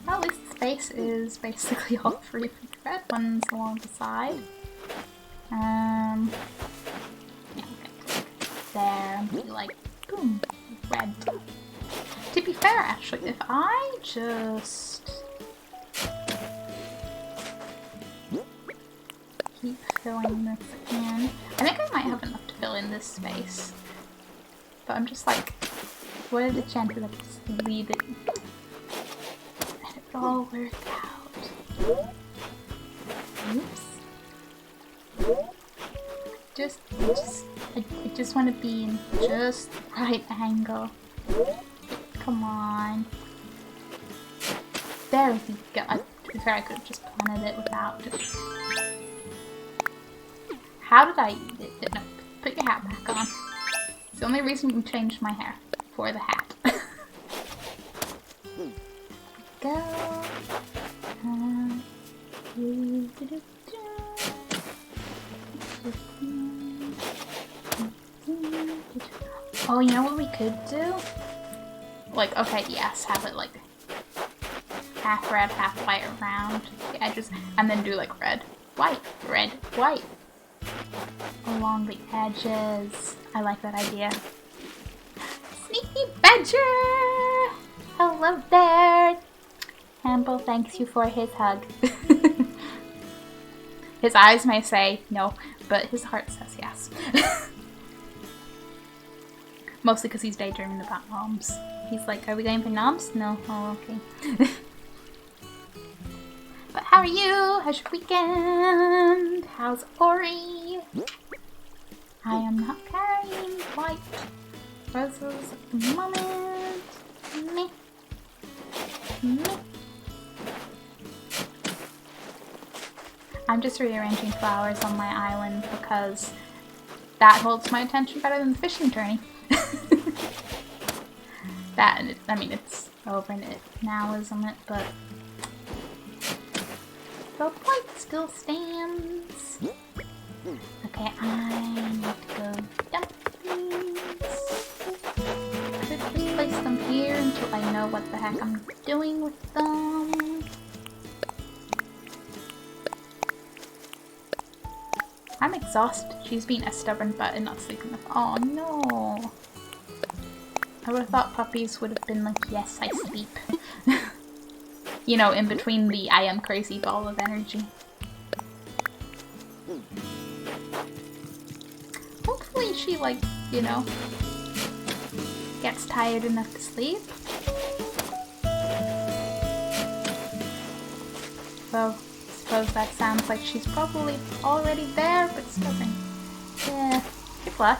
Well, at least the space is basically all free for the red ones along the side. Yeah, there, and be like, boom, red. To be fair, actually, if I just keep filling this in, I think I might have enough to fill in this space. But I'm just like, what are the chances of just leave it and it'll all work out? Oops. I just want to be in just the right angle. Come on. There we go. To be fair, I could have just planted it without just... How did I eat it? No, put your hat back on. It's the only reason you changed my hair. For the hat. Go. Oh, you know what we could do? Like, okay, yes, have it like half red, half white around the edges, and then do like red, white, along the edges. I like that idea. Sneaky Badger! Hello there! Amble thanks you for his hug. His eyes may say no, but his heart says yes. Mostly because he's daydreaming about noms. He's like, are we going for noms? No? Oh, okay. But how are you? How's your weekend? How's Ori? I am not carrying white roses at the moment. Me. I'm just rearranging flowers on my island because that holds my attention better than the fishing tourney. That, and I mean, it's over now, isn't it? But the point still stands. Okay, I need to go dump these. Could just place them here until I know what the heck I'm doing with them. I'm exhausted. She's been a stubborn butt and not sleeping enough. Oh no. I would have thought puppies would have been like, yes, I sleep. You know, in between the I am crazy ball of energy. Hopefully she, like, you know, gets tired enough to sleep. So, I suppose that sounds like she's probably already there, but stubborn. Yeah, good luck.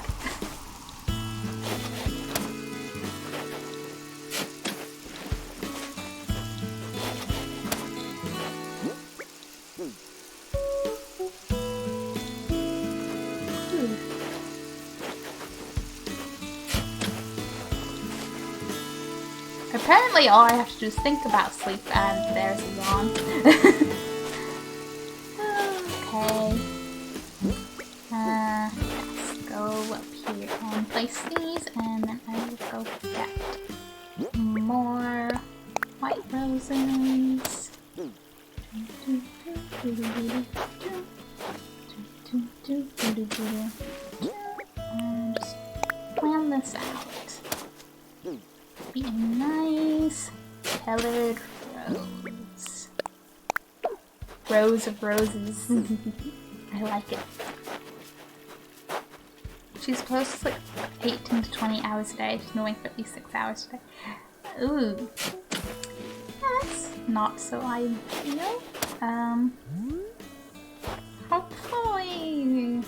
Apparently all I have to do is think about sleep and there's a yawn. Okay. Let's go up here and place these, and then I will go get more white roses. And just plan this out. Be a nice colored rose. Rose of roses. I like it. She's supposed to sleep 18 to 20 hours a day. She's knowing for at least 6 hours a day. Ooh. That's not so ideal. Hopefully.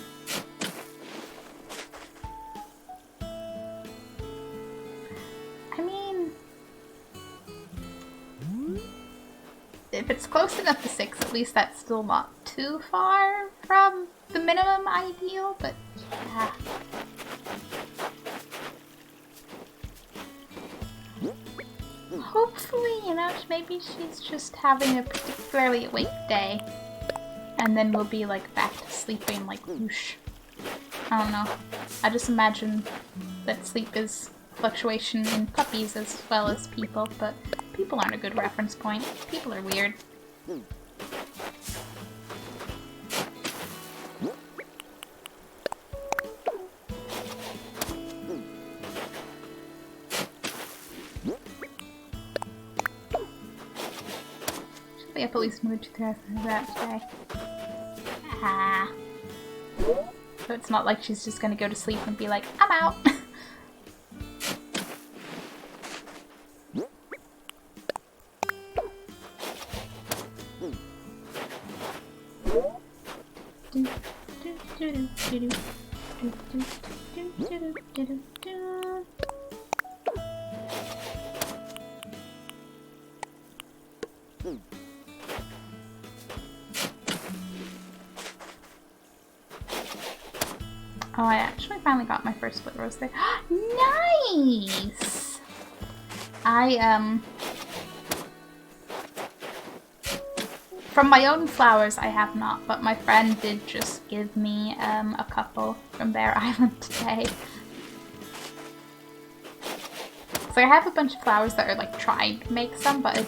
I mean, if it's close enough to 6, at least that's still not too far from the minimum ideal, but yeah. Hopefully, you know, maybe she's just having a particularly awake day, and then we'll be like back to sleeping like whoosh. I don't know. I just imagine that sleep is fluctuation in puppies as well as people, but people aren't a good reference point. People are weird. Should be up at least moved to that today. Ah. So it's not like she's just gonna go to sleep and be like, I'm out. Oh, I actually finally got my first split rose there. Nice! From my own flowers, I have not, but my friend did just give me a couple from their island today. So I have a bunch of flowers that are like trying to make some, but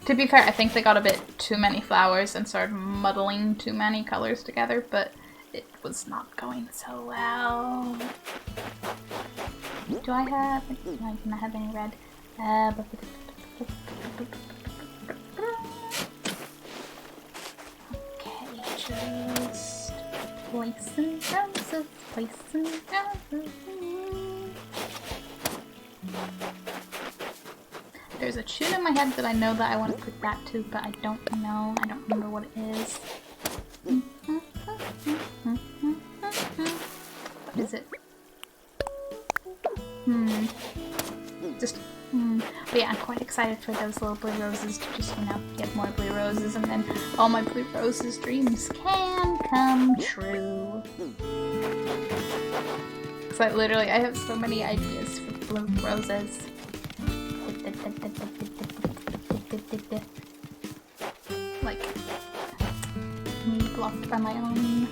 to be fair, I think they got a bit too many flowers and started muddling too many colors together, but it was not going so well. Do I have? No, I do not have any red. Okay, just placing roses, placing roses. There's a tune in my head that I know that I want to put that to, but I don't know. I don't remember what it is. What is it? But yeah, I'm quite excited for those little blue roses to just, you know, get more blue roses, and then all my blue roses dreams can come true. Because I have so many ideas for blue roses. Like, me blocked by my own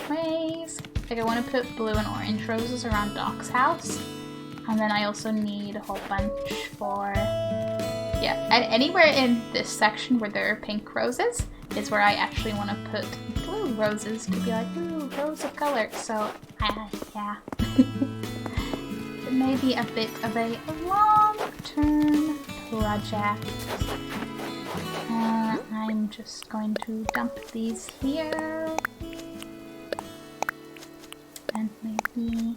ways. Like I want to put blue and orange roses around Doc's house. And then I also need a whole bunch for, yeah, and anywhere in this section where there are pink roses is where I actually want to put blue roses to be like, ooh, rose of color. So, yeah. It may be a bit of a long-term project. I'm just going to dump these here. And maybe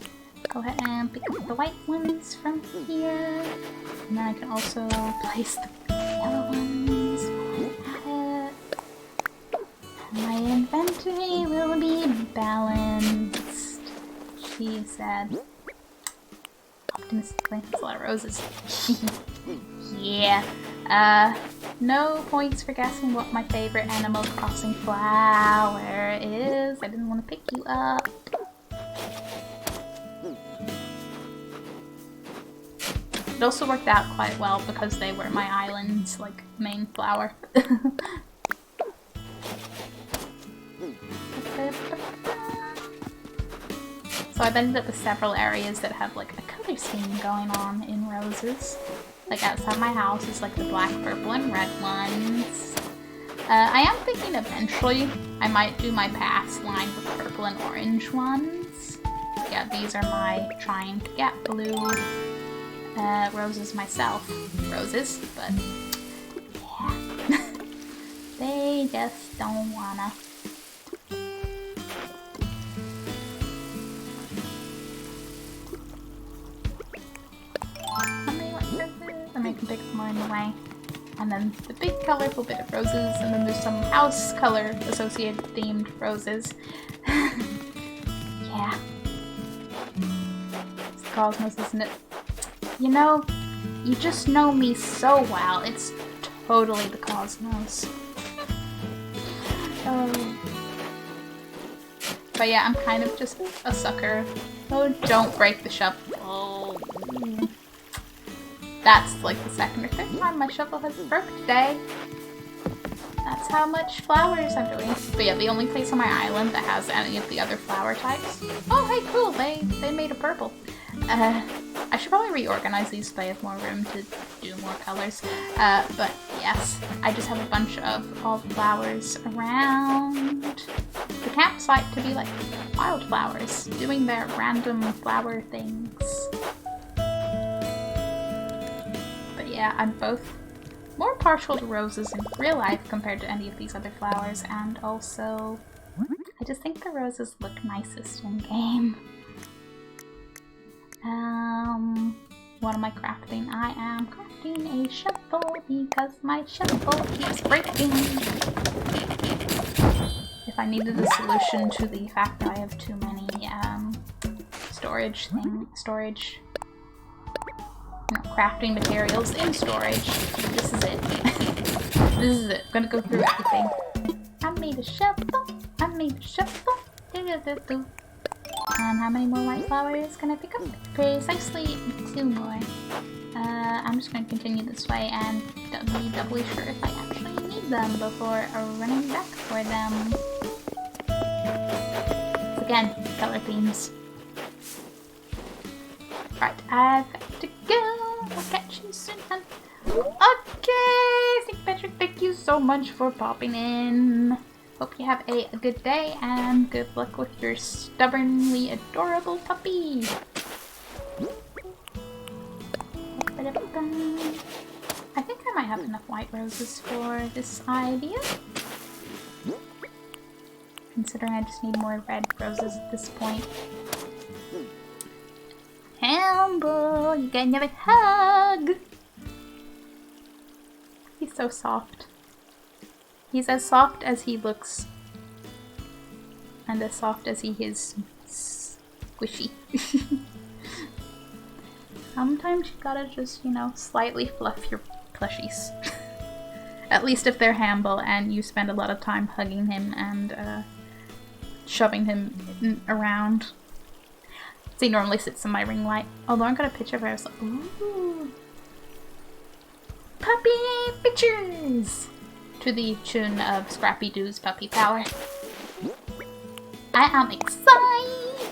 go ahead and pick up the white ones from here. And then I can also place the yellow ones while at it. And my inventory will be balanced, she said. Optimistically. That's a lot of roses. Yeah. No points for guessing what my favorite Animal Crossing flower is. I didn't want to pick you up. It also worked out quite well because they were my island's like main flower. So I've ended up with several areas that have like a color scheme going on in roses. Like outside my house is like the black, purple, and red ones. I am thinking eventually I might do my paths lined with purple and orange ones. Yeah, these are my trying to get blue roses myself. Roses, but yeah. They just don't wanna. How many white roses? And I can pick them more in the way. And then the big colorful bit of roses, and then there's some house color associated themed roses. Yeah. It's the cosmos, isn't it? You know, you just know me so well. It's totally the cosmos. Oh. But yeah, I'm kind of just a sucker. Oh, don't break the shovel. Oh. That's like the second or third time my shovel has broke today. That's how much flowers I'm doing. But yeah, the only place on my island that has any of the other flower types. Oh, hey, cool. They made a purple. I should probably reorganize these so I have more room to do more colors. But yes, I just have a bunch of all flowers around the campsite to be like wildflowers, doing their random flower things. But yeah, I'm both more partial to roses in real life compared to any of these other flowers, and also I just think the roses look nicest in game. What am I crafting? I am crafting a shovel because my shovel keeps breaking. If I needed a solution to the fact that I have too many crafting materials in storage, this is it. This is it. I'm gonna go through everything. I made a shovel. I made a shovel. And how many more white flowers can I pick up? Precisely 2 more. I'm just going to continue this way and be doubly sure if I actually need them before running back for them. So again, color themes. Right, I've got to go. I'll catch you soon. Okay, St. Patrick, thank you so much for popping in. Hope you have a good day and good luck with your stubbornly adorable puppy. I think I might have enough white roses for this idea. Considering I just need more red roses at this point. Hamble, you get another hug! He's so soft. He's as soft as he looks. And as soft as he is squishy. Sometimes you gotta just, you know, slightly fluff your plushies. At least if they're Hamble and you spend a lot of time hugging him and shoving him around. So he normally sits in my ring light. Although I'm gonna picture of her, I was like, ooh. Puppy pictures! To the tune of Scrappy Doo's Puppy Power. I am excited!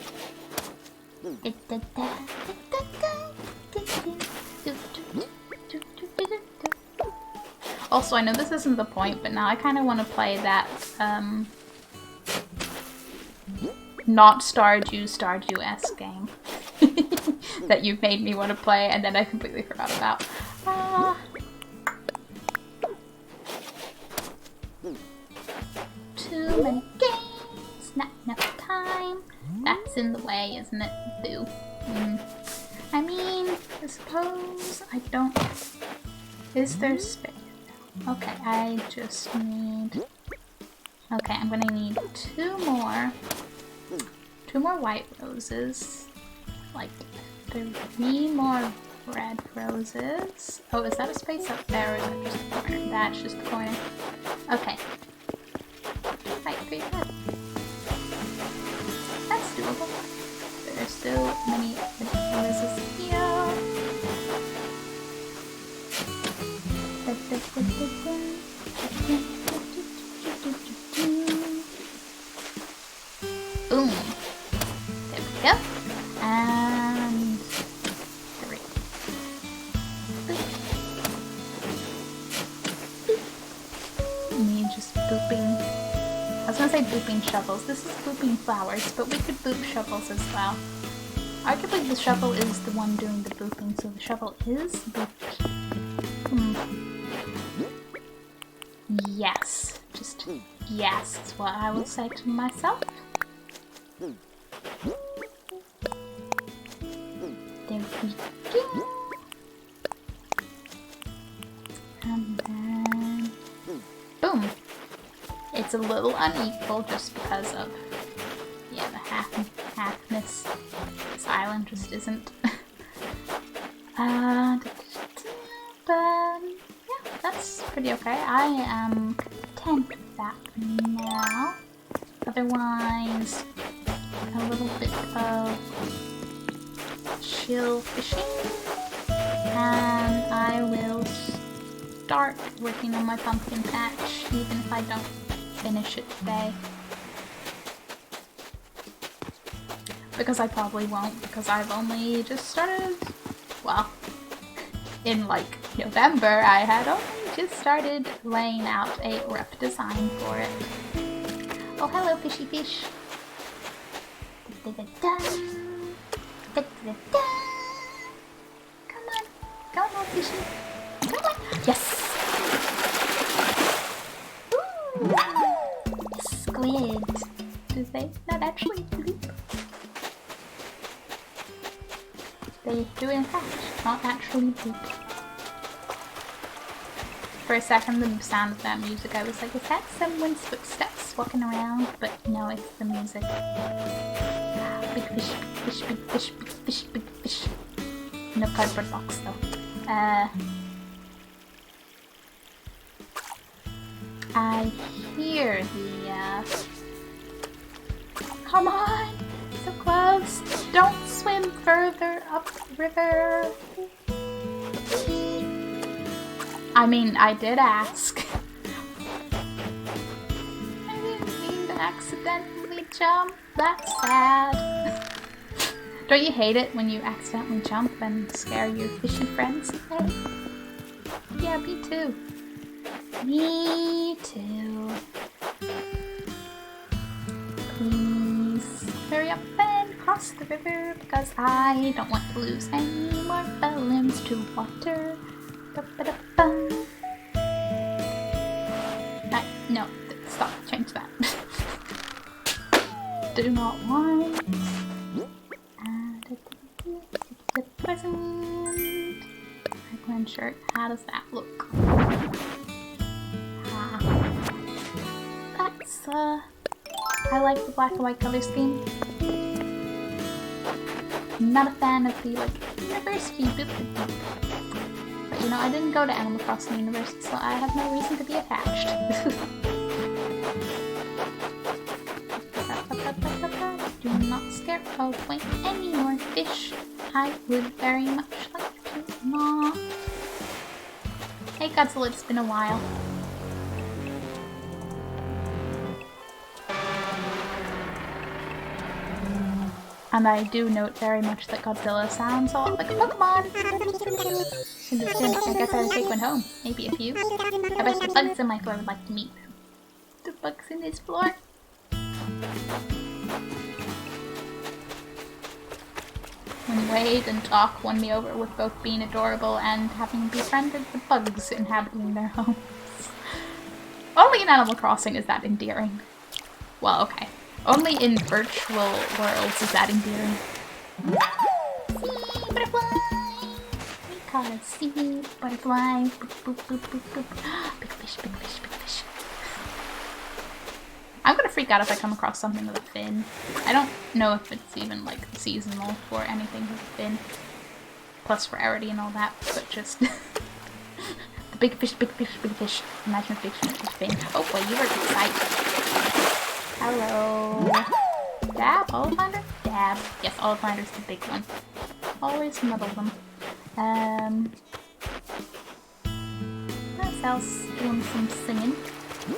Also, I know this isn't the point, but now I kind of want to play that, not Stardew-esque game that you've made me want to play, and then I completely forgot about. Too many games, not enough time. That's in the way, isn't it? Boo. I mean, I suppose I don't... Is there space? Okay, I just need... Okay, I'm gonna need two more white roses. Like, 3 more red roses. Oh, is that a space up there, or is that just the corner? That's just the corner. Okay. Right, 3 red. That's doable. There's still many roses here. Boom. There we go. And 3. Me just booping. I was gonna say booping shovels. This is booping flowers, but we could boop shovels as well. Arguably the shovel is the one doing the booping, so the shovel is booped. Yes. Just yes is what I will say to myself. There we go. And then... Boom! It's a little unequal just because of... Yeah, the halfness. This island just isn't. But... yeah, that's pretty okay. I am content with that for now. Otherwise... a little bit of chill fishing, and I will start working on my pumpkin patch even if I don't finish it today, because I probably won't, because I've only just started. Well, in like November I had only just started laying out a rough design for it. Oh, hello fishy fish. Come on, come on, fishy. Come on. Yes. Ooh. Squid. Do they not actually poop? They do in fact not actually poop. For a second, the sound of that music, I was like, is that someone's footsteps walking around? But no, it's the music. Big fish, big fish, big fish, big fish, big fish. No cardboard box though. I hear the, Come on! So close! Don't swim further up the river! I mean, I did ask. I didn't mean to accidentally jump. That's sad. Don't you hate it when you accidentally jump and scare your fishy friends away? Yeah, me too. Me too. Please hurry up and cross the river because I don't want to lose any more felons to water. No, stop, change that. Do not want. The present. Raglan shirt, how does that look? That's, I like the black and white color scheme. I'm not a fan of the, like, university boop. But, you know, I didn't go to Animal Crossing University, so I have no reason to be attached. Do not scare away any more fish. I would very much like to not. Hey Godzilla, it's been a while. And I do note very much that Godzilla sounds a lot like a Pokemon. I guess I would take one home. Maybe a few. I bet the bugs in my floor would like to meet them. The bugs in his floor? When Wade and Doc won me over with both being adorable and having befriended the bugs inhabiting their homes. Only in Animal Crossing is that endearing. Well, okay. Only in virtual worlds is that endearing. See, butterfly! Because see, butterfly. Boop, boop, boop, boop, boop. Big fish, big fish, big fish. I'm gonna freak out if I come across something with a fin. I don't know if it's even like seasonal for anything with a fin. Plus rarity and all that, but just the big fish, big fish, big fish. Imagine a big fish with a fin. Oh boy, you are excited. Hello. Dab? Olivander? Dab. Yes, Olivander's the big one. Always muddle them. What else? Doing some singing.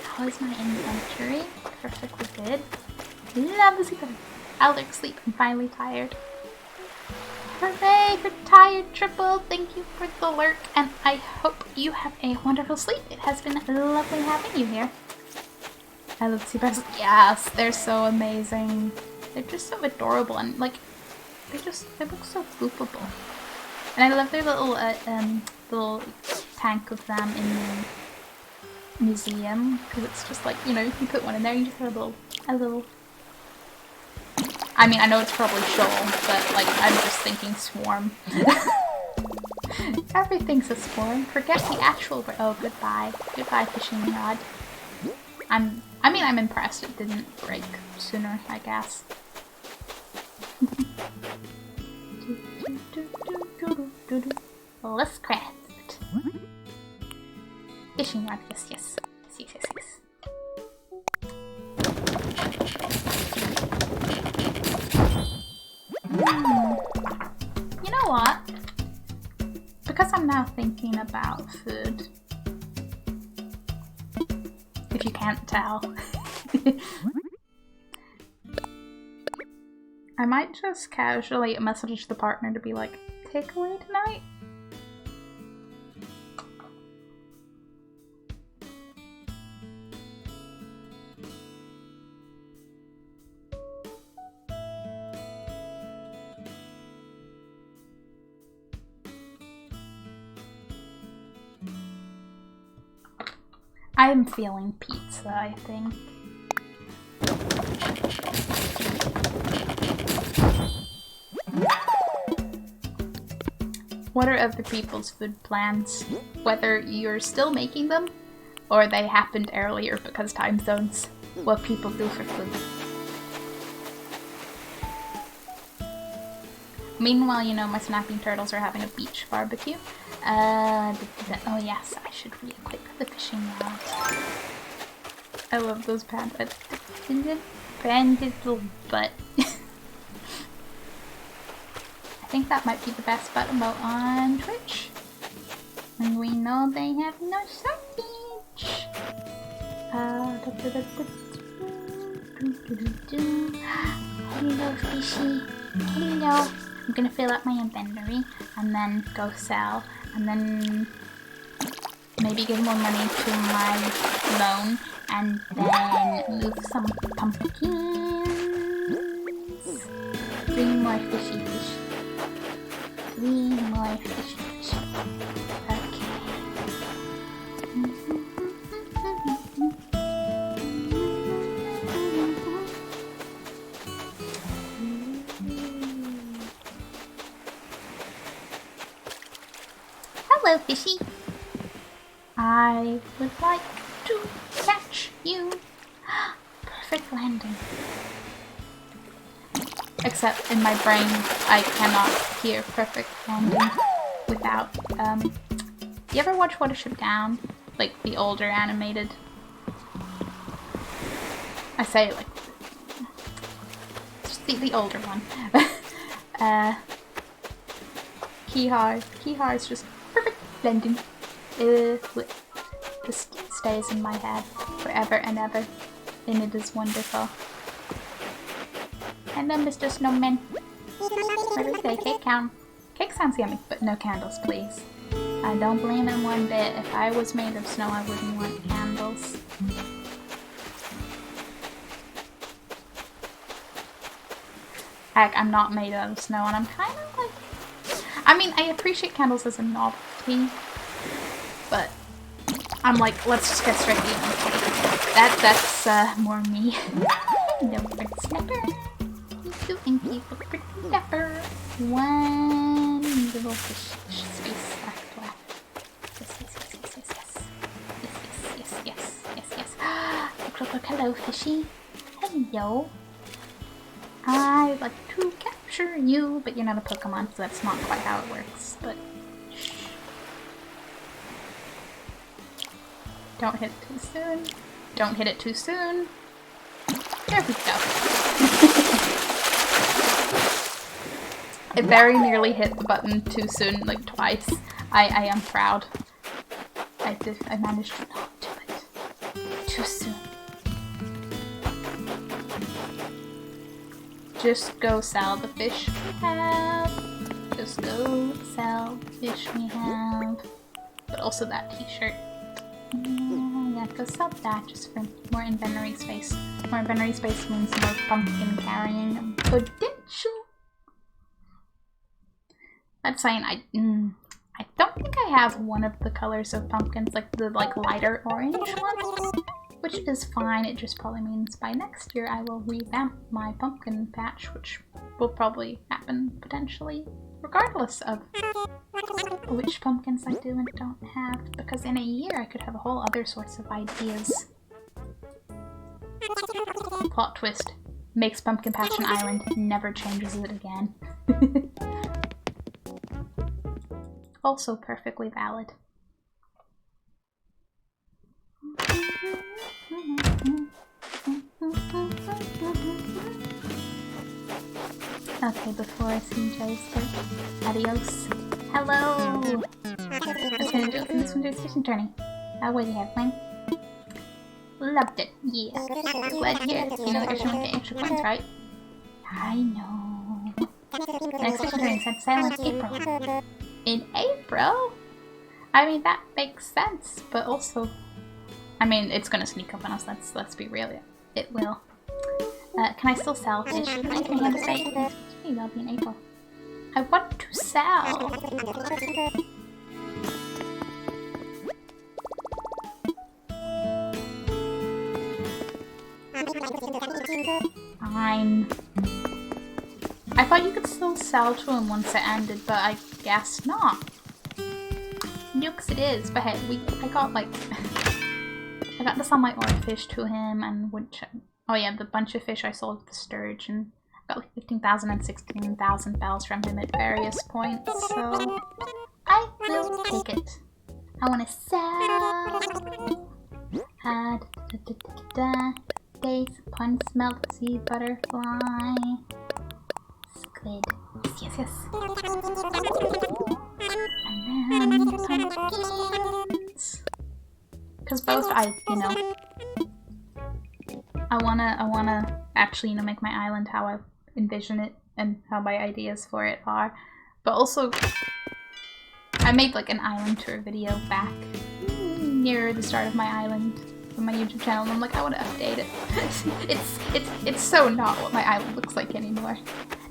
How is my inventory? Perfectly good. Love the sleep. Alec sleep. I'm finally tired. Hooray for tired triple. Thank you for the lurk, and I hope you have a wonderful sleep. It has been lovely having you here. I love sea bass. Yes, they're so amazing. They're just so adorable and like they look so floopable. And I love their little little tank of them in the museum because it's just like, you know, you put one in there and you just have a little. I mean, I know it's probably shoal, but like I'm just thinking swarm. Everything's a swarm. Forget the actual. Oh, goodbye, goodbye, fishing rod. I'm impressed it didn't break sooner, I guess. Let's craft it. Fishing rod, yes, yes. Yes, yes, yes. You know what? Because I'm now thinking about food. If you can't tell. I might just casually message the partner to be like, takeaway tonight? I'm feeling pizza, I think. What are other people's food plans? Whether you're still making them, or they happened earlier because time zones. What people do for food. Meanwhile, you know, my snapping turtles are having a beach barbecue. Oh yes, I should re-equip the fishing rod. I love those pandas. Panda's little butt. I think that might be the best butt emote on Twitch. And we know they have no sausage. Hello, fishy. Hello. I'm gonna fill up my inventory and then go sell and then maybe give more money to my loan and then move some pumpkins. 3 more fishy fish. 3 more fishy fish. Okay. Hello, fishy. I would like to catch you. Perfect landing. Except in my brain, I cannot hear perfect landing without, you ever watch Watership Down? Like, the older animated? I say it like, just the older one. Kihar is just perfect blending. Just stays in my head forever and ever, and it is wonderful. Hello, Mr. Snowman. What do we say? Cake count. Cake sounds yummy, but no candles, please. I don't blame him one bit. If I was made of snow, I wouldn't want candles. Heck, I'm not made out of snow, and I'm kind of like... I mean, I appreciate candles as a novelty, but I'm like, let's just get straight to it. That's more me. No, pretty snapper. You and you look pretty dapper. One little fish space left. Yes. Look, hello, fishy. Hello. I'd like to capture you, but you're not a Pokemon, so that's not quite how it works, but shh. Don't hit it too soon. Don't hit it too soon. There we go. I very nearly hit the button too soon, like twice. I am proud. I managed to not do it too soon. Just go sell the fish we have. Just go sell the fish we have. But also that t-shirt. Yeah, go sell that just for more inventory space. More inventory space means more pumpkin carrying potential. That's saying I don't think I have one of the colors of pumpkins, like the lighter orange ones. Which is fine, it just probably means by next year I will revamp my pumpkin patch, which will probably happen potentially regardless of which pumpkins I do and don't have, because in a year I could have a whole other sorts of ideas. Plot twist. Makes Pumpkin Patch an island, never changes it again. Also perfectly valid. Okay, before CJ starts, adios. Hello! Let's do this fishing tourney. How was it, Flame? Loved it, yeah. Glad to hear it. You know that you're showing the extra points, right? I know. The next fishing tourney is set sail in April. In April? I mean, that makes sense, but also... I mean, it's gonna sneak up on us, let's be real. It will. Can I still sell fish? Can I hand a bait? Maybe that'll be in April. I want to sell! Fine. I thought you could still sell to him once it ended, but I guess not. Nukes it is, but hey, I got like... I got to sell my ore fish to him, and oh yeah, the bunch of fish I sold at the Sturge, and I got like 15,000 and 16,000 bells from him at various points, so I will take it. I want to sell. Days upon smelt sea butterfly. Squid. Yes. And then pumpkins. Because both I wanna actually, make my island how I envision it and how my ideas for it are. But also, I made like an island tour video back near the start of my island on my YouTube channel, and I'm like, I want to update it. it's so not what my island looks like anymore.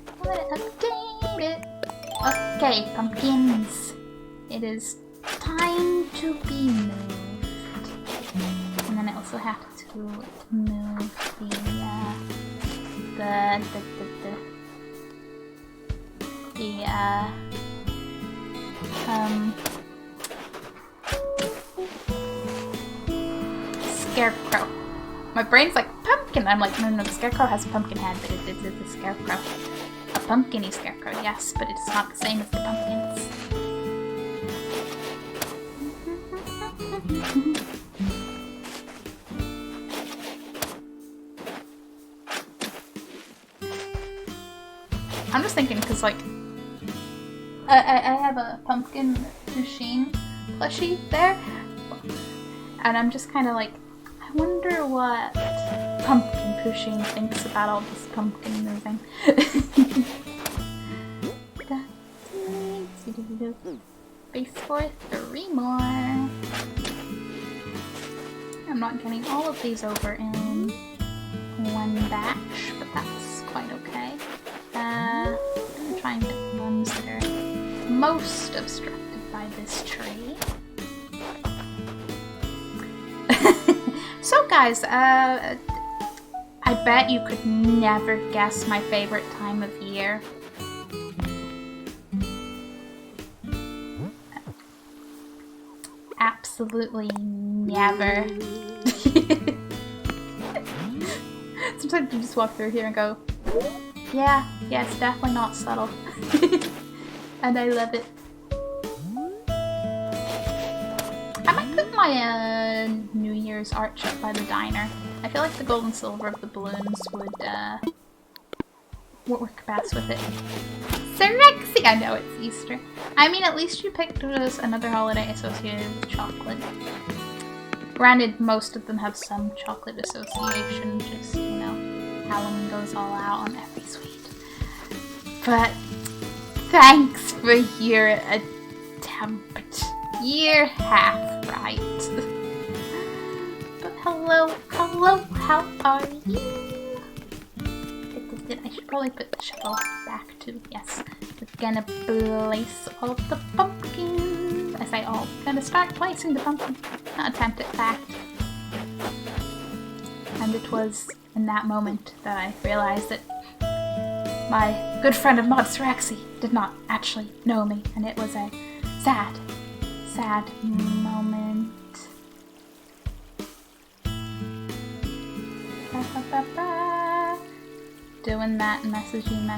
I want to update it. Okay, pumpkins. It is time to be moved. And then I also have to move scarecrow. My brain's like, pumpkin! I'm like, no, the scarecrow has a pumpkin head, but it's a scarecrow. A pumpkin-y scarecrow, yes, but it's not the same as the pumpkins. I'm just thinking, because, like, I have a pumpkin machine plushie there, and I'm just kind of like, I wonder what Pumpkin Pushing thinks about all this pumpkin moving. Space for 3 more. I'm not getting all of these over in one batch, but that's quite okay. I'm gonna try and get the ones that are most obstructed by this tree. So guys, I bet you could never guess my favorite time of year. Absolutely never. Sometimes you just walk through here and go, yeah, it's definitely not subtle. And I love it. I might put my New Year's arch up by the diner. I feel like the gold and silver of the balloons would work best with it. Sirexy! I know it's Easter. I mean, at least you picked us another holiday associated with chocolate. Granted, most of them have some chocolate association, just, you know, Halloween goes all out on every sweet. But thanks for your attempt. You're half right. But hello, how are you? I should probably put the shovel back too. Yes, we're gonna place all the pumpkins. I say all. Gonna start placing the pumpkin. Not attempt it back. And it was in that moment that I realized that my good friend of Mod Sirexy did not actually know me, and it was a sad moment. Doing that messagey,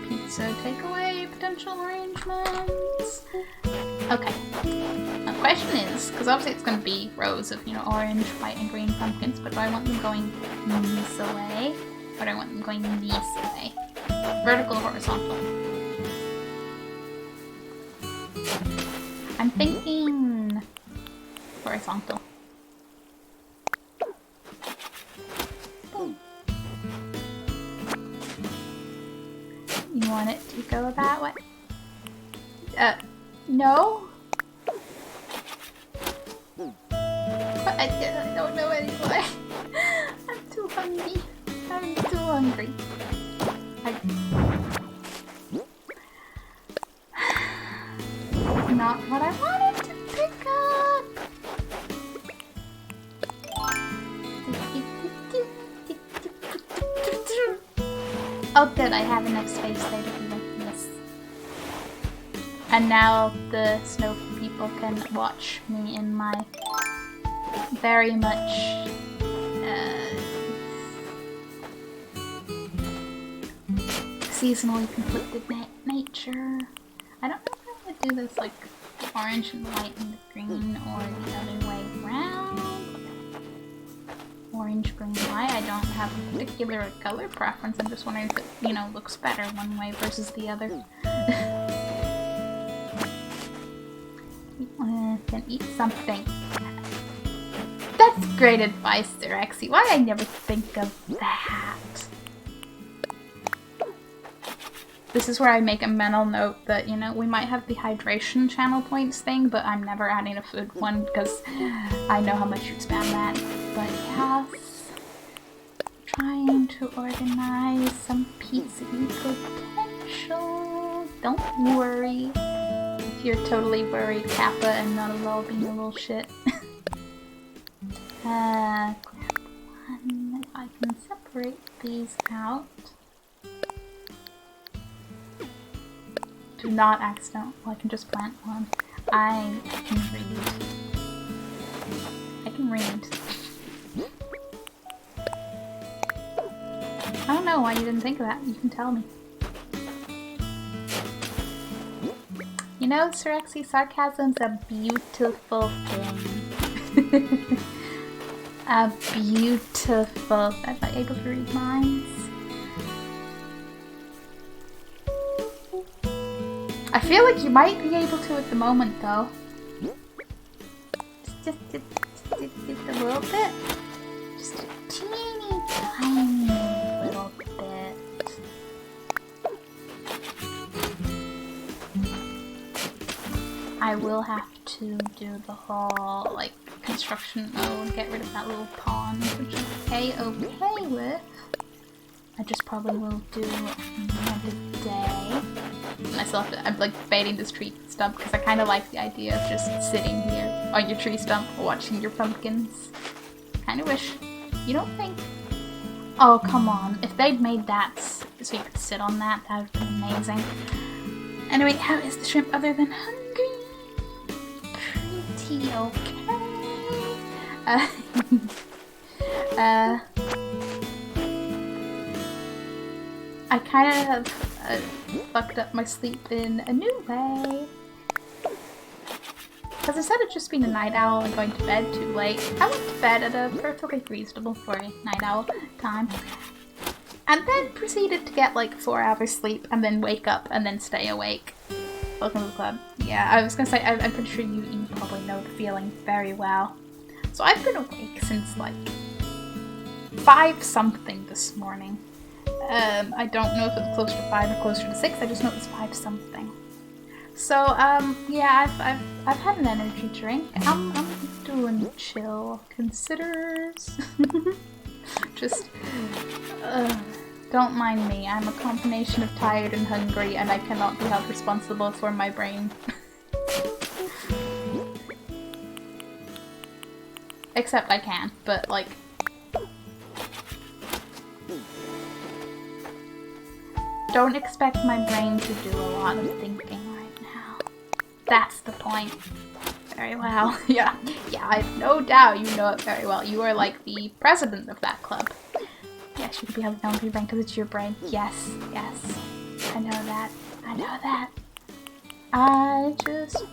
pizza takeaway, potential arrangements. Okay. Now the question is, because obviously it's going to be rows of, you know, orange, white, and green pumpkins, but do I want them going this way, or do I want them going this way? Vertical or horizontal? I'm thinking horizontal. You want it to go that way? No? But I don't know anymore. I'm too hungry. I'm too hungry. Not what I wanted to pick up. Oh good, I have enough space there to be like this. And now the snow people can watch me in my very much seasonally conflicted nature. I don't know if I would do this like orange and white and the green or the other way around. Orange, green, white. I don't have a particular color preference. I'm just wondering if it, you know, looks better one way versus the other. Can eat something. That's great advice, Sirexy. Why I never think of that? This is where I make a mental note that, you know, we might have the hydration channel points thing, but I'm never adding a food one because I know how much you spam that. But yes, trying to organize some pizza potential. Don't worry if you're totally worried, Kappa, and not at all being a little shit. Grab one. If I can separate these out. Do not accident. Well, I can just plant one. I can read. I can read. I don't know why you didn't think of that. You can tell me. You know, Sirexy, sarcasm's a beautiful thing. A beautiful. Am I able to read minds? I feel like you might be able to at the moment, though. Just a little bit. Just a teeny tiny little bit. I will have to do the whole, like, construction mode, get rid of that little pond, which I'm okay with. I just probably will do another day. And I still have to, I'm like baiting this tree stump because I kind of like the idea of just sitting here on your tree stump watching your pumpkins. Kind of wish, you don't think? Oh, come on. If they'd made that so you could sit on that, that would have been amazing. Anyway, how is the shrimp other than hungry? Pretty okay. I kind of have fucked up my sleep in a new way. Because I said it'd just been a night owl and going to bed too late. I went to bed at a perfectly reasonable for a night owl time. And then proceeded to get like 4 hours sleep and then wake up and then stay awake. Welcome to the club. Yeah, I was gonna say, I'm pretty sure you probably know the feeling very well. So I've been awake since like 5 something this morning. I don't know if it was closer to 5 or closer to 6, I just know it was 5 something. So, yeah, I've had an energy drink. I'm doing chill. Considers. Just, don't mind me. I'm a combination of tired and hungry, and I cannot be held responsible for my brain. Except I can, but like... Don't expect my brain to do a lot of thinking right now. That's the point. Very well. Yeah, I've no doubt you know it very well. You are like the president of that club. Yes, you could be held accountable for your brain because it's your brain. Yes. I know that. I just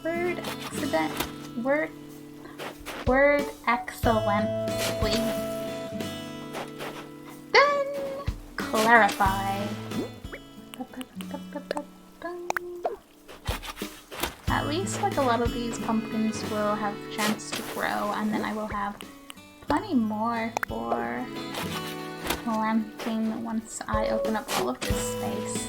word excellently. Then clarify. At least like a lot of these pumpkins will have a chance to grow, and then I will have plenty more for planting once I open up all of this space.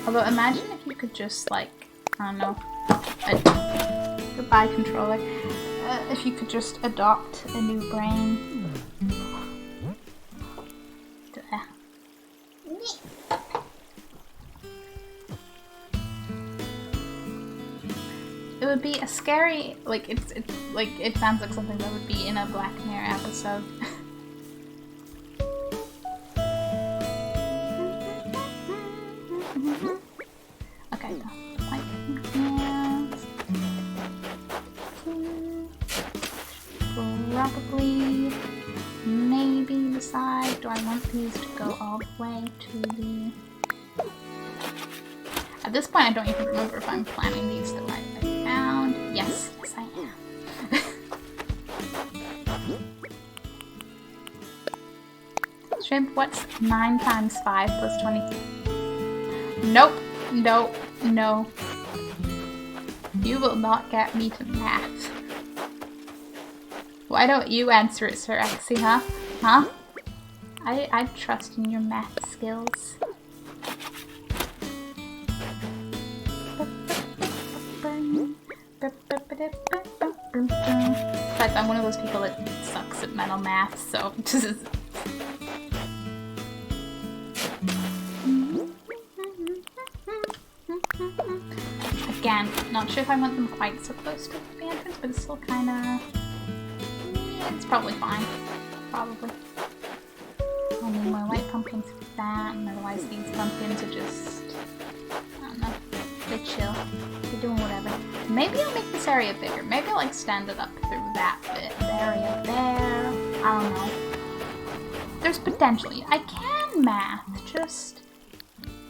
Although imagine if you could just like, I don't know, goodbye controller, if you could just adopt a new brain. It would be a scary, like it sounds like something that would be in a Black Mirror episode. Okay, like probably maybe decide, do I want these to go all the way to the... At this point I don't even remember if I'm planning these the right way around. Yes I am. Shrimp, what's 9 times 5 plus 23? Nope. No. You will not get me to math. Why don't you answer it, Sir Exy, huh? I trust in your math skills. Besides, I'm one of those people that sucks at mental math, so again, not sure if I want them quite so close to the entrance, but it's still kinda... Yeah, it's probably fine. Probably. I'll need more white pumpkins for that, and otherwise these pumpkins are just... I don't know. They're chill. They're doing whatever. Maybe I'll make this area bigger. Maybe I'll like stand it up through that bit. The area there. I don't know. There's potentially. I can math, just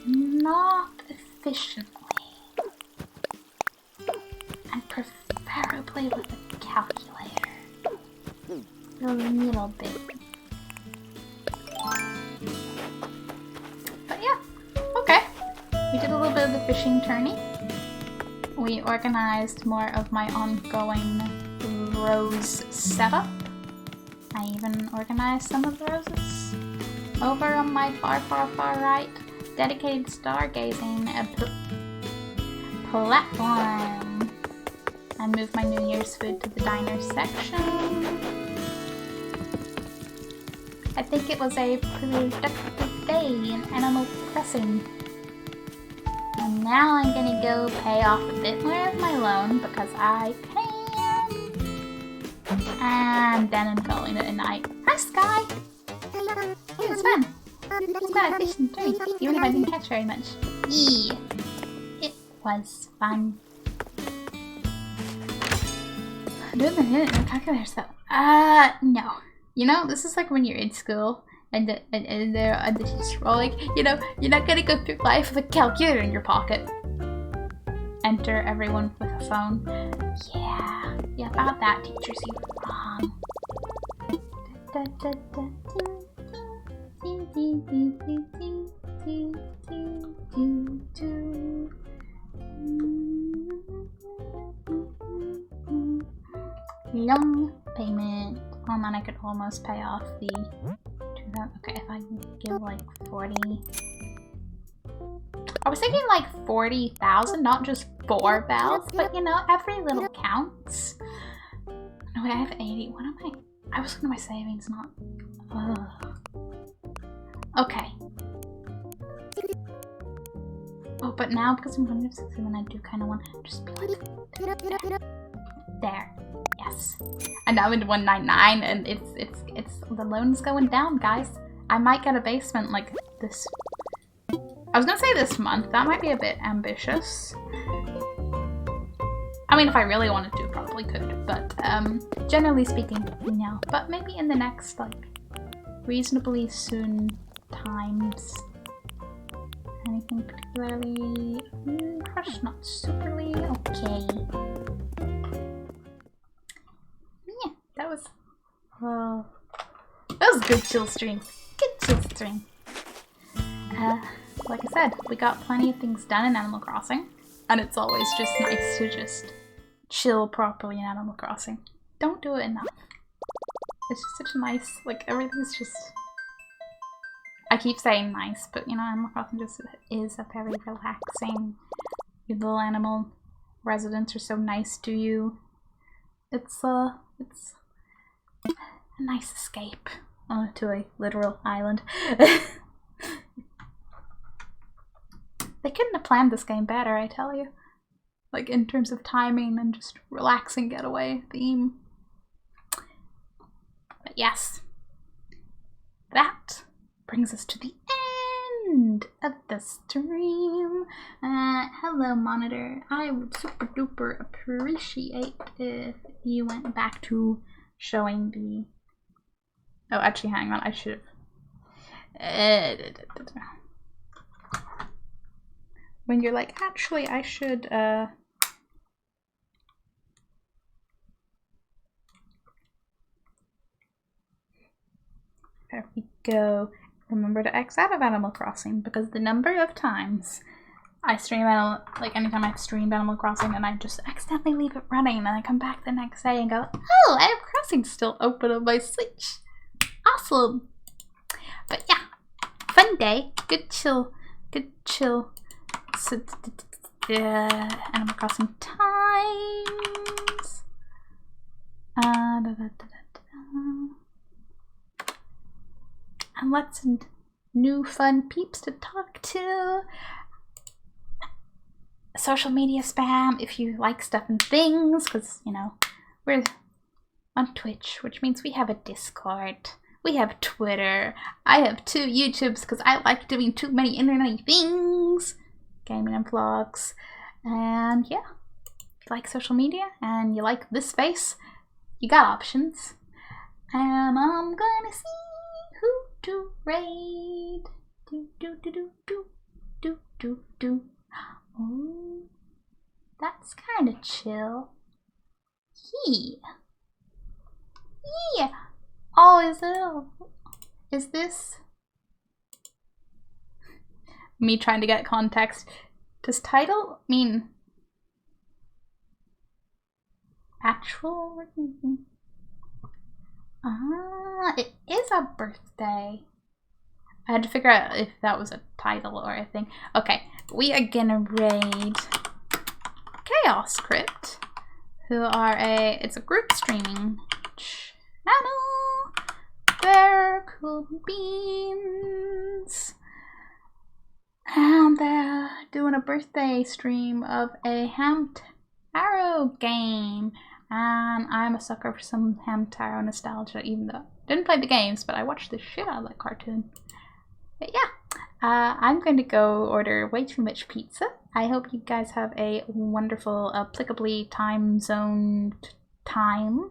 not efficiently. And preferably with a calculator. A little bit. But yeah, okay. We did a little bit of the fishing tourney. We organized more of my ongoing rose setup. I even organized some of the roses over on my far right. dedicated stargazing platform. And move my New Year's food to the diner section. I think it was a productive day in Animal Crossing. And now I'm gonna go pay off a bit more of my loan because I can. And then I'm calling it a night. Hi, Sky! It was fun. It's glad I fished and Tourney, even if I didn't catch very much. Yeah. It was fun. Doing the hidden calculator stuff. No. You know, this is like when you're in school and the teacher's like, you know, you're not gonna go through life with a calculator in your pocket. Enter everyone with a phone. Yeah, about that, teachers, you were wrong. Loan payment. Oh man, I could almost pay off the 2000. Okay, if I can give like 40. I was thinking like 40,000, not just 4 bells, but you know, every little counts. No, wait, I have 80. What am I was looking at my savings, not. Ugh. Okay. Oh, but now because I'm 160, then I do kind of want to just be like there. Yes. And now I'm into 199, and it's the loan's going down, guys. I might get a basement like this. I was gonna say this month. That might be a bit ambitious. I mean, if I really wanted to, probably could. But generally speaking, no. But maybe in the next like reasonably soon times. Anything particularly crushed? Not superly. Okay. Yeah, that was a good chill stream. Good chill stream. Like I said, we got plenty of things done in Animal Crossing, and it's always just nice to just chill properly in Animal Crossing. Don't do it enough. It's just such a nice, like, everything's just. I keep saying nice, but you know, Animal Crossing just is a very relaxing. Your little animal residents are so nice to you. It's a nice escape to a literal island. They couldn't have planned this game better, I tell you. Like, in terms of timing and just relaxing getaway theme. But yes. That brings us to the end of the stream. Hello, monitor. I would super duper appreciate if you went back to showing the... Oh, actually, hang on. I should have... When you're like, actually, I should, there we go. Remember to X out of Animal Crossing, because the number of times I stream anytime I've streamed Animal Crossing and I just accidentally leave it running, and then I come back the next day and go, oh, Animal Crossing's still open on my Switch. Awesome. But yeah, fun day. Good chill. So, Animal Crossing times. And lots of new fun peeps to talk to. Social media spam if you like stuff and things, because, you know, we're on Twitch, which means we have a Discord. We have Twitter. I have 2 YouTubes because I like doing too many internet-y things. Gaming and vlogs. And yeah, if you like social media and you like this space, you got options. And I'm gonna see who to raid. Oh, that's kind of chill. Yeah. Oh, is this me trying to get context? Does title mean actual? Ah, it is a birthday. I had to figure out if that was a title or a thing. Okay, we are gonna raid Chaos Crypt, who are it's a group streaming channel. They're cool beans. And they're doing a birthday stream of a Ham Taro game. And I'm a sucker for some Ham Taro nostalgia, even though I didn't play the games, but I watched the shit out of that cartoon. But yeah, I'm going to go order way too much pizza. I hope you guys have a wonderful, applicably time-zoned time.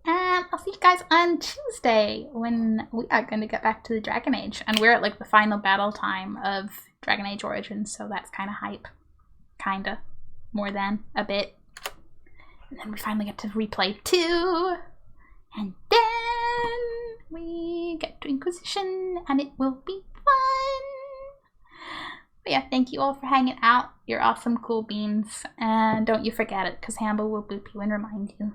And I'll see you guys on Tuesday when we are going to get back to the Dragon Age. And we're at like the final battle time of Dragon Age Origins, so that's kind of hype. Kinda. More than a bit. And then we finally get to replay 2. And then we get to Inquisition, and it will be fun. But yeah, thank you all for hanging out. You're awesome, cool beans. And don't you forget it, because Hambo will boop you and remind you.